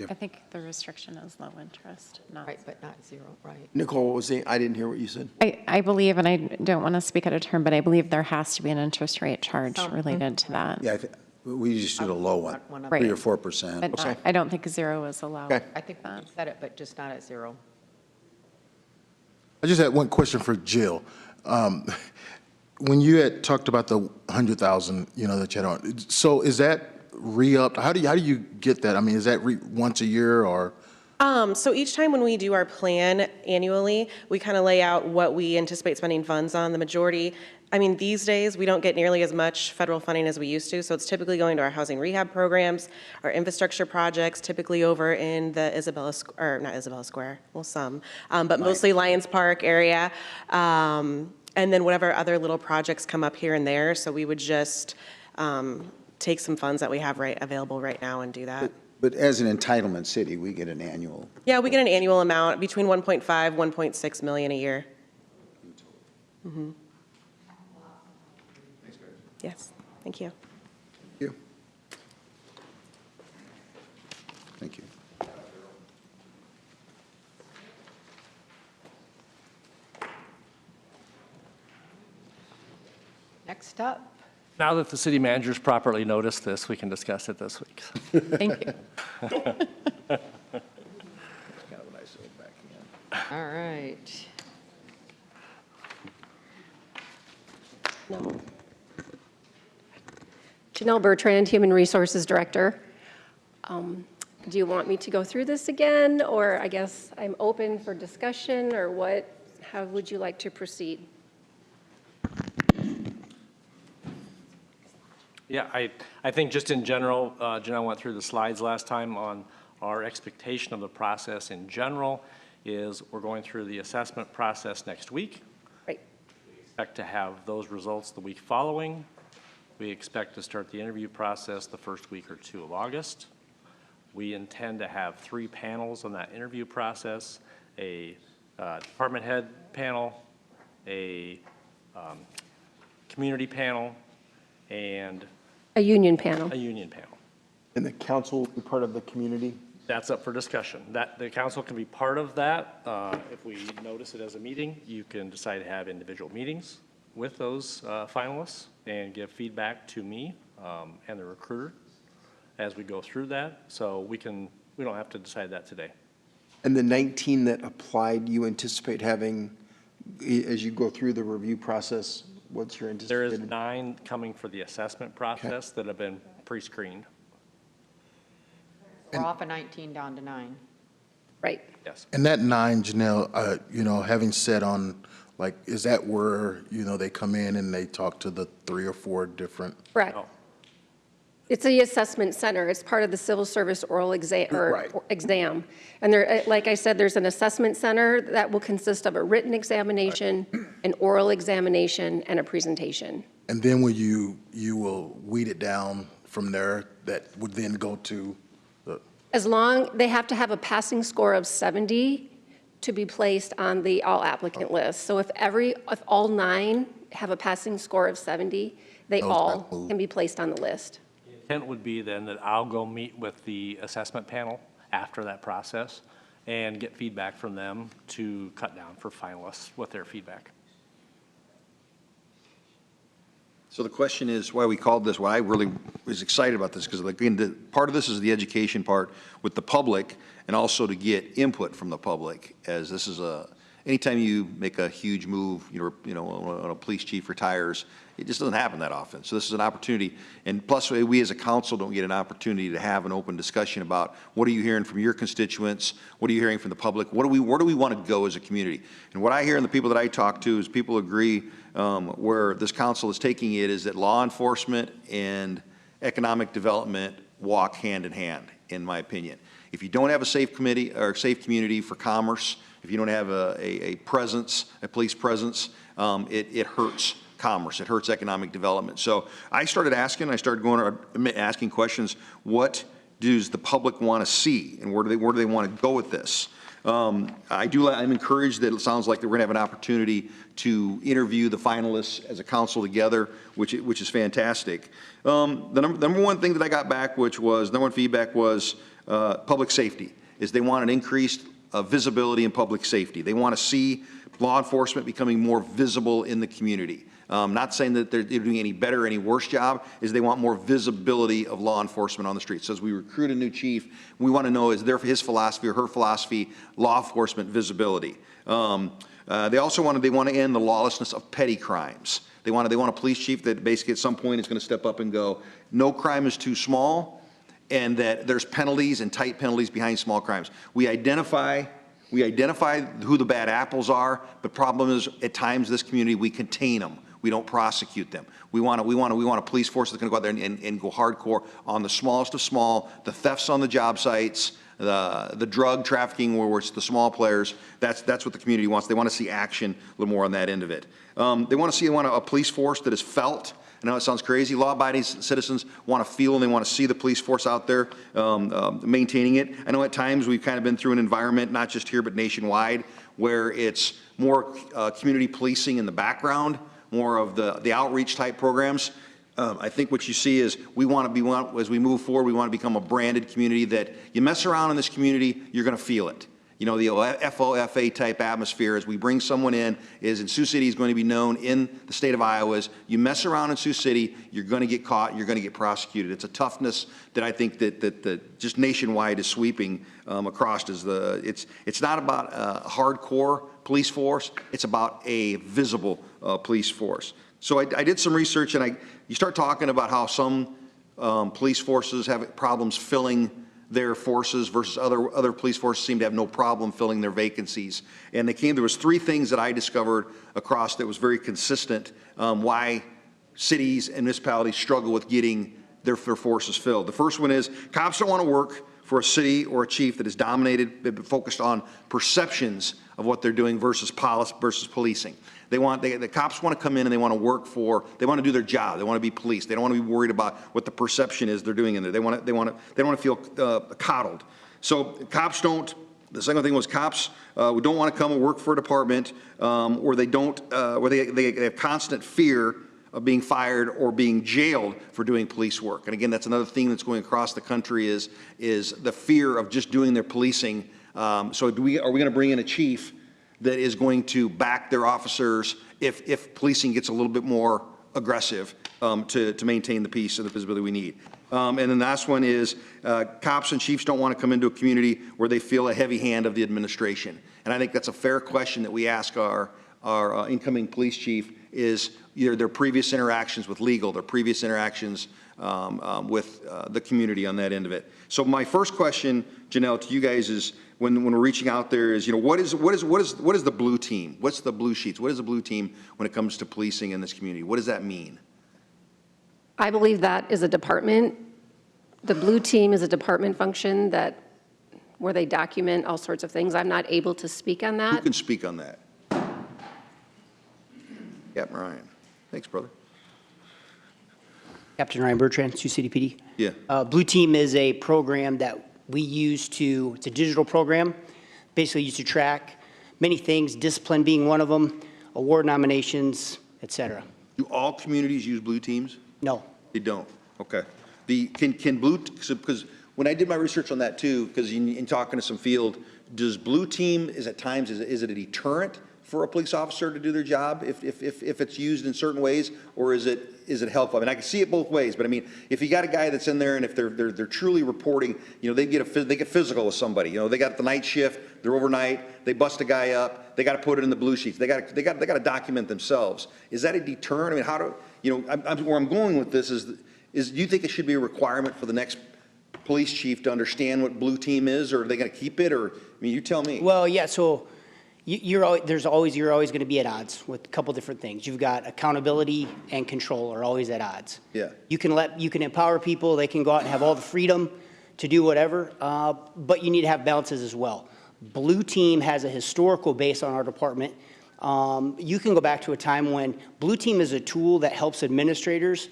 S14: I think the restriction is low interest, not.
S5: Right, but not zero, right.
S3: Nicole, what was saying? I didn't hear what you said.
S14: I believe, and I don't want to speak out of turn, but I believe there has to be an interest rate charge related to that.
S13: Yeah, we just did a low one,
S14: Right.
S13: 3 or 4%.
S14: But not- I don't think zero is allowed.
S3: Okay.
S5: I think we said it, but just not at zero.
S8: I just had one question for Jill. When you had talked about the 100,000, that you had on, so is that re-upped? How do you get that? I mean, is that once a year or?
S2: So each time when we do our plan annually, we kind of lay out what we anticipate spending funds on. The majority, I mean, these days, we don't get nearly as much federal funding as we used to, so it's typically going to our housing rehab programs, our infrastructure projects, typically over in the not Isabella Square, well, some, but mostly Lions Park area. And then whatever other little projects come up here and there, so we would just take some funds that we have available right now and do that.
S13: But as an entitlement city, we get an annual.
S2: Yeah, we get an annual amount between 1.5, 1.6 million a year. Mm-hmm. Yes, thank you.
S13: Thank you. Thank you.
S5: Next up.
S1: Now that the city manager's properly noticed this, we can discuss it this week.
S5: Thank you. All right.
S15: No. Janelle Bertrand, Human Resources Director. Do you want me to go through this again, or I guess I'm open for discussion, or what? How would you like to proceed?
S1: Yeah, I think just in general, Janelle went through the slides last time on our expectation of the process in general is we're going through the assessment process next week.
S15: Right.
S1: We expect to have those results the week following. We expect to start the interview process the first week or two of August. We intend to have 3 panels on that interview process, a department head panel, a community panel, and
S15: A union panel.
S1: a union panel.
S3: And the council will be part of the community?
S1: That's up for discussion. The council can be part of that. If we notice it as a meeting, you can decide to have individual meetings with those finalists and give feedback to me and the recruiter as we go through that. So we don't have to decide that today.
S3: And the 19 that applied, you anticipate having, as you go through the review process, what's your anticipated?
S1: There is 9 coming for the assessment process that have been pre-screened.
S5: We're off of 19 down to 9.
S15: Right.
S1: Yes.
S8: And that 9, Janelle, you know, having said on, like, is that where, you know, they come in and they talk to the 3 or 4 different?
S15: Correct.
S1: Oh.
S15: It's the assessment center. It's part of the civil service oral exam.
S8: Right.
S15: Exam. And there, like I said, there's an assessment center that will consist of a written examination, an oral examination, and a presentation.
S8: And then will you will weed it down from there, that would then go to the?
S15: As long, they have to have a passing score of 70 to be placed on the all applicant list. So if all 9 have a passing score of 70, they all can be placed on the list.
S1: The intent would be then that I'll go meet with the assessment panel after that process and get feedback from them to cut down for finalists with their feedback.
S4: So the question is why we called this, why I really was excited about this, because again, part of this is the education part with the public and also to get input from the public, as this is anytime you make a huge move, you know, when a police chief retires, it just doesn't happen that often. So this is an opportunity, and plus we as a council don't get an opportunity to have an open discussion about what are you hearing from your constituents, what are you hearing from the public, where do we want to go as a community? And what I hear and the people that I talk to is people agree where this council is taking it is that law enforcement and economic development walk hand in hand, in my opinion. If you don't have a safe committee or safe community for commerce, if you don't have a presence, a police presence, it hurts commerce. It hurts economic development. So I started asking questions. What does the public want to see, and where do they want to go with this? I'm encouraged that it sounds like that we're going to have an opportunity to interview the finalists as a council together, which is fantastic. The number one thing that I got back, number one feedback was public safety, is they want an increased visibility in public safety. They want to see law enforcement becoming more visible in the community. Not saying that they're doing any better or any worse job, is they want more visibility of law enforcement on the streets. So as we recruit a new chief, we want to know, is there his philosophy or her philosophy law enforcement visibility?
S16: They also want to end the lawlessness of petty crimes. They want a police chief that basically at some point is going to step up and go, no crime is too small, and that there's penalties and tight penalties behind small crimes. We identify who the bad apples are, but problem is at times this community, we contain them. We don't prosecute them. We want a police force that's going to go out there and go hardcore on the smallest of small, the thefts on the job sites, the drug trafficking where it's the small players. That's what the community wants. They want to see action a little more on that end of it. They want a police force that is felt. I know it sounds crazy. Law-abiding citizens want to feel and they want to see the police force out there maintaining it. I know at times we've kind of been through an environment, not just here but nationwide, where it's more community policing in the background, more of the outreach type programs. I think what you see is as we move forward, we want to become a branded community that you mess around in this community, you're going to feel it. You know, the FOFA type atmosphere as we bring someone in Sioux City is going to be known in the state of Iowa as you mess around in Sioux City, you're going to get caught, you're going to get prosecuted. It's a toughness that I think that just nationwide is sweeping across. It's not about a hardcore police force, it's about a visible police force. So I did some research and you start talking about how some police forces have problems filling their forces versus other police forces seem to have no problem filling their vacancies. And there was 3 things that I discovered across that was very consistent why cities and municipalities struggle with getting their forces filled. The first one is cops don't want to work for a city or a chief that is dominated, focused on perceptions of what they're doing versus policing. The cops want to come in and they want to do their job. They want to be police. They don't want to be worried about what the perception is they're doing in there. They want to feel coddled. So cops don't. The second thing was cops don't want to come and work for a department where they have constant fear of being fired or being jailed for doing police work. And again, that's another theme that's going across the country is the fear of just doing their policing. So are we going to bring in a chief that is going to back their officers if policing gets a little bit more aggressive to maintain the peace and the visibility we need? And then the last one is cops and chiefs don't want to come into a community where they feel a heavy hand of the administration. And I think that's a fair question that we ask our incoming police chief is either their previous interactions with legal, their previous interactions with the community on that end of it. So my first question, Janelle, to you guys is when we're reaching out there is, what is the blue team? What's the blue sheets? What is the blue team when it comes to policing in this community? What does that mean?
S15: I believe that is a department. The blue team is a department function where they document all sorts of things. I'm not able to speak on that.
S16: Who can speak on that? Captain Ryan. Thanks, brother.
S19: Captain Ryan Bertrand, Sioux City PD.
S16: Yeah.
S19: Blue Team is a program that we use it's a digital program, basically used to track many things, discipline being one of them, award nominations, et cetera.
S16: Do all communities use blue teams?
S19: No.
S16: They don't. Okay. Because when I did my research on that too, because in talking to some field, does blue team is it a deterrent for a police officer to do their job if it's used in certain ways, or is it helpful? I mean, I can see it both ways, but I mean, if you got a guy that's in there and if they're truly reporting, they get physical with somebody. They got the night shift, they're overnight, they bust a guy up, they got to put it in the blue sheets, they got to document themselves. Is that a deterrent? I mean, how do where I'm going with this is do you think it should be a requirement for the next police chief to understand what blue team is, or are they going to keep it, or I mean, you tell me.
S19: Well, yeah. So. You're always going to be at odds with a couple different things. You've got accountability and control are always at odds.
S16: Yeah.
S19: You can empower people. They can go out and have all the freedom to do whatever, but you need to have balances as well. Blue Team has a historical base on our department. You can go back to a time when Blue Team is a tool that helps administrators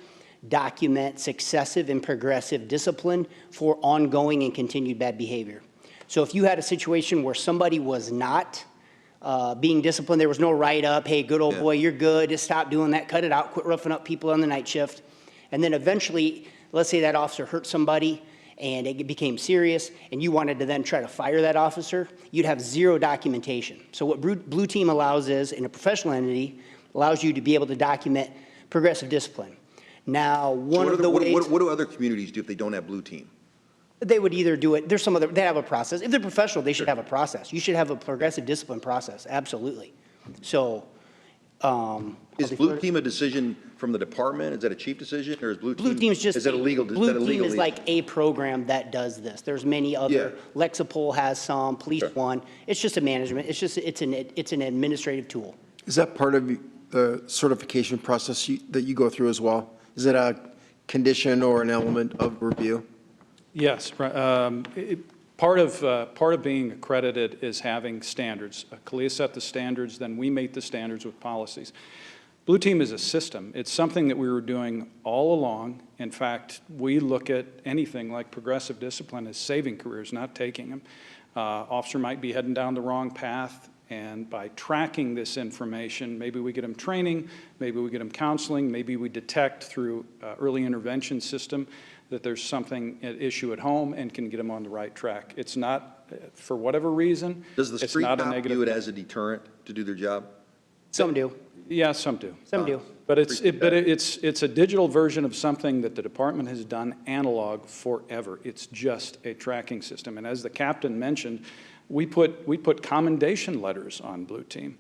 S19: document successive and progressive discipline for ongoing and continued bad behavior. So if you had a situation where somebody was not being disciplined, there was no write-up, hey, good old boy, you're good, just stop doing that, cut it out, quit roughing up people on the night shift. And then eventually, let's say that officer hurt somebody and it became serious and you wanted to then try to fire that officer, you'd have zero documentation. So what Blue Team allows is, in a professional entity, allows you to be able to document progressive discipline. Now, one of the ways...
S16: What do other communities do if they don't have Blue Team?
S19: They would either do it, they have a process. If they're professional, they should have a process. You should have a progressive discipline process, absolutely. So,
S16: Is Blue Team a decision from the department? Is that a chief decision, or is Blue Team?
S19: Blue Team's just,
S16: Is that a legal?
S19: Blue Team is like a program that does this. There's many other,
S16: Yeah.
S19: Lexipol has some, Police
S16: Sure.
S19: One. It's just a management, it's an administrative tool.
S3: Is that part of the certification process that you go through as well? Is it a condition or an element of review?
S6: Yes. Part of being accredited is having standards. CALEA set the standards, then we meet the standards with policies. Blue Team is a system. It's something that we were doing all along. In fact, we look at anything like progressive discipline as saving careers, not taking them. Officer might be heading down the wrong path, and by tracking this information, maybe we get them training, maybe we get them counseling, maybe we detect through early intervention system that there's something at issue at home and can get them on the right track. It's not, for whatever reason,
S16: Does the
S6: it's
S16: street
S6: not a
S16: cop
S6: negative.
S16: view it as a deterrent to do their job?
S19: Some do.
S6: Yeah, some do.
S19: Some do.
S6: But it's a digital version of something that the department has done analog forever. It's just a tracking system. And as the captain mentioned, we put commendation letters on Blue Team.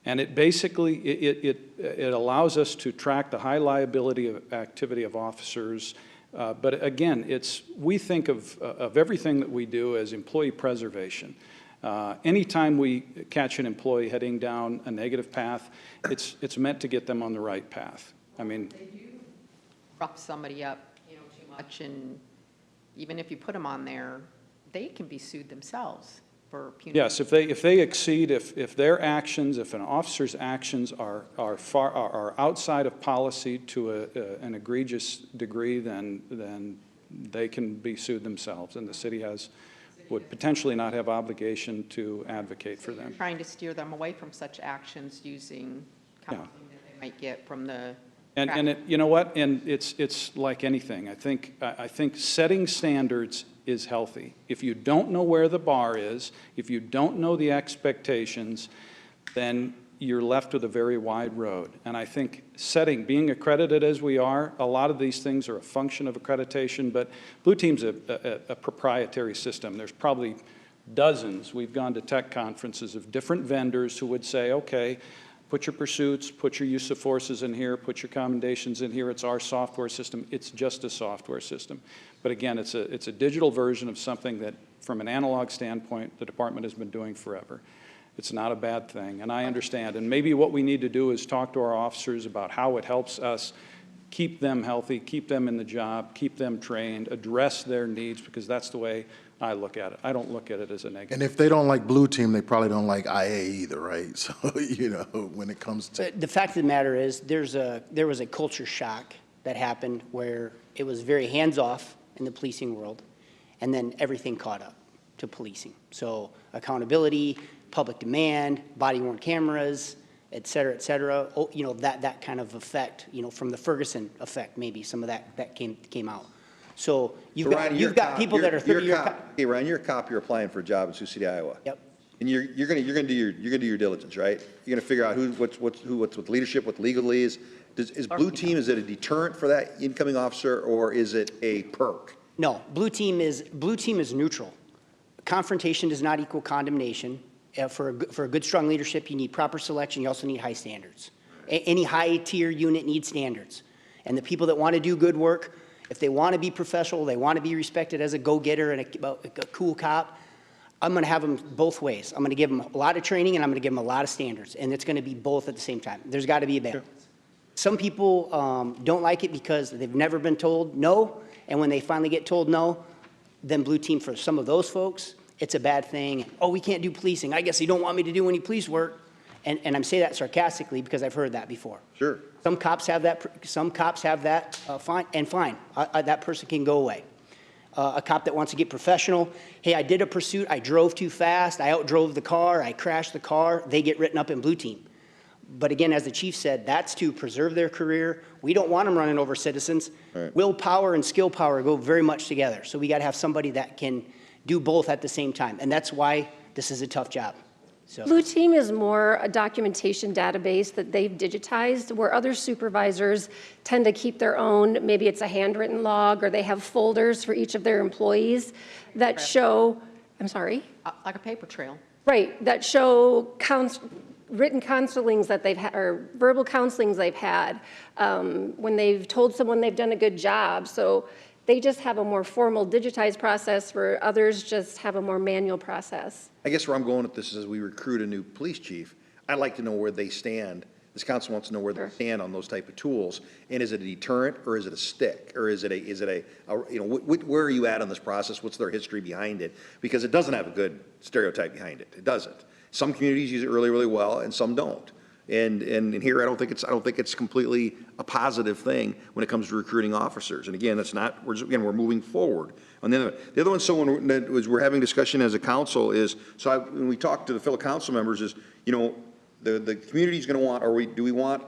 S6: And it basically, it allows us to track the high liability of activity of officers. But again, we think of everything that we do as employee preservation. Anytime we catch an employee heading down a negative path, it's meant to get them on the right path. I mean,
S5: They do rough somebody up, too much, and even if you put them on there, they can be sued themselves for punitive.
S6: yes, if they exceed, if their actions, if an officer's actions are outside of policy to an egregious degree, then they can be sued themselves, and the city would potentially not have obligation to advocate for them.
S5: Trying to steer them away from such actions using counseling that they might get from the.
S6: And you know what? And it's like anything. I think setting standards is healthy. If you don't know where the bar is, if you don't know the expectations, then you're left with a very wide road. And I think being accredited as we are, a lot of these things are a function of accreditation, but Blue Team's a proprietary system. There's probably dozens. We've gone to tech conferences of different vendors who would say, okay, put your pursuits, put your use of forces in here, put your commendations in here. It's our software system. It's just a software system. But again, it's a digital version of something that, from an analog standpoint, the department has been doing forever. It's not a bad thing, and I understand. And maybe what we need to do is talk to our officers about how it helps us keep them healthy, keep them in the job, keep them trained, address their needs, because that's the way I look at it. I don't look at it as a negative.
S8: And if they don't like Blue Team, they probably don't like IA either, right? So, when it comes to.
S19: The fact of the matter is, there was a culture shock that happened where it was very hands-off in the policing world, and then everything caught up to policing. So accountability, public demand, body-worn cameras, et cetera, that kind of effect, from the Ferguson effect, maybe some of that came out. So you've got people that are 30-year.
S16: Hey, Ryan, you're a cop. You're applying for a job in Sioux City, Iowa.
S19: Yep.
S16: And you're gonna do your diligence, right? You're gonna figure out what's with leadership, what legally is. Is Blue Team, is it a deterrent for that incoming officer, or is it a perk?
S19: No, Blue Team is neutral. Confrontation does not equal condemnation. For a good, strong leadership, you need proper selection. You also need high standards. Any high-tier unit needs standards. And the people that want to do good work, if they want to be professional, they want to be respected as a go-getter and a cool cop, I'm going to have them both ways. I'm going to give them a lot of training, and I'm going to give them a lot of standards. And it's going to be both at the same time. There's got to be a balance. Sure. Some people don't like it because they've never been told no, and when they finally get told no, then Blue Team, for some of those folks, it's a bad thing. Oh, we can't do policing. I guess you don't want me to do any police work. And I'm saying that sarcastically because I've heard that before.
S16: Sure.
S19: Some cops have that. Fine. That person can go away. A cop that wants to get professional. Hey, I did a pursuit. I drove too fast. I outdrove the car. I crashed the car. They get written up in Blue Team. But again, as the chief said, that's to preserve their career. We don't want them running over citizens. Right. Willpower and skill power go very much together. So we got to have somebody that can do both at the same time. And that's why this is a tough job. So.
S15: Blue Team is more a documentation database that they've digitized, where other supervisors tend to keep their own, maybe it's a handwritten log, or they have folders for each of their employees that show, I'm sorry?
S5: Like a paper trail.
S15: Right, that show written counselings that they've had, or verbal counselings they've had, when they've told someone they've done a good job. So they just have a more formal digitized process, where others just have a more manual process.
S16: I guess where I'm going with this is, as we recruit a new police chief, I'd like to know where they stand. This council wants to know where they stand on those type of tools. And is it a deterrent, or is it a stick? Or is it where are you at on this process? What's their history behind it? Because it doesn't have a good stereotype behind it. It doesn't. Some communities use it really, really well, and some don't. And here, I don't think it's completely a positive thing when it comes to recruiting officers. And again, we're moving forward. On the other one, so when we're having discussion as a council is, when we talk to the fellow council members is, the community's going to want, do we want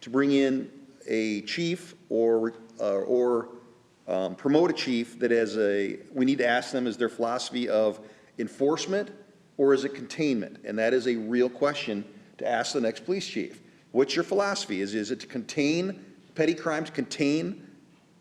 S16: to bring in a chief or promote a chief that we need to ask them, is their philosophy of enforcement or is it containment? And that is a real question to ask the next police chief. What's your philosophy? Is it to contain petty crimes, contain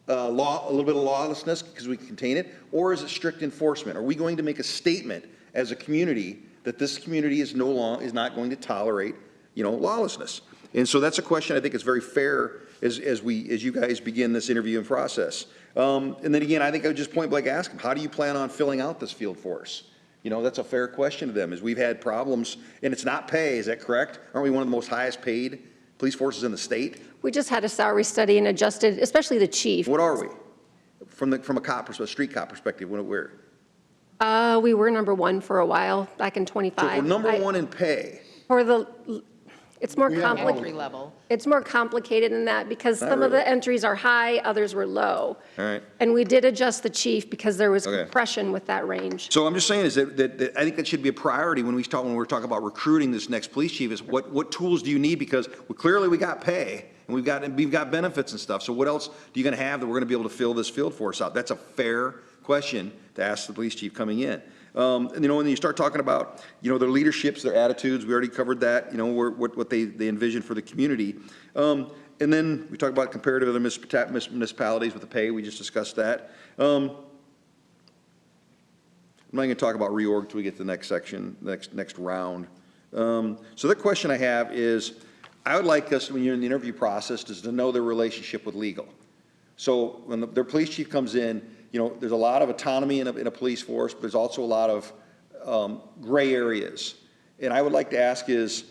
S16: a little bit of lawlessness because we contain it, or is it strict enforcement? Are we going to make a statement as a community that this community is not going to tolerate, lawlessness? And so that's a question I think is very fair as you guys begin this interviewing process. And then again, I think I would just point blank ask them, how do you plan on filling out this field force? That's a fair question to them, as we've had problems, and it's not pay, is that correct? Aren't we one of the most highest paid police forces in the state?
S15: We just had a salary study and adjusted, especially the chief.
S16: What are we? From a cop perspective, street cop perspective, where?
S15: We were number 1 for a while, back in 25.
S16: So if we're number 1 in pay.
S15: It's more complicated.
S5: Entry level.
S15: It's more complicated than that, because some of the entries are high, others were low.
S16: All right.
S15: And we did adjust the chief because there was compression with that range.
S16: So I'm just saying is that I think that should be a priority when we're talking about recruiting this next police chief, is what tools do you need? Because clearly we got pay and we've got benefits and stuff. So what else do you going to have that we're going to be able to fill this field force out? That's a fair question to ask the police chief coming in. And when you start talking about, their leaderships, their attitudes, we already covered that, what they envision for the community. And then we talk about comparative other municipalities with the pay. We just discussed that. I'm not going to talk about reorg until we get to the next section, next round. So the question I have is, I would like us, when you're in the interview process, is to know their relationship with legal. So when their police chief comes in, there's a lot of autonomy in a police force, but there's also a lot of gray areas. And I would like to ask is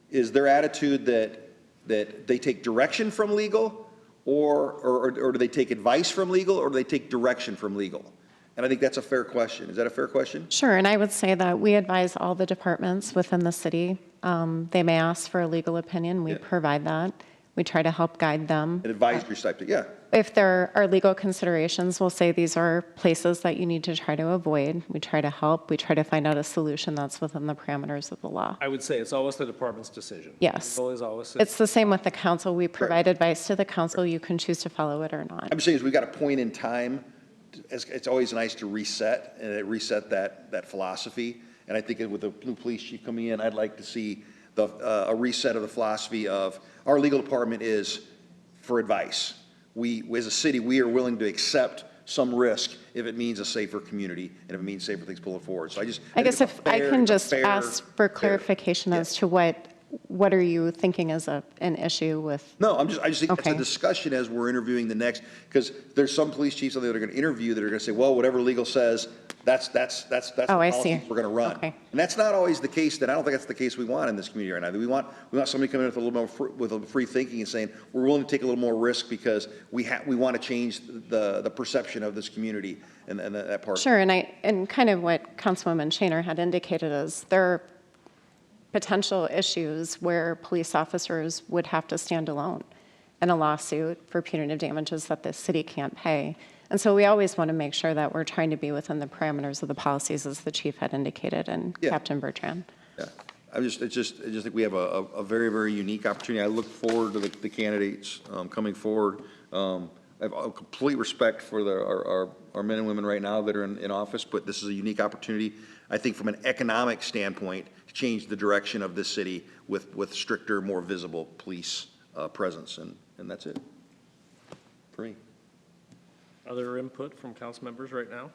S16: their attitude that they take direction from legal, or do they take advice from legal, or do they take direction from legal? And I think that's a fair question. Is that a fair question?
S14: Sure, and I would say that we advise all the departments within the city. They may ask for a legal opinion. We provide that. We try to help guide them.
S16: An advisory type, yeah.
S14: If there are legal considerations, we'll say these are places that you need to try to avoid. We try to help. We try to find out a solution that's within the parameters of the law.
S1: I would say it's always the department's decision.
S14: Yes.
S1: Always
S14: it's the same with the council. We provide advice to the council. You can choose to follow it or not.
S16: I'm saying is we've got a point in time. It's always nice to reset that philosophy. And I think with the new police chief coming in, I'd like to see a reset of the philosophy of our legal department is for advice. We, as a city, we are willing to accept some risk if it means a safer community and if it means safer things pulling forward. So I
S14: guess if I can just ask for clarification as to what are you thinking is an issue with?
S16: No, I just think it's a discussion as we're interviewing the next, because there's some police chiefs that are going to interview that are going to say, well, whatever legal says, that's the policy we're going to run. Okay. And that's not always the case. I don't think that's the case we want in this community right now. We want somebody coming in with a little more with a free thinking and saying we're willing to take a little more risk because we want to change the perception of this community and that part.
S14: Sure, and kind of what Councilwoman Shaner had indicated is there are potential issues where police officers would have to stand alone in a lawsuit for punitive damages that the city can't pay. And so we always want to make sure that we're trying to be within the parameters of the policies, as the chief had indicated, and Captain Bertrand.
S16: Yeah, I just think we have a very, very unique opportunity. I look forward to the candidates coming forward. I have a complete respect for our men and women right now that are in office, but this is a unique opportunity, I think, from an economic standpoint, to change the direction of this city with stricter, more visible police presence, and that's it for me.
S1: Other input from council members right now?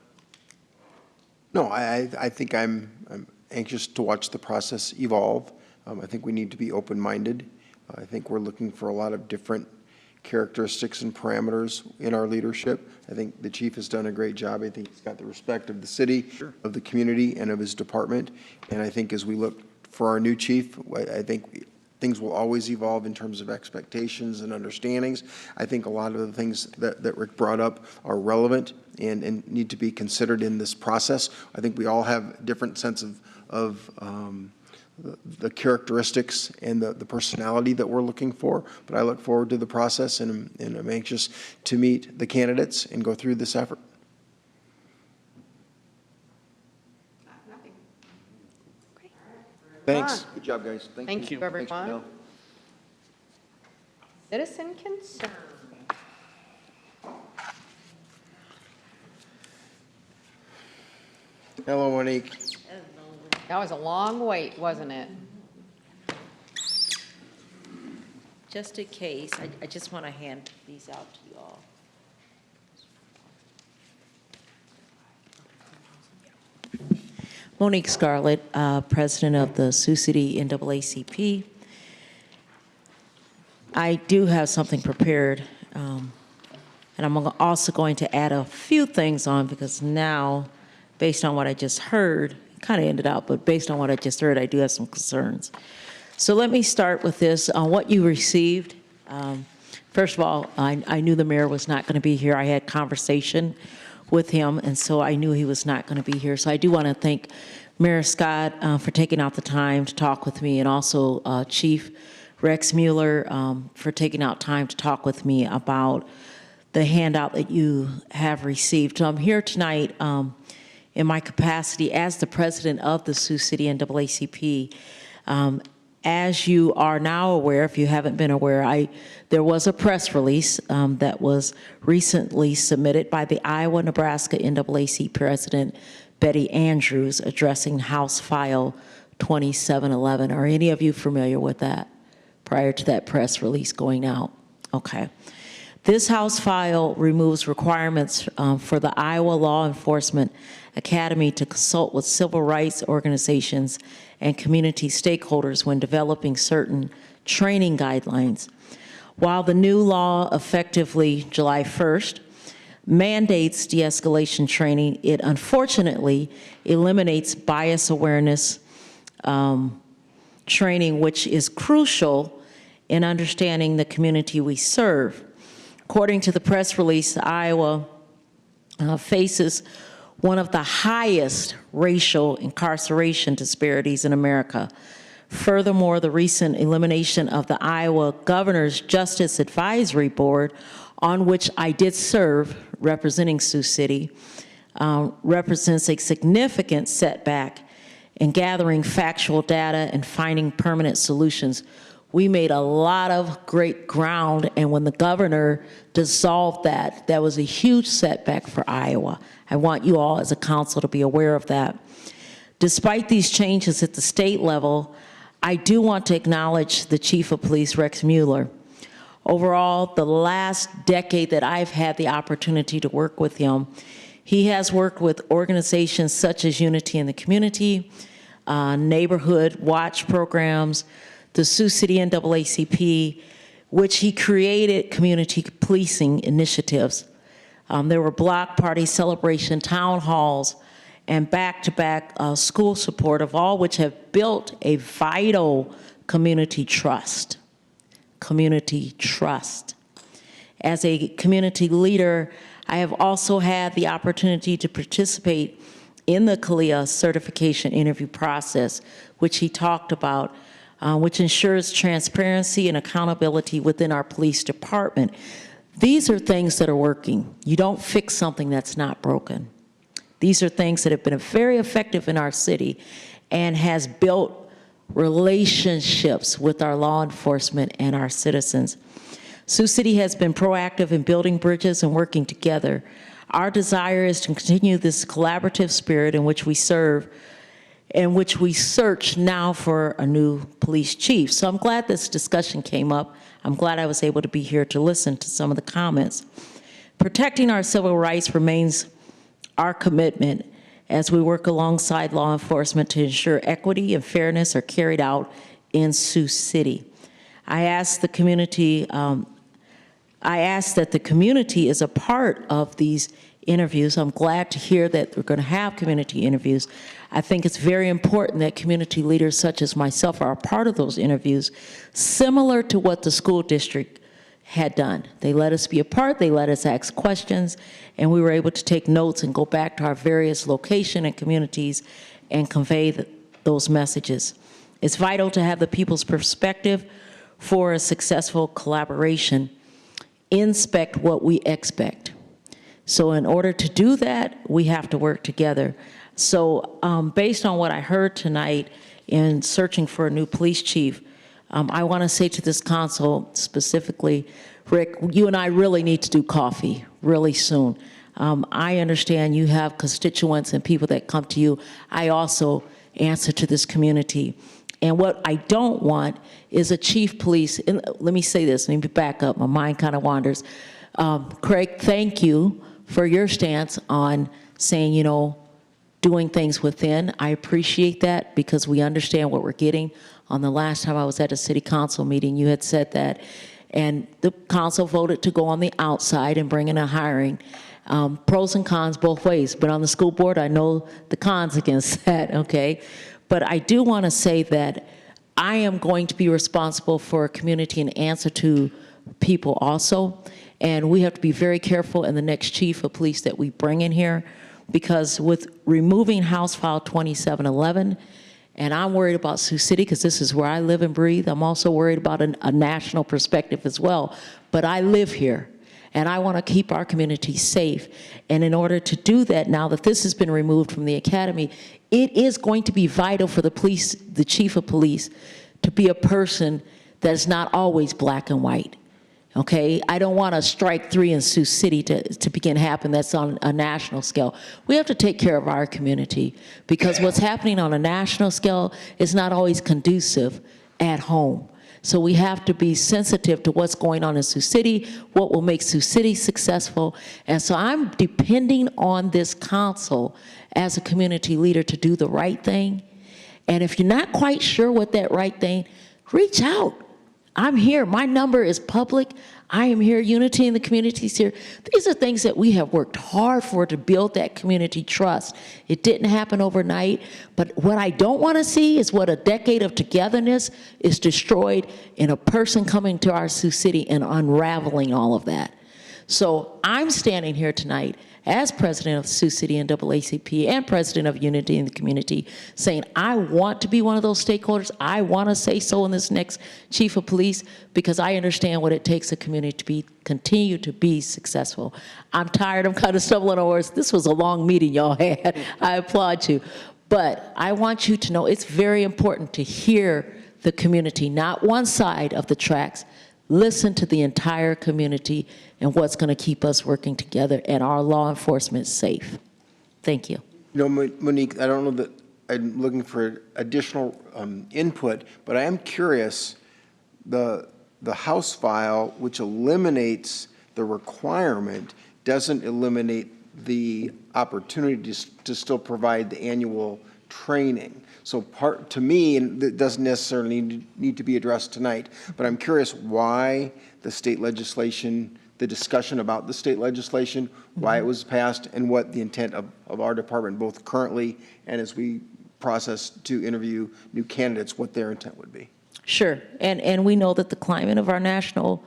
S3: No, I think I'm anxious to watch the process evolve. I think we need to be open-minded. I think we're looking for a lot of different characteristics and parameters in our leadership. I think the chief has done a great job. I think he's got the respect of the city, of the community, and of his department. And I think as we look for our new chief, I think things will always evolve in terms of expectations and understandings. I think a lot of the things that Rick brought up are relevant and need to be considered in this process. I think we all have different sense of the characteristics and the personality that we're looking for, but I look forward to the process, and I'm anxious to meet the candidates and go through this effort. Thanks.
S16: Good job, guys.
S5: Thank you, everyone. Citizen concern.
S3: Hello, Monique.
S5: That was a long wait, wasn't it?
S9: Just in case, I just want to hand these out to you all. Monique Scarlett, President of the Sioux City NAACP. I do have something prepared, and I'm also going to add a few things on because now, based on what I just heard, kind of ended out, but based on what I just heard, I do have some concerns. So let me start with this, on what you received. First of all, I knew the mayor was not going to be here. I had conversation with him, and so I knew he was not going to be here. So I do want to thank Mayor Scott for taking out the time to talk with me, and also Chief Rex Mueller for taking out time to talk with me about the handout that you have received. So I'm here tonight in my capacity as the president of the Sioux City NAACP. As you are now aware, if you haven't been aware, there was a press release that was recently submitted by the Iowa-Nebraska NAACP President Betty Andrews addressing House File 2711. Are any of you familiar with that prior to that press release going out? Okay. This House file removes requirements for the Iowa Law Enforcement Academy to consult with civil rights organizations and community stakeholders when developing certain training guidelines. While the new law, effectively July 1st, mandates de-escalation training, it unfortunately eliminates bias awareness training, which is crucial in understanding the community we serve. According to the press release, Iowa faces one of the highest racial incarceration disparities in America. Furthermore, the recent elimination of the Iowa Governor's Justice Advisory Board, on which I did serve representing Sioux City, represents a significant setback in gathering factual data and finding permanent solutions. We made a lot of great ground, and when the governor dissolved that, that was a huge setback for Iowa. I want you all as a council to be aware of that. Despite these changes at the state level, I do want to acknowledge the Chief of Police, Rex Mueller. Overall, the last decade that I've had the opportunity to work with him, he has worked with organizations such as Unity in the Community, neighborhood watch programs, the Sioux City NAACP, which he created community policing initiatives. There were block party celebration, town halls, and back-to-back school support, of all which have built a vital community trust. Community trust. As a community leader, I have also had the opportunity to participate in the CALEA certification interview process, which he talked about, which ensures transparency and accountability within our police department. These are things that are working. You don't fix something that's not broken. These are things that have been very effective in our city and has built relationships with our law enforcement and our citizens. Sioux City has been proactive in building bridges and working together. Our desire is to continue this collaborative spirit in which we serve, in which we search now for a new police chief. So I'm glad this discussion came up. I'm glad I was able to be here to listen to some of the comments. Protecting our civil rights remains our commitment as we work alongside law enforcement to ensure equity and fairness are carried out in Sioux City. I ask that the community is a part of these interviews. I'm glad to hear that we're going to have community interviews. I think it's very important that community leaders such as myself are a part of those interviews, similar to what the school district had done. They let us be a part, they let us ask questions, and we were able to take notes and go back to our various locations and communities and convey those messages. It's vital to have the people's perspective for a successful collaboration. Inspect what we expect. So in order to do that, we have to work together. So based on what I heard tonight in searching for a new police chief, I want to say to this council specifically, Rick, you and I really need to do coffee really soon. I understand you have constituents and people that come to you. I also answer to this community. And what I don't want is a chief police, and let me say this, let me back up, my mind kind of wanders. Craig, thank you for your stance on saying, you know, doing things within. I appreciate that because we understand what we're getting. On the last time I was at a city council meeting, you had said that, and the council voted to go on the outside and bring in a hiring. Pros and cons both ways, but on the school board, I know the cons against that, okay? But I do want to say that I am going to be responsible for a community and answer to people also. And we have to be very careful in the next chief of police that we bring in here, because with removing House File 2711, and I'm worried about Sioux City because this is where I live and breathe. I'm also worried about a national perspective as well. But I live here, and I want to keep our community safe. And in order to do that, now that this has been removed from the academy, it is going to be vital for the police, the chief of police, to be a person that is not always black and white. Okay, I don't want a strike 3 in Sioux City to begin happen that's on a national scale. We have to take care of our community because what's happening on a national scale is not always conducive at home. So we have to be sensitive to what's going on in Sioux City, what will make Sioux City successful. And so I'm depending on this council as a community leader to do the right thing. And if you're not quite sure what that right thing, reach out. I'm here. My number is public. I am here. Unity in the community is here. These are things that we have worked hard for to build that community trust. It didn't happen overnight, but what I don't want to see is what a decade of togetherness is destroyed in a person coming to our Sioux City and unraveling all of that. So I'm standing here tonight as president of Sioux City NAACP and president of Unity in the Community, saying I want to be one of those stakeholders. I want to say so in this next chief of police because I understand what it takes a community to continue to be successful. I'm tired. I'm kind of stumbling over words. This was a long meeting y'all had. I applaud you. But I want you to know it's very important to hear the community, not one side of the tracks. Listen to the entire community and what's going to keep us working together and our law enforcement safe. Thank you.
S3: You know, Monique, I don't know that I'm looking for additional input, but I am curious, the House file, which eliminates the requirement, doesn't eliminate the opportunity to still provide the annual training. So to me, and it doesn't necessarily need to be addressed tonight, but I'm curious why the state legislation, the discussion about the state legislation, why it was passed, and what the intent of our department, both currently and as we process to interview new candidates, what their intent would be.
S9: Sure, and we know that the climate of our national,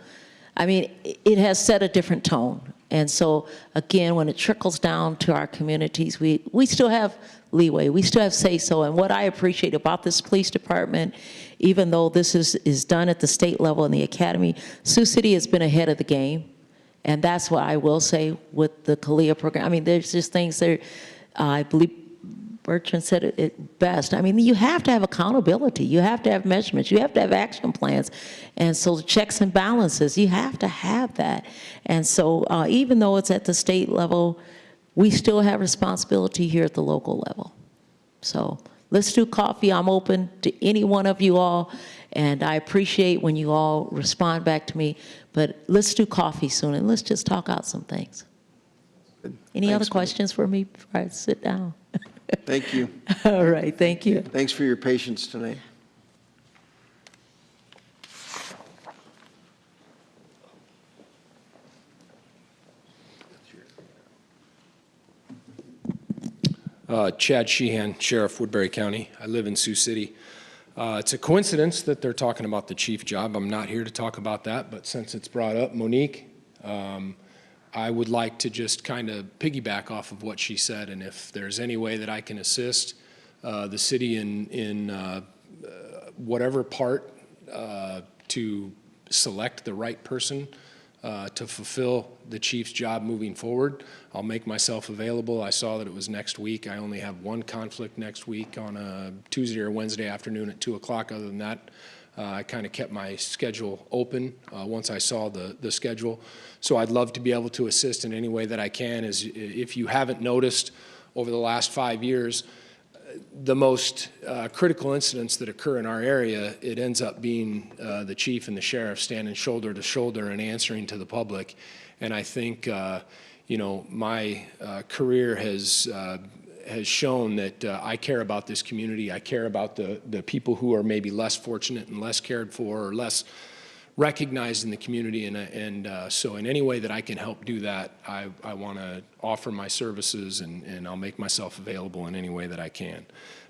S9: I mean, it has set a different tone. And so, again, when it trickles down to our communities, we still have leeway. We still have say-so. And what I appreciate about this police department, even though this is done at the state level in the academy, Sioux City has been ahead of the game. And that's what I will say with the CALEA program. I mean, there's just things that I believe Bertrand said it best. I mean, you have to have accountability. You have to have measurements. You have to have action plans. And so the checks and balances, you have to have that. And so even though it's at the state level, we still have responsibility here at the local level. So let's do coffee. I'm open to any one of you all. And I appreciate when you all respond back to me. But let's do coffee soon and let's just talk out some things. Any other questions for me before I sit down?
S3: Thank you.
S9: All right, thank you.
S3: Thanks for your patience tonight.
S17: Chad Sheehan, Sheriff, Woodbury County. I live in Sioux City. It's a coincidence that they're talking about the chief job. I'm not here to talk about that, but since it's brought up, Monique, I would like to just kind of piggyback off of what she said, and if there's any way that I can assist the city in whatever part to select the right person to fulfill the chief's job moving forward, I'll make myself available. I saw that it was next week. I only have one conflict next week on a Tuesday or Wednesday afternoon at 2 o'clock. Other than that, I kind of kept my schedule open once I saw the schedule. So I'd love to be able to assist in any way that I can. As if you haven't noticed over the last 5 years, the most critical incidents that occur in our area, it ends up being the chief and the sheriff standing shoulder to shoulder and answering to the public. And I think, you know, my career has shown that I care about this community. I care about the people who are maybe less fortunate and less cared for or less recognized in the community. And so in any way that I can help do that, I want to offer my services, and I'll make myself available in any way that I can.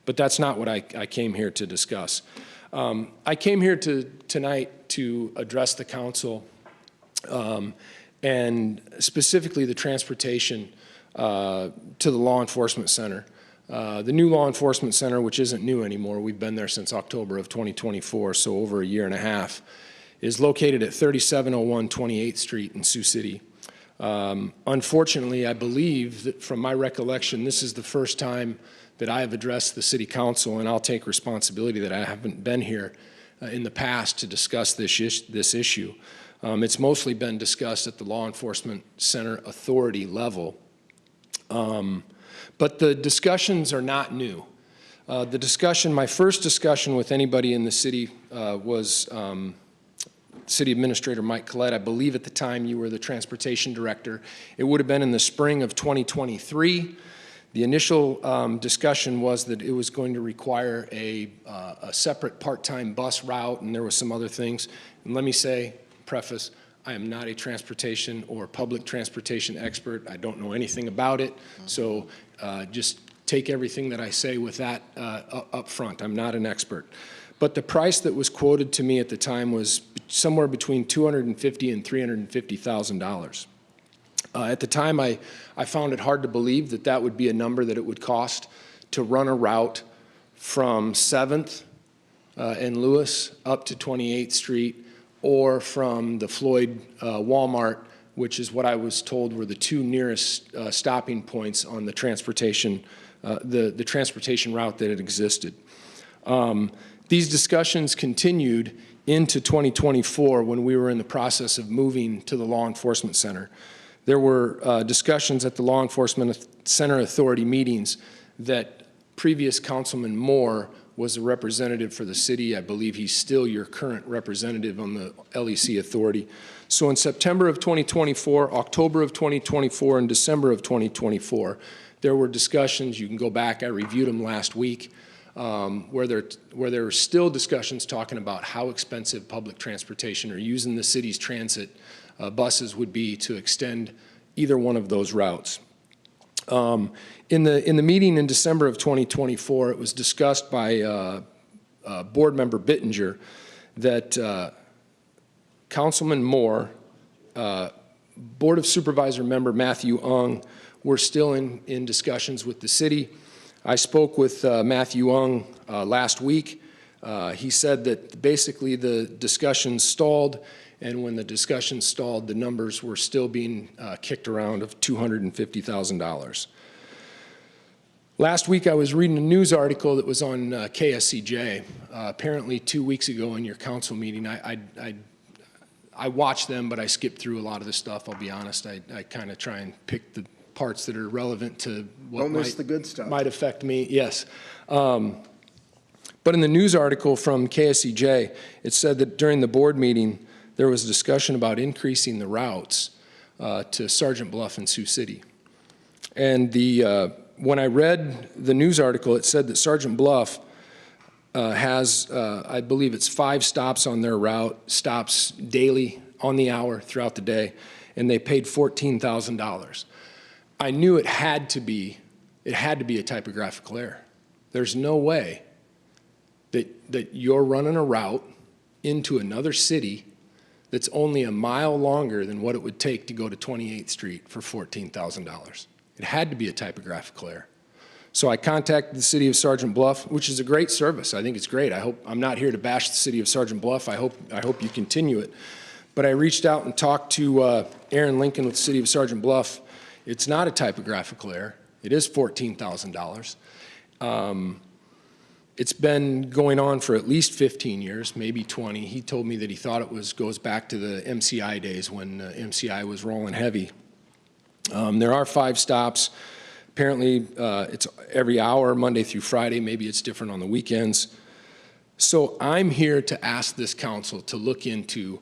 S17: But that's not what I came here to discuss. I came here tonight to address the council and specifically the transportation to the law enforcement center. The new law enforcement center, which isn't new anymore, we've been there since October of 2024, so over a year and a half, is located at 3701 28th Street in Sioux City. Unfortunately, I believe that from my recollection, this is the first time that I have addressed the city council, and I'll take responsibility that I haven't been here in the past to discuss this issue. It's mostly been discussed at the law enforcement center authority level. But the discussions are not new. My first discussion with anybody in the city was City Administrator Mike Collette. I believe at the time you were the transportation director. It would have been in the spring of 2023. The initial discussion was that it was going to require a separate part-time bus route, and there was some other things. And let me say, preface, I am not a transportation or public transportation expert. I don't know anything about it. So just take everything that I say with that up front. I'm not an expert. But the price that was quoted to me at the time was somewhere between $250,000 and $350,000. At the time, I found it hard to believe that that would be a number that it would cost to run a route from 7th and Lewis up to 28th Street, or from the Floyd Walmart, which is what I was told were the two nearest stopping points on the transportation route that had existed. These discussions continued into 2024 when we were in the process of moving to the law enforcement center. There were discussions at the law enforcement center authority meetings that previous Councilman Moore was a representative for the city. I believe he's still your current representative on the LEC authority. So in September of 2024, October of 2024, and December of 2024, there were discussions. You can go back. I reviewed them last week. Where there were still discussions talking about how expensive public transportation or using the city's transit buses would be to extend either one of those routes. In the meeting in December of 2024, it was discussed by Board Member Bittinger that Councilman Moore, Board of Supervisor Member Matthew Ung were still in discussions with the city. I spoke with Matthew Ung last week. He said that basically the discussions stalled, and when the discussions stalled, the numbers were still being kicked around of $250,000. Last week I was reading a news article that was on KSCJ. Apparently 2 weeks ago in your council meeting, I watched them, but I skipped through a lot of the stuff, I'll be honest. I kind of try and pick the parts that are relevant to what might affect me. Yes. But in the news article from KSCJ, it said that during the board meeting, there was a discussion about increasing the routes to Sergeant Bluff and Sioux City. And when I read the news article, it said that Sergeant Bluff has, I believe it's 5 stops on their route, stops daily on the hour throughout the day, and they paid $14,000. I knew it had to be it had to be a typographical error. There's no way that you're running a route into another city that's only a mile longer than what it would take to go to 28th Street for $14,000. It had to be a typographical error. So I contacted the city of Sergeant Bluff, which is a great service. I think it's great. I'm not here to bash the city of Sergeant Bluff. I hope you continue it. But I reached out and talked to Aaron Lincoln with the city of Sergeant Bluff. It's not a typographical error. It is $14,000. It's been going on for at least 15 years, maybe 20. He told me that he thought it goes back to the MCI days when MCI was rolling heavy. There are 5 stops. Apparently, it's every hour, Monday through Friday. Maybe it's different on the weekends. So I'm here to ask this council to look into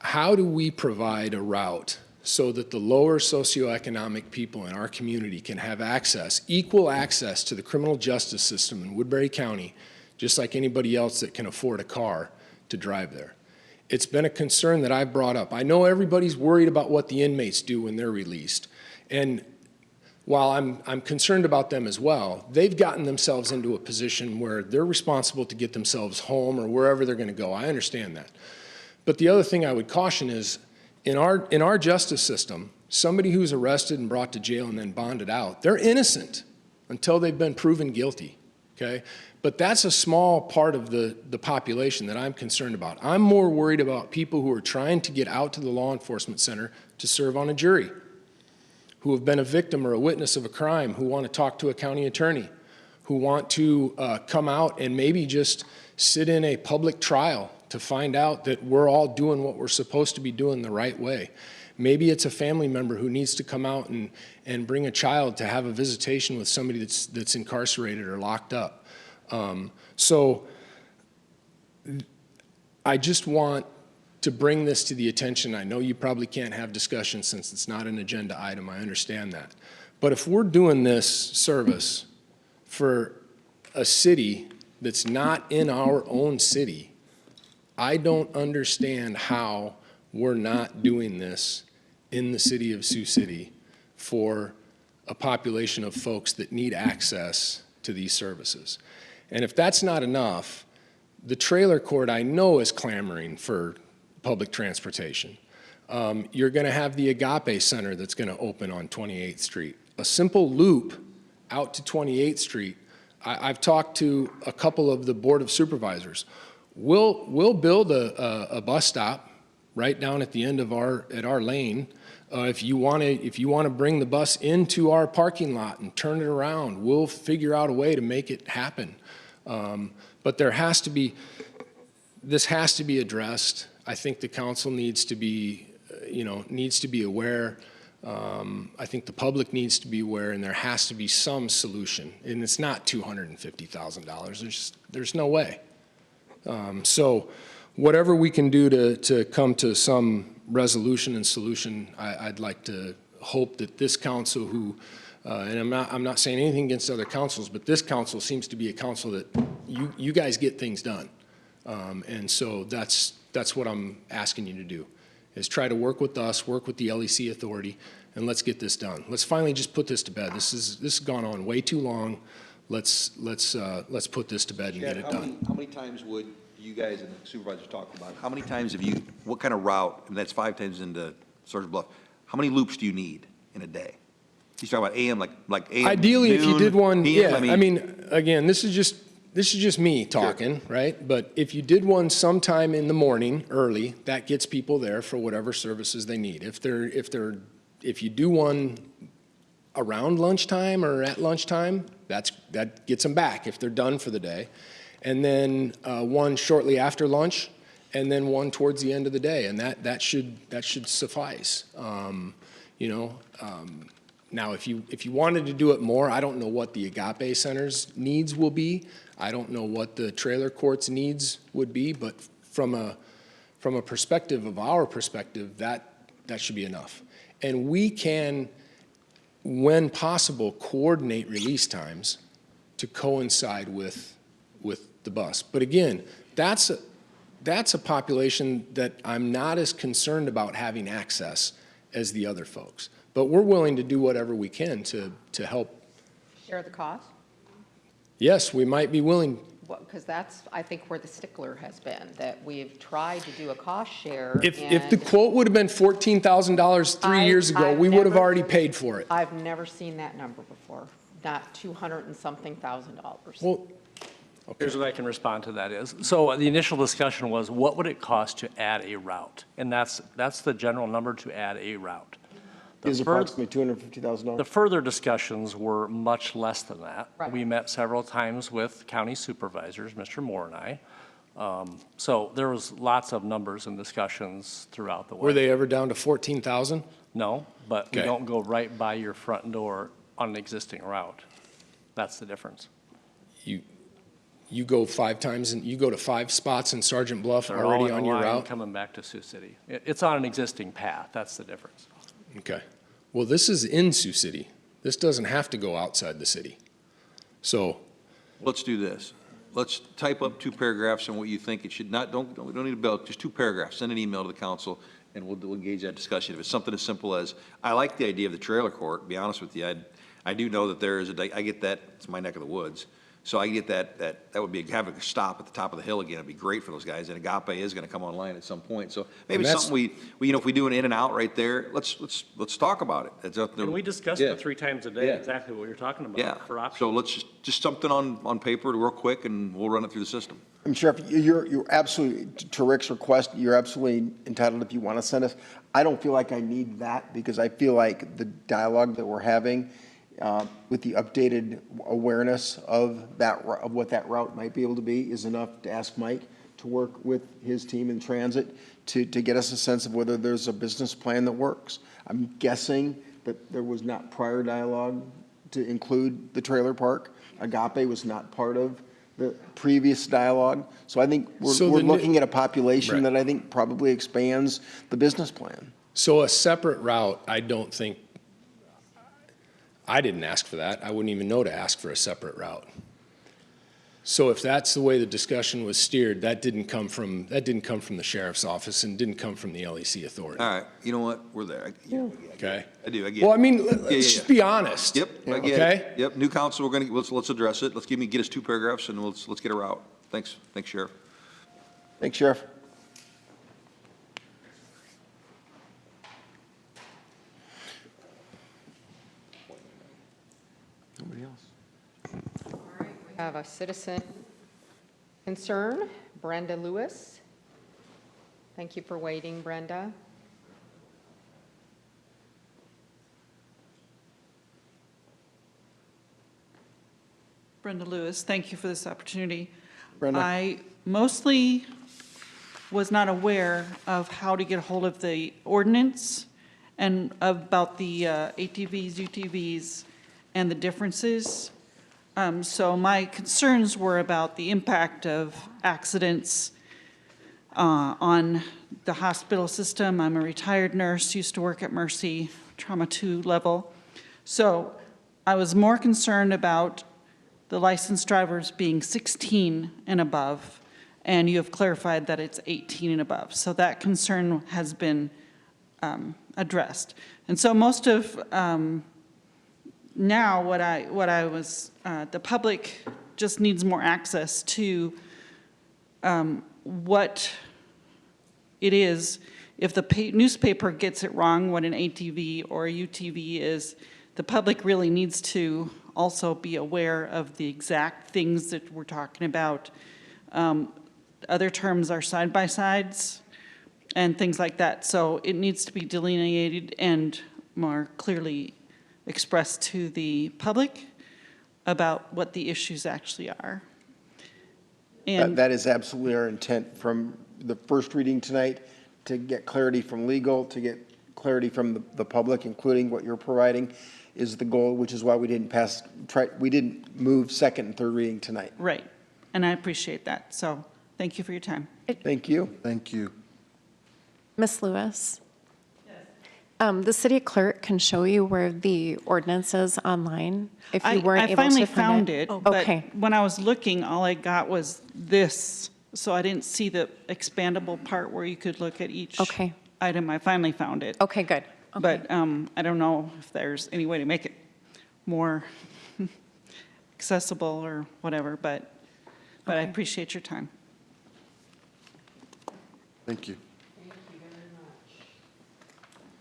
S17: how do we provide a route so that the lower socioeconomic people in our community can have access, equal access to the criminal justice system in Woodbury County, just like anybody else that can afford a car to drive there. It's been a concern that I've brought up. I know everybody's worried about what the inmates do when they're released. And while I'm concerned about them as well, they've gotten themselves into a position where they're responsible to get themselves home or wherever they're going to go. I understand that. But the other thing I would caution is, in our justice system, somebody who's arrested and brought to jail and then bonded out, they're innocent until they've been proven guilty, okay? But that's a small part of the population that I'm concerned about. I'm more worried about people who are trying to get out to the law enforcement center to serve on a jury, who have been a victim or a witness of a crime, who want to talk to a county attorney, who want to come out and maybe just sit in a public trial to find out that we're all doing what we're supposed to be doing the right way. Maybe it's a family member who needs to come out and bring a child to have a visitation with somebody that's incarcerated or locked up. So I just want to bring this to the attention. I know you probably can't have discussion since it's not an agenda item. I understand that. But if we're doing this service for a city that's not in our own city, I don't understand how we're not doing this in the city of Sioux City for a population of folks that need access to these services. And if that's not enough, the trailer court I know is clamoring for public transportation. You're going to have the Agape Center that's going to open on 28th Street. A simple loop out to 28th Street. I've talked to a couple of the Board of Supervisors. We'll build a bus stop right down at the end of our lane. If you want to bring the bus into our parking lot and turn it around, we'll figure out a way to make it happen. But this has to be addressed. I think the council needs to be aware. I think the public needs to be aware, and there has to be some solution. And it's not $250,000. There's no way. So whatever we can do to come to some resolution and solution, I'd like to hope that this council who, and I'm not saying anything against other councils, but this council seems to be a council that you guys get things done. And so that's what I'm asking you to do, is try to work with us, work with the LEC authority, and let's get this done. Let's finally just put this to bed. This has gone on way too long. Let's put this to bed and get it done.
S16: How many times would you guys and the supervisors talk about, how many times have you, what kind of route, and that's 5 times into Sergeant Bluff, how many loops do you need in a day? He's talking about AM, like AM.
S17: Ideally,
S16: noon,
S17: if you did one,
S16: PM,
S17: yeah. I mean, again, this is just me talking, sure, right? But if you did one sometime in the morning, early, that gets people there for whatever services they need. If you do one around lunchtime or at lunchtime, that gets them back if they're done for the day. And then one shortly after lunch, and then one towards the end of the day, and that should suffice. Now, if you wanted to do it more, I don't know what the Agape Center's needs will be. I don't know what the trailer court's needs would be, but from a perspective of our perspective, that should be enough. And we can, when possible, coordinate release times to coincide with the bus. But again, that's a population that I'm not as concerned about having access as the other folks. But we're willing to do whatever we can to help.
S5: Share the cost?
S17: Yes, we might be willing.
S5: Because that's, I think, where the stickler has been, that we've tried to do a cost share.
S17: If the quote would have been $14,000 3 years ago, we would have already paid for it.
S5: I've never seen that number before, not 200 and something thousand dollars.
S17: Well,
S1: Here's what I can respond to that is. So the initial discussion was, what would it cost to add a route? And that's the general number to add a route.
S3: Is approximately $250,000.
S1: The further discussions were much less than that.
S5: Right.
S1: We met several times with county supervisors, Mr. Moore and I. So there was lots of numbers and discussions throughout the way.
S17: Were they ever down to 14,000?
S1: No, but we
S17: Okay.
S1: don't go right by your front door on an existing route. That's the difference.
S17: You go 5 times, and you go to 5 spots in Sergeant Bluff
S1: They're all
S17: already
S1: in a
S17: on your
S1: line
S17: route?
S1: coming back to Sioux City. It's on an existing path. That's the difference.
S17: Okay. Well, this is in Sioux City. This doesn't have to go outside the city. So,
S16: Let's do this. Let's type up 2 paragraphs on what you think it should not, we don't need a bill, just 2 paragraphs. Send an email to the council, and we'll engage that discussion. If it's something as simple as, I like the idea of the trailer court, to be honest with you. I do know that there is I get that, it's my neck of the woods. So I get that would be, having a stop at the top of the hill again, it'd be great for those guys, and Agape is gonna come online at some point. So maybe
S17: And that's-
S16: something we, if we do an in and out right there, let's talk about it. It's up there.
S1: And we discussed
S16: Yeah.
S1: it 3 times a day,
S16: Yeah.
S1: exactly what you're talking about.
S16: Yeah,
S1: For options.
S16: so let's just something on paper real quick, and we'll run it through the system.
S3: Sheriff, you're absolutely, to Rick's request, you're absolutely entitled if you want to send us. I don't feel like I need that, because I feel like the dialogue that we're having with the updated awareness of what that route might be able to be is enough to ask Mike to work with his team in transit to get us a sense of whether there's a business plan that works. I'm guessing that there was not prior dialogue to include the trailer park. Agape was not part of the previous dialogue. So I think we're looking at a population that I think probably expands the business plan.
S17: So a separate route, I don't think, I didn't ask for that. I wouldn't even know to ask for a separate route. So if that's the way the discussion was steered, that didn't come from the sheriff's office and didn't come from the LEC authority.
S16: All right, you know what, we're there.
S17: Okay?
S16: I do, I get it.
S17: Well, I mean,
S16: Yeah,
S17: let's just be honest.
S16: Yep, I get
S17: Okay?
S16: it. Yep, new council, let's address it. Get us 2 paragraphs, and let's get a route. Thanks, Sheriff.
S3: Thanks, Sheriff. Nobody else?
S5: We have a citizen concern, Brenda Lewis. Thank you for waiting, Brenda.
S12: Brenda Lewis, thank you for this opportunity.
S3: Brenda.
S12: I mostly was not aware of how to get a hold of the ordinance and about the ATVs, UTVs, and the differences. So my concerns were about the impact of accidents on the hospital system. I'm a retired nurse, used to work at Mercy, trauma 2 level. So I was more concerned about the licensed drivers being 16 and above, and you have clarified that it's 18 and above. So that concern has been addressed. And so most of now what I was, the public just needs more access to what it is. If the newspaper gets it wrong, what an ATV or a UTV is, the public really needs to also be aware of the exact things that we're talking about. Other terms are side-by-sides and things like that. So it needs to be delineated and more clearly expressed to the public about what the issues actually are. And
S3: That is absolutely our intent from the first reading tonight, to get clarity from legal, to get clarity from the public, including what you're providing, is the goal, which is why we didn't move second and third reading tonight.
S12: right, and I appreciate that. So thank you for your time.
S3: Thank you.
S8: Thank you.
S14: Ms. Lewis? The city clerk can show you where the ordinance is online if you weren't
S12: I
S14: able to
S12: finally
S14: find
S12: found it, but
S14: Okay.
S12: when I was looking, all I got was this. So I didn't see the expandable part where you could look at each
S14: Okay.
S12: item. I finally found it.
S14: Okay, good.
S12: But I don't know if there's any way to make it more accessible or whatever, but I appreciate your time.
S8: Thank you.
S5: Thank you very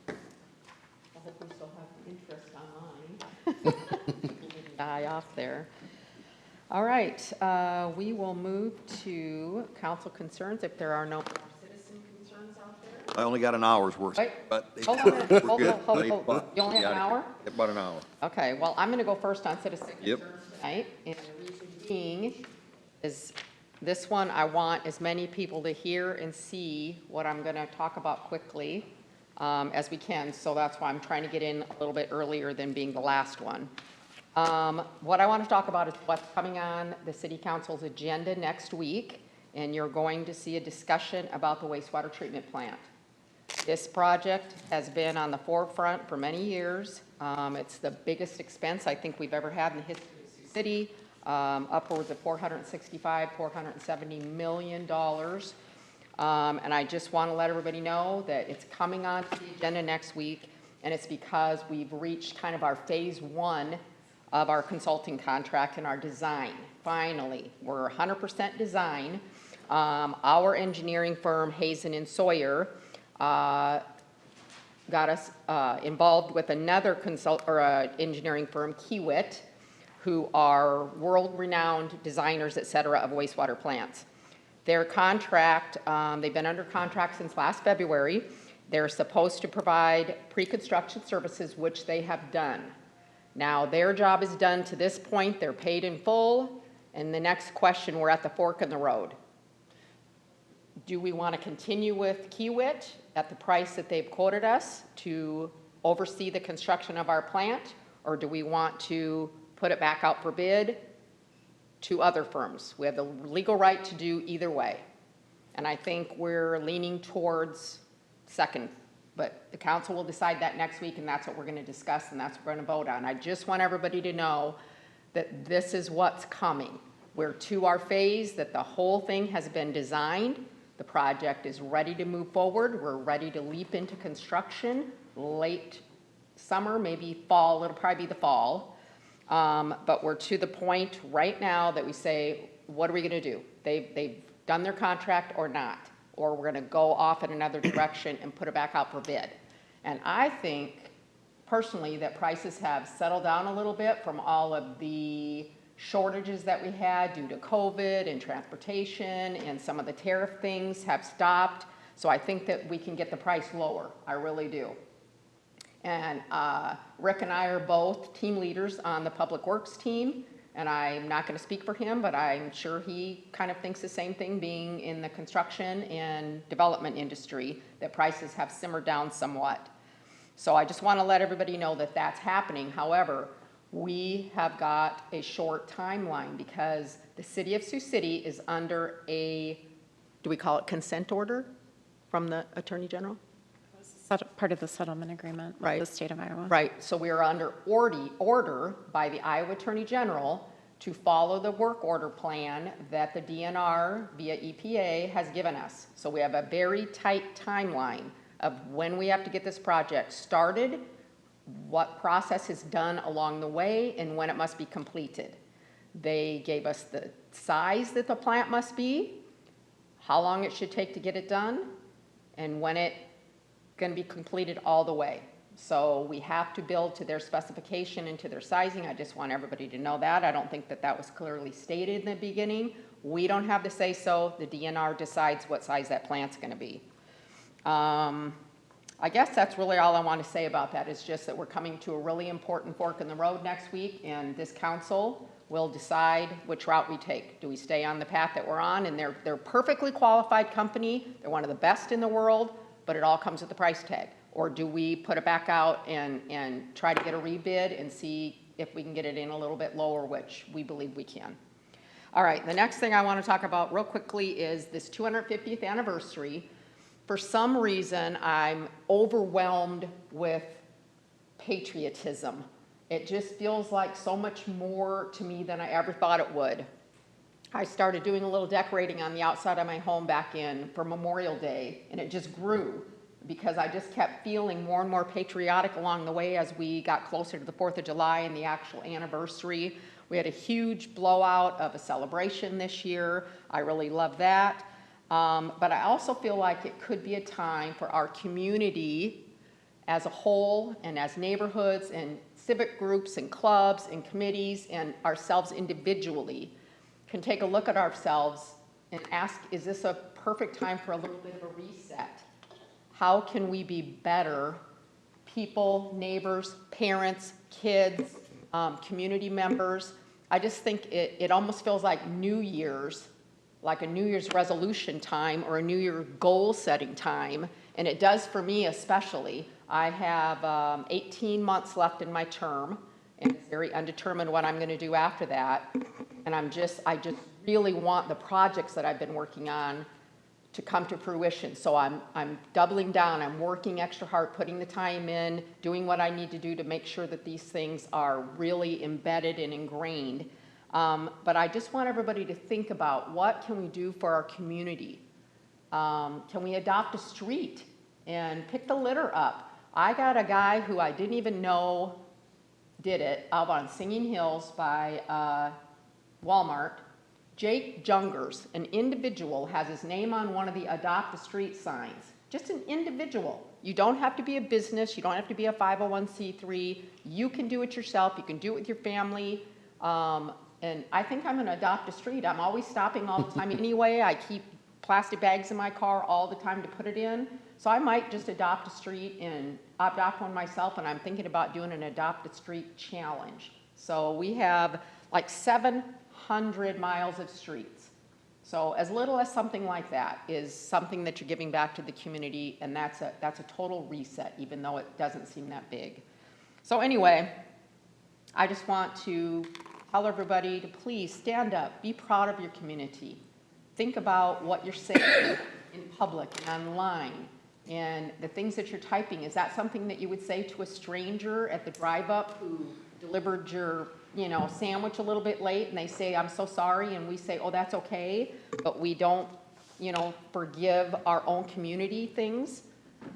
S5: much. I hope we still have the interest online. People didn't die off there. All right, we will move to council concerns if there are no more citizen concerns out there.
S16: I only got an hour's worth.
S5: Wait,
S16: But
S5: hold on a minute.
S16: we're
S5: Hold,
S16: good.
S5: hold, hold, hold. You only have an hour?
S16: About an hour.
S5: Okay, well, I'm going to go first on citizen
S16: Yep.
S5: concerns tonight. And the reason being is this one, I want as many people to hear and see what I'm going to talk about quickly as we can. So that's why I'm trying to get in a little bit earlier than being the last one. What I want to talk about is what's coming on the city council's agenda next week. And you're going to see a discussion about the wastewater treatment plant. This project has been on the forefront for many years. It's the biggest expense I think we've ever had in the history of Sioux City, upwards of $465, $470 million. And I just want to let everybody know that it's coming on to the agenda next week, and it's because we've reached kind of our phase 1 of our consulting contract and our design. Finally, we're 100% design. Our engineering firm, Hazen and Sawyer, got us involved with another engineering firm, Kiewit, who are world-renowned designers, et cetera, of wastewater plants. Their contract, they've been under contract since last February. They're supposed to provide pre-construction services, which they have done. Now, their job is done to this point. They're paid in full. And the next question, we're at the fork in the road. Do we want to continue with Kiewit at the price that they've quoted us to oversee the construction of our plant? Or do we want to put it back out for bid to other firms? We have the legal right to do either way. And I think we're leaning towards second. But the council will decide that next week, and that's what we're going to discuss, and that's what we're going to vote on. I just want everybody to know that this is what's coming. We're to our phase that the whole thing has been designed. The project is ready to move forward. We're ready to leap into construction late summer, maybe fall. It'll probably be the fall. But we're to the point right now that we say, what are we going to do? They've done their contract or not? Or we're going to go off in another direction and put it back out for bid. And I think, personally, that prices have settled down a little bit from all of the shortages that we had due to COVID and transportation, and some of the tariff things have stopped. So I think that we can get the price lower. I really do. And Rick and I are both team leaders on the Public Works team. And I'm not going to speak for him, but I'm sure he kind of thinks the same thing, being in the construction and development industry, that prices have simmered down somewhat. So I just want to let everybody know that that's happening. However, we have got a short timeline because the city of Sioux City is under a, do we call it consent order from the Attorney General?
S14: Part of the settlement agreement with the state of Iowa.
S5: Right, so we are under order by the Iowa Attorney General to follow the work order plan that the DNR via EPA has given us. So we have a very tight timeline of when we have to get this project started, what process is done along the way, and when it must be completed. They gave us the size that the plant must be, how long it should take to get it done, and when it's going to be completed all the way. So we have to build to their specification and to their sizing. I just want everybody to know that. I don't think that that was clearly stated in the beginning. We don't have to say so. The DNR decides what size that plant's going to be. I guess that's really all I want to say about that. Is just that we're coming to a really important fork in the road next week, and this council will decide which route we take. Do we stay on the path that we're on? And they're a perfectly qualified company. They're one of the best in the world, but it all comes with the price tag. Or do we put it back out and try to get a rebid and see if we can get it in a little bit lower, which we believe we can. All right, the next thing I want to talk about real quickly is this 250th anniversary. For some reason, I'm overwhelmed with patriotism. It just feels like so much more to me than I ever thought it would. I started doing a little decorating on the outside of my home back in for Memorial Day, and it just grew. because I just kept feeling more and more patriotic along the way as we got closer to the 4th of July and the actual anniversary. We had a huge blowout of a celebration this year. I really love that. But I also feel like it could be a time for our community as a whole and as neighborhoods and civic groups and clubs and committees and ourselves individually can take a look at ourselves and ask, is this a perfect time for a little bit of a reset? How can we be better people, neighbors, parents, kids, community members? I just think it almost feels like New Year's, like a New Year's resolution time or a New Year goal setting time. And it does for me especially. I have 18 months left in my term, and it's very undetermined what I'm going to do after that. And I just really want the projects that I've been working on to come to fruition. So I'm doubling down. I'm working extra hard, putting the time in, doing what I need to do to make sure that these things are really embedded and ingrained. But I just want everybody to think about, what can we do for our community? Can we adopt a street and pick the litter up? I got a guy who I didn't even know did it out on Singing Hills by Walmart. Jake Jungers, an individual, has his name on one of the Adopt a Street signs. Just an individual. You don't have to be a business. You don't have to be a 501c3. You can do it yourself. You can do it with your family. And I think I'm going to adopt a street. I'm always stopping all the time anyway. I keep plastic bags in my car all the time to put it in. So I might just adopt a street and adopt one myself, and I'm thinking about doing an Adopt a Street challenge. So we have like 700 miles of streets. So as little as something like that is something that you're giving back to the community, and that's a total reset, even though it doesn't seem that big. So anyway, I just want to tell everybody to please stand up, be proud of your community. Think about what you're saying in public and online, and the things that you're typing. Is that something that you would say to a stranger at the drive-up who delivered your sandwich a little bit late, and they say, I'm so sorry, and we say, oh, that's okay, but we don't, forgive our own community things?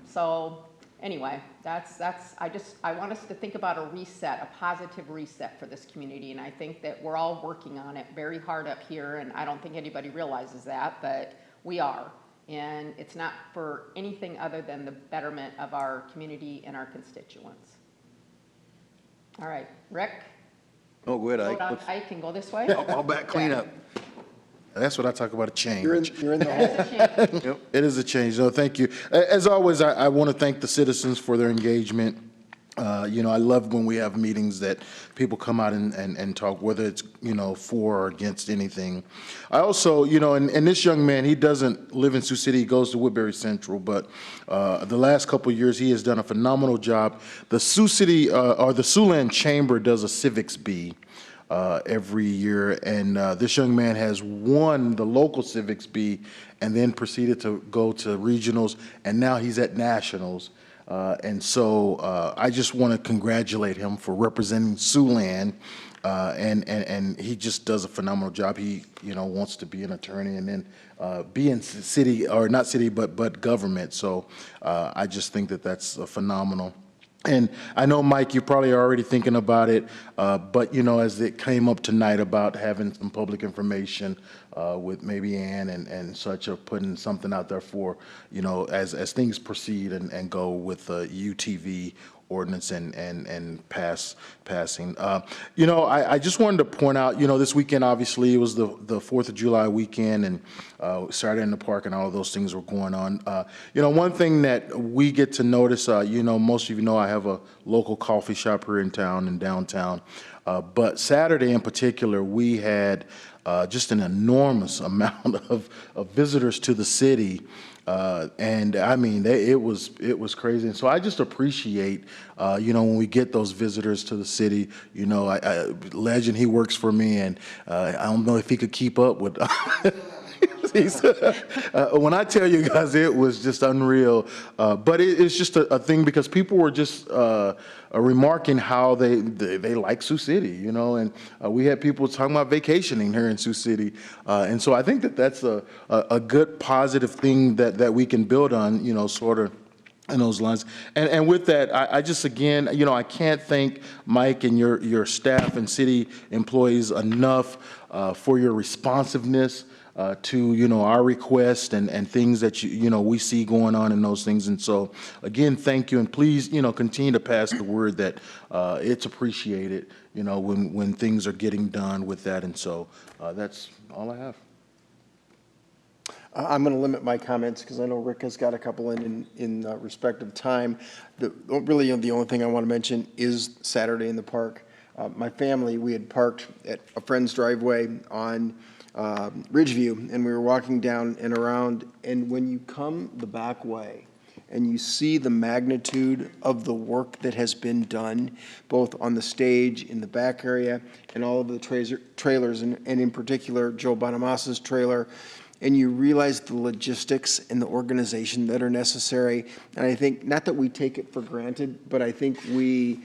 S5: So anyway, I want us to think about a reset, a positive reset for this community, and I think that we're all working on it very hard up here, and I don't think anybody realizes that, but we are. And it's not for anything other than the betterment of our community and our constituents. All right, Rick?
S16: Oh, good.
S5: I can go this way?
S16: I'll back clean up.
S8: That's what I talk about, a change.
S3: You're in the hole.
S8: Yep, it is a change. No, thank you. As always, I want to thank the citizens for their engagement. I love when we have meetings that people come out and talk, whether it's, for or against anything. I also, and this young man, he doesn't live in Sioux City, he goes to Woodbury Central, but the last couple of years, he has done a phenomenal job. The Sioux City, or the Siouxland Chamber does a civics bee every year, and this young man has won the local civics bee and then proceeded to go to regionals, and now he's at nationals. And so I just want to congratulate him for representing Siouxland, and he just does a phenomenal job. He, wants to be an attorney and then be in city, or not city, but government. So I just think that that's phenomenal. And I know, Mike, you're probably already thinking about it, but, as it came up tonight about having some public information with maybe Ann and such, of putting something out there for, as things proceed and go with the UTV ordinance and passing. I just wanted to point out, this weekend, obviously, it was the 4th of July weekend, and Saturday in the Park and all of those things were going on. One thing that we get to notice, most of you know I have a local coffee shop here in town, in downtown, but Saturday in particular, we had just an enormous amount of visitors to the city. And I mean, it was crazy. And so I just appreciate, when we get those visitors to the city, Legend, he works for me, and I don't know if he could keep up with. When I tell you guys, it was just unreal. But it's just a thing, because people were just remarking how they like Sioux City, and we had people talking about vacationing here in Sioux City. And so I think that that's a good positive thing that we can build on, sort of in those lines. And with that, I just, again, you know, I can't thank Mike and your staff and city employees enough for your responsiveness to, you know, our requests and things that, you know, we see going on in those things. And so, again, thank you. And please, you know, continue to pass the word that it's appreciated, you know, when things are getting done with that. And so that's all I have.
S3: I'm going to limit my comments because I know Rick has got a couple in respect of time. Really, the only thing I want to mention is Saturday in the park. My family, we had parked at a friend's driveway on Ridgeview, and we were walking down and around, and when you come the back way and you see the magnitude of the work that has been done, both on the stage, in the back area, and all of the trailers, and in particular, Joe Bonamassa's trailer, and you realize the logistics and the organization that are necessary. And I think, not that we take it for granted, but I think we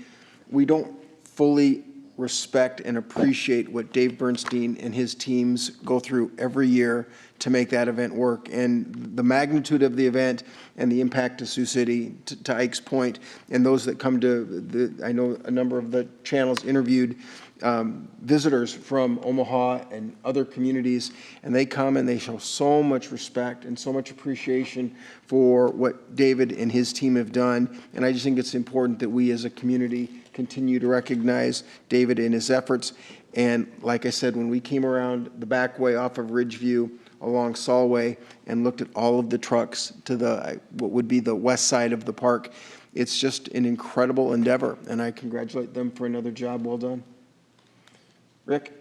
S3: don't fully respect and appreciate what Dave Bernstein and his teams go through every year to make that event work. And the magnitude of the event and the impact to Sioux City, to Ike's point, and those that come to I know a number of the channels interviewed visitors from Omaha and other communities, and they come and they show so much respect and so much appreciation for what David and his team have done. And I just think it's important that we as a community continue to recognize David and his efforts. And like I said, when we came around the back way off of Ridgeview along Solway and looked at all of the trucks to the what would be the west side of the park, it's just an incredible endeavor, and I congratulate them for another job well done. Rick?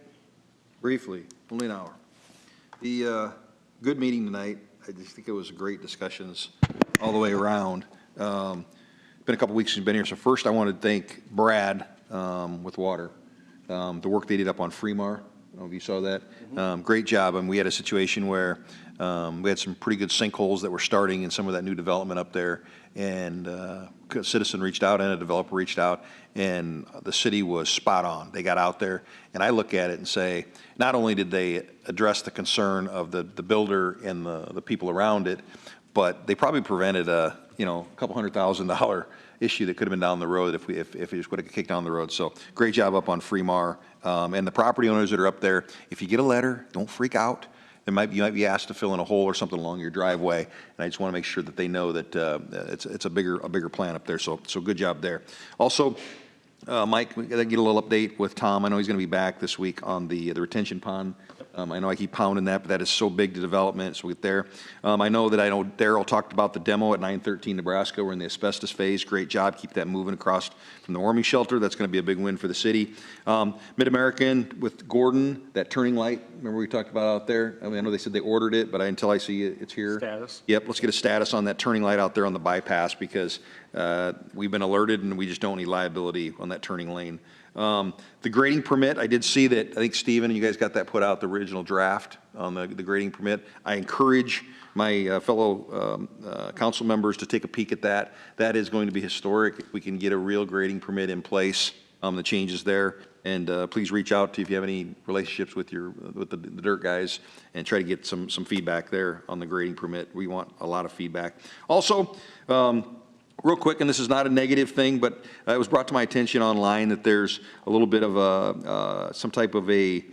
S16: Briefly, only an hour. The good meeting tonight. I just think it was great discussions all the way around. Been a couple weeks since you've been here. So first I want to thank Brad with water. The work they did up on Fremar. I don't know if you saw that. Great job. And we had a situation where we had some pretty good sinkholes that were starting in some of that new development up there. And a citizen reached out and a developer reached out, and the city was spot on. They got out there, and I look at it and say, not only did they address the concern of the builder and the people around it, but they probably prevented a couple $100,000 issue that could have been down the road if it just would have kicked down the road. So great job up on Fremar. And the property owners that are up there, if you get a letter, don't freak out. You might be asked to fill in a hole or something along your driveway, and I just want to make sure that they know that it's a bigger plan up there. So good job there. Also, Mike, we got to get a little update with Tom. I know he's going to be back this week on the retention pond. I know I keep pounding that, but that is so big to development, so we'll get there. I know Daryl talked about the demo at 913 Nebraska. We're in the asbestos phase. Great job. Keep that moving across from the warming shelter. That's going to be a big win for the city. Mid-American with Gordon, that turning light, remember we talked about out there? I mean, I know they said they ordered it, but until I see it, it's here.
S1: Status?
S16: Yep, let's get a status on that turning light out there on the bypass, because we've been alerted and we just don't need liability on that turning lane. The grading permit, I did see that, I think Stephen, you guys got that put out, the original draft on the grading permit. I encourage my fellow council members to take a peek at that. That is going to be historic if we can get a real grading permit in place, the changes there. And please reach out to if you have any relationships with the dirt guys and try to get some feedback there on the grading permit. We want a lot of feedback. Also, real quick, and this is not a negative thing, but it was brought to my attention online that there's a little bit of some type of I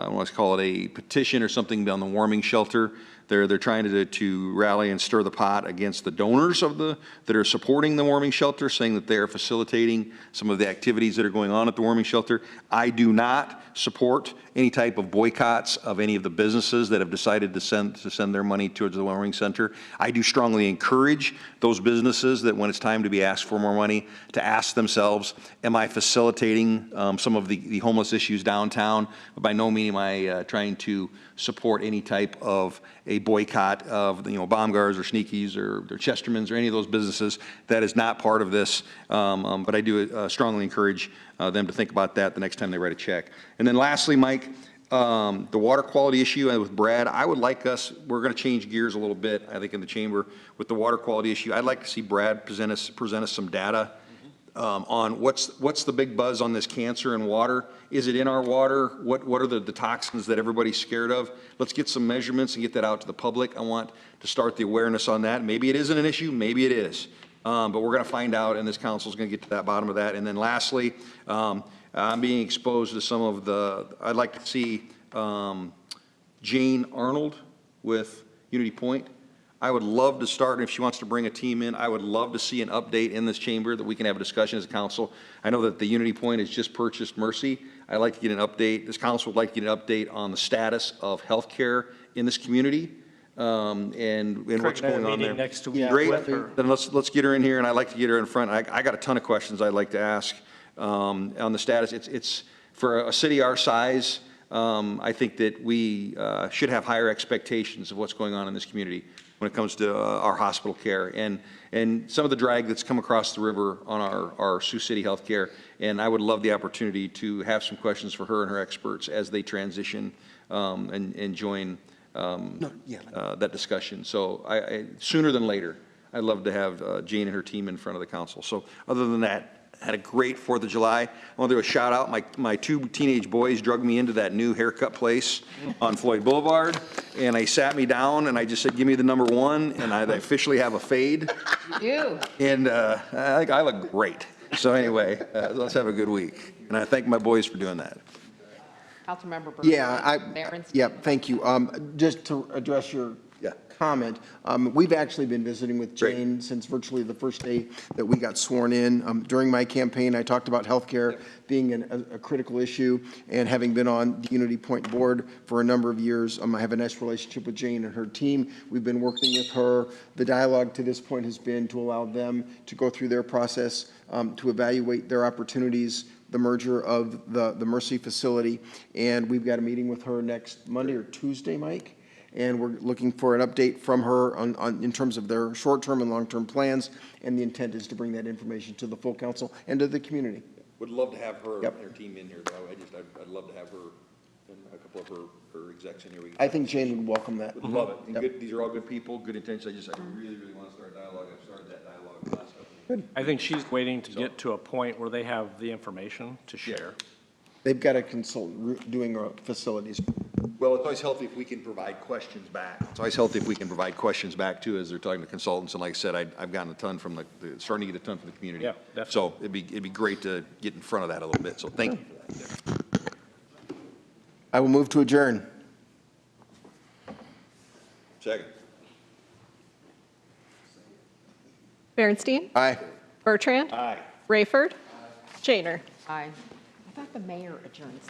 S16: want to call it a petition or something on the warming shelter. They're trying to rally and stir the pot against the donors that are supporting the warming shelter, saying that they are facilitating some of the activities that are going on at the warming shelter. I do not support any type of boycotts of any of the businesses that have decided to send their money towards the warming center. I do strongly encourage those businesses that when it's time to be asked for more money, to ask themselves, am I facilitating some of the homeless issues downtown? But by no means am I trying to support any type of a boycott of Baumgars or Sneakies or Chestermans or any of those businesses. That is not part of this, but I do strongly encourage them to think about that the next time they write a check. And then lastly, Mike, the water quality issue with Brad, I would like we're going to change gears a little bit, I think, in the chamber with the water quality issue. I'd like to see Brad present us some data on what's the big buzz on this cancer in water. Is it in our water? What are the toxins that everybody's scared of? Let's get some measurements and get that out to the public. I want to start the awareness on that. Maybe it isn't an issue, maybe it is. but we're going to find out, and this council is going to get to that bottom of that. And then lastly, I'm being exposed to some of I'd like to see Jane Arnold with Unity Point. I would love to start, and if she wants to bring a team in, I would love to see an update in this chamber that we can have a discussion as a council. I know that the Unity Point has just purchased Mercy. I'd like to get an update. This council would like to get an update on the status of healthcare in this community, and what's going on there.
S1: Next week.
S16: Great.
S1: With her.
S16: Then let's get her in here, and I'd like to get her in front. I got a ton of questions I'd like to ask on the status. It's for a city our size. I think that we should have higher expectations of what's going on in this community when it comes to our hospital care and some of the drag that's come across the river on our Sioux City healthcare. And I would love the opportunity to have some questions for her and her experts as they transition and join that discussion. So sooner than later, I'd love to have Jane and her team in front of the council. So other than that, had a great 4th of July. I want to do a shout out. My 2 teenage boys drugged me into that new haircut place on Floyd Boulevard, and they sat me down, and I just said, give me the number 1, and I officially have a fade.
S5: You.
S16: And I think I look great. So anyway, let's have a good week. And I thank my boys for doing that.
S5: Councilmember Burke.
S3: Yeah, thank you. Just to address your comment, we've actually been visiting with Jane since virtually the first day that we got sworn in. During my campaign, I talked about healthcare being a critical issue, and having been on the Unity Point board for a number of years, I have a nice relationship with Jane and her team. We've been working with her. The dialogue to this point has been to allow them to go through their process, to evaluate their opportunities, the merger of the Mercy facility, and we've got a meeting with her next Monday or Tuesday, Mike? And we're looking for an update from her in terms of their short-term and long-term plans, and the intent is to bring that information to the full council and to the community.
S16: Would love to have her and her team in here, though. I'd love to have her and a couple of her execs in here.
S3: I think Jane would welcome that.
S16: Would love it. And good, these are all good people, good intentions. I really, really want to start dialogue. I've started that dialogue the last couple of years.
S1: I think she's waiting to get to a point where they have the information to share.
S3: They've got a consultant doing our facilities.
S16: Well, it's always healthy if we can provide questions back. It's always healthy if we can provide questions back too, as they're talking to consultants. And like I said, I've gotten a ton from starting to get a ton from the community.
S1: Yeah, definitely.
S16: So it'd be great to get in front of that a little bit. So thank you for that.
S3: I will move to adjourn.
S16: Second.
S14: Berenstein?
S3: Aye.
S14: Bertrand?
S16: Aye.
S14: Rayford? Shaner?
S5: Aye. I thought the mayor adjourns.